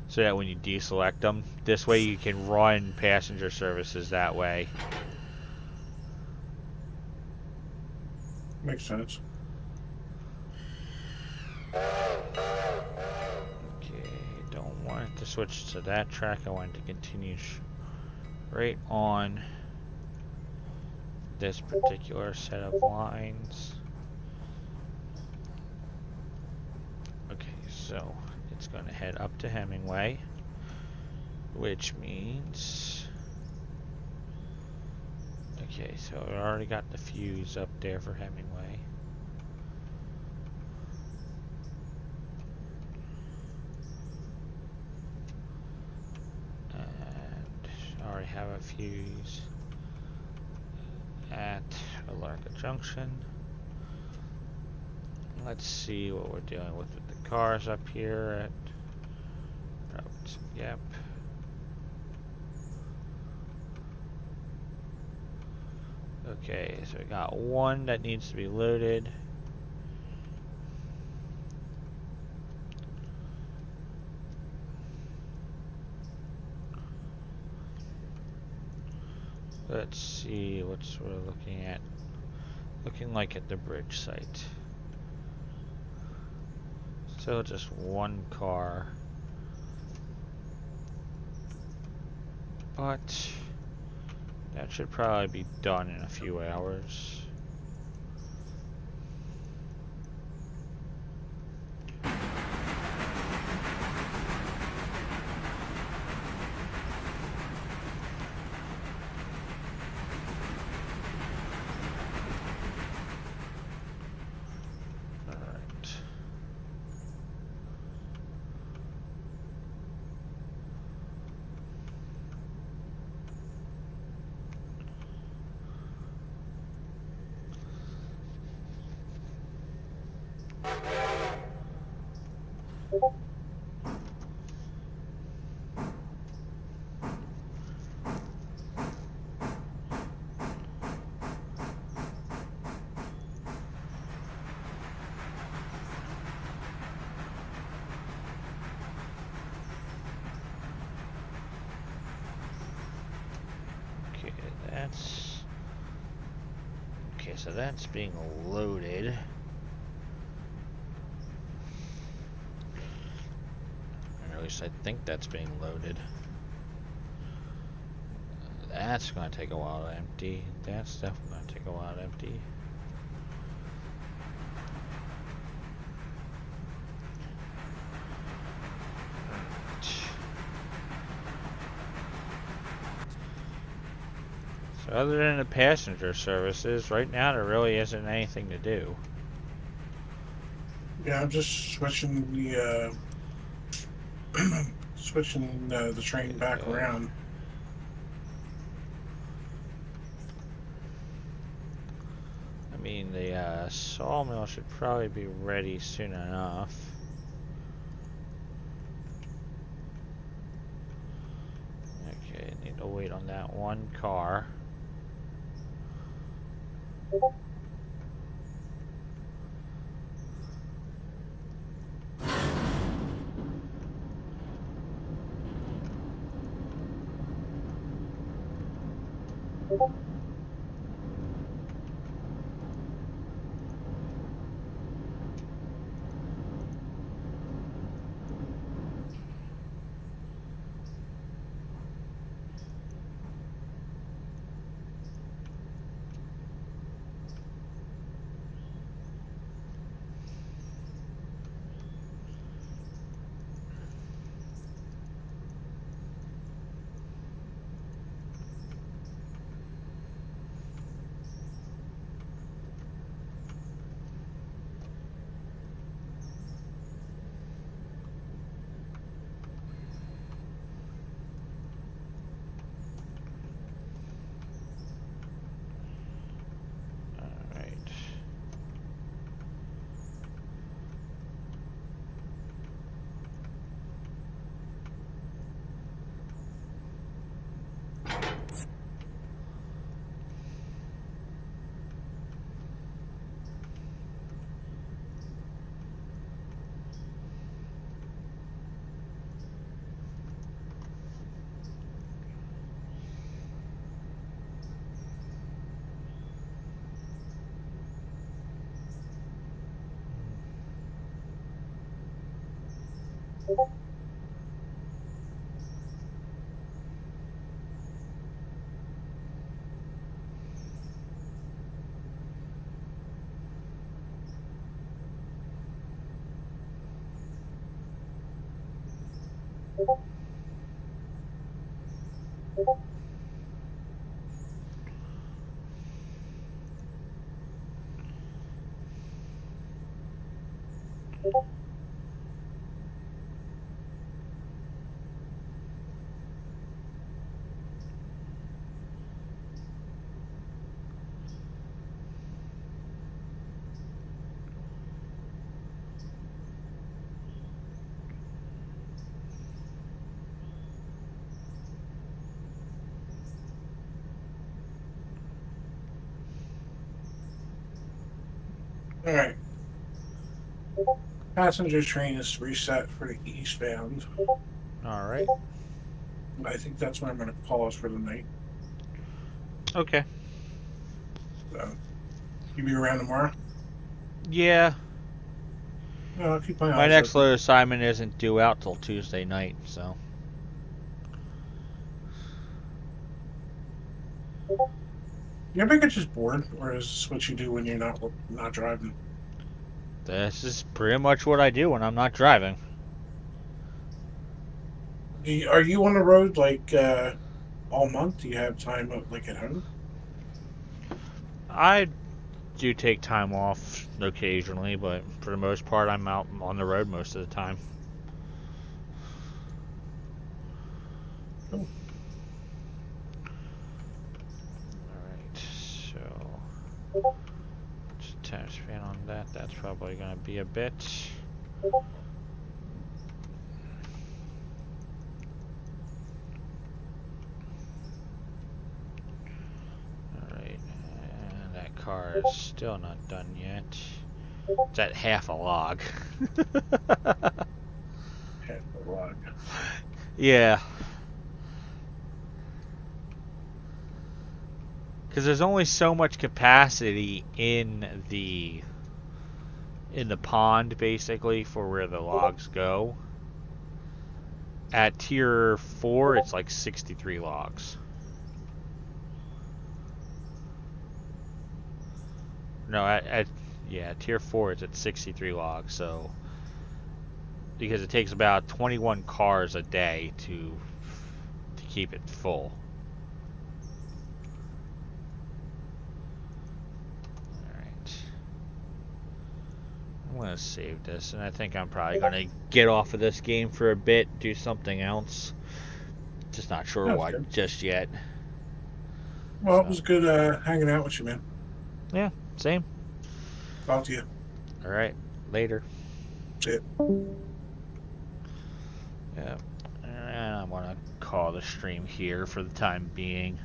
Speaker 1: so that when you deselect them, this way you can run passenger services that way.
Speaker 2: Makes sense.
Speaker 1: Okay, don't want it to switch to that track. I want it to continue right on this particular set of lines. Okay, so it's going to head up to Hemingway, which means I Okay, so I already got the fuse up there for Hemingway. And I already have a fuse at Alarka Junction. Let's see what we're dealing with the cars up here at Robertson Gap. Okay, so we got one that needs to be loaded. Let's see what we're looking at. Looking like at the bridge site. Still just one car. But that should probably be done in a few hours. Okay, so that's being loaded. Or at least I think that's being loaded. That's going to take a while to empty. That's definitely going to take a while to empty. So other than the passenger services, right now there really isn't anything to do.
Speaker 2: Yeah, I'm just switching the the train back around.
Speaker 1: I mean, the sawmill should probably be ready soon enough. Okay, need to wait on that one car.
Speaker 2: Alright. Passenger train is reset for the eastbound.
Speaker 1: Alright.
Speaker 2: I think that's where I'm going to pause for the night.
Speaker 1: Okay.
Speaker 2: So, you be around tomorrow?
Speaker 1: Yeah.
Speaker 2: No, I'll keep my eyes
Speaker 1: My next
Speaker 2: open.
Speaker 1: load assignment isn't due out till Tuesday night, so.
Speaker 2: You ever get just bored, or is this what you do when you're not driving?
Speaker 1: This is pretty much what I do when I'm not driving.
Speaker 2: Are you on the road like all month? Do you have time like at home?
Speaker 1: I do take time off occasionally, but for the most part, I'm out on the road most of the time.
Speaker 2: Cool.
Speaker 1: Alright, so. Just attach fan on that. That's probably going to be a bit. Alright, and that car is still not done yet. It's at half a log.
Speaker 2: Half a log.
Speaker 1: Yeah. Because there's only so much capacity in the pond, basically, for where the logs go. At tier 4, it's like 63 logs. No, at tier 4, it's at 63 logs. So, because it takes about 21 cars a day to keep it full. I'm going to save this, and I think I'm probably going to get off of this game for a bit, do something else. Just not sure what
Speaker 2: Good.
Speaker 1: just yet.
Speaker 2: Well, it was good hanging out with you, man.
Speaker 1: Yeah, same.
Speaker 2: Talk to you.
Speaker 1: All right, later.
Speaker 2: See ya.
Speaker 1: Yeah, and I want to call the stream here for the time being.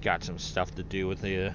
Speaker 1: Got some stuff to do with the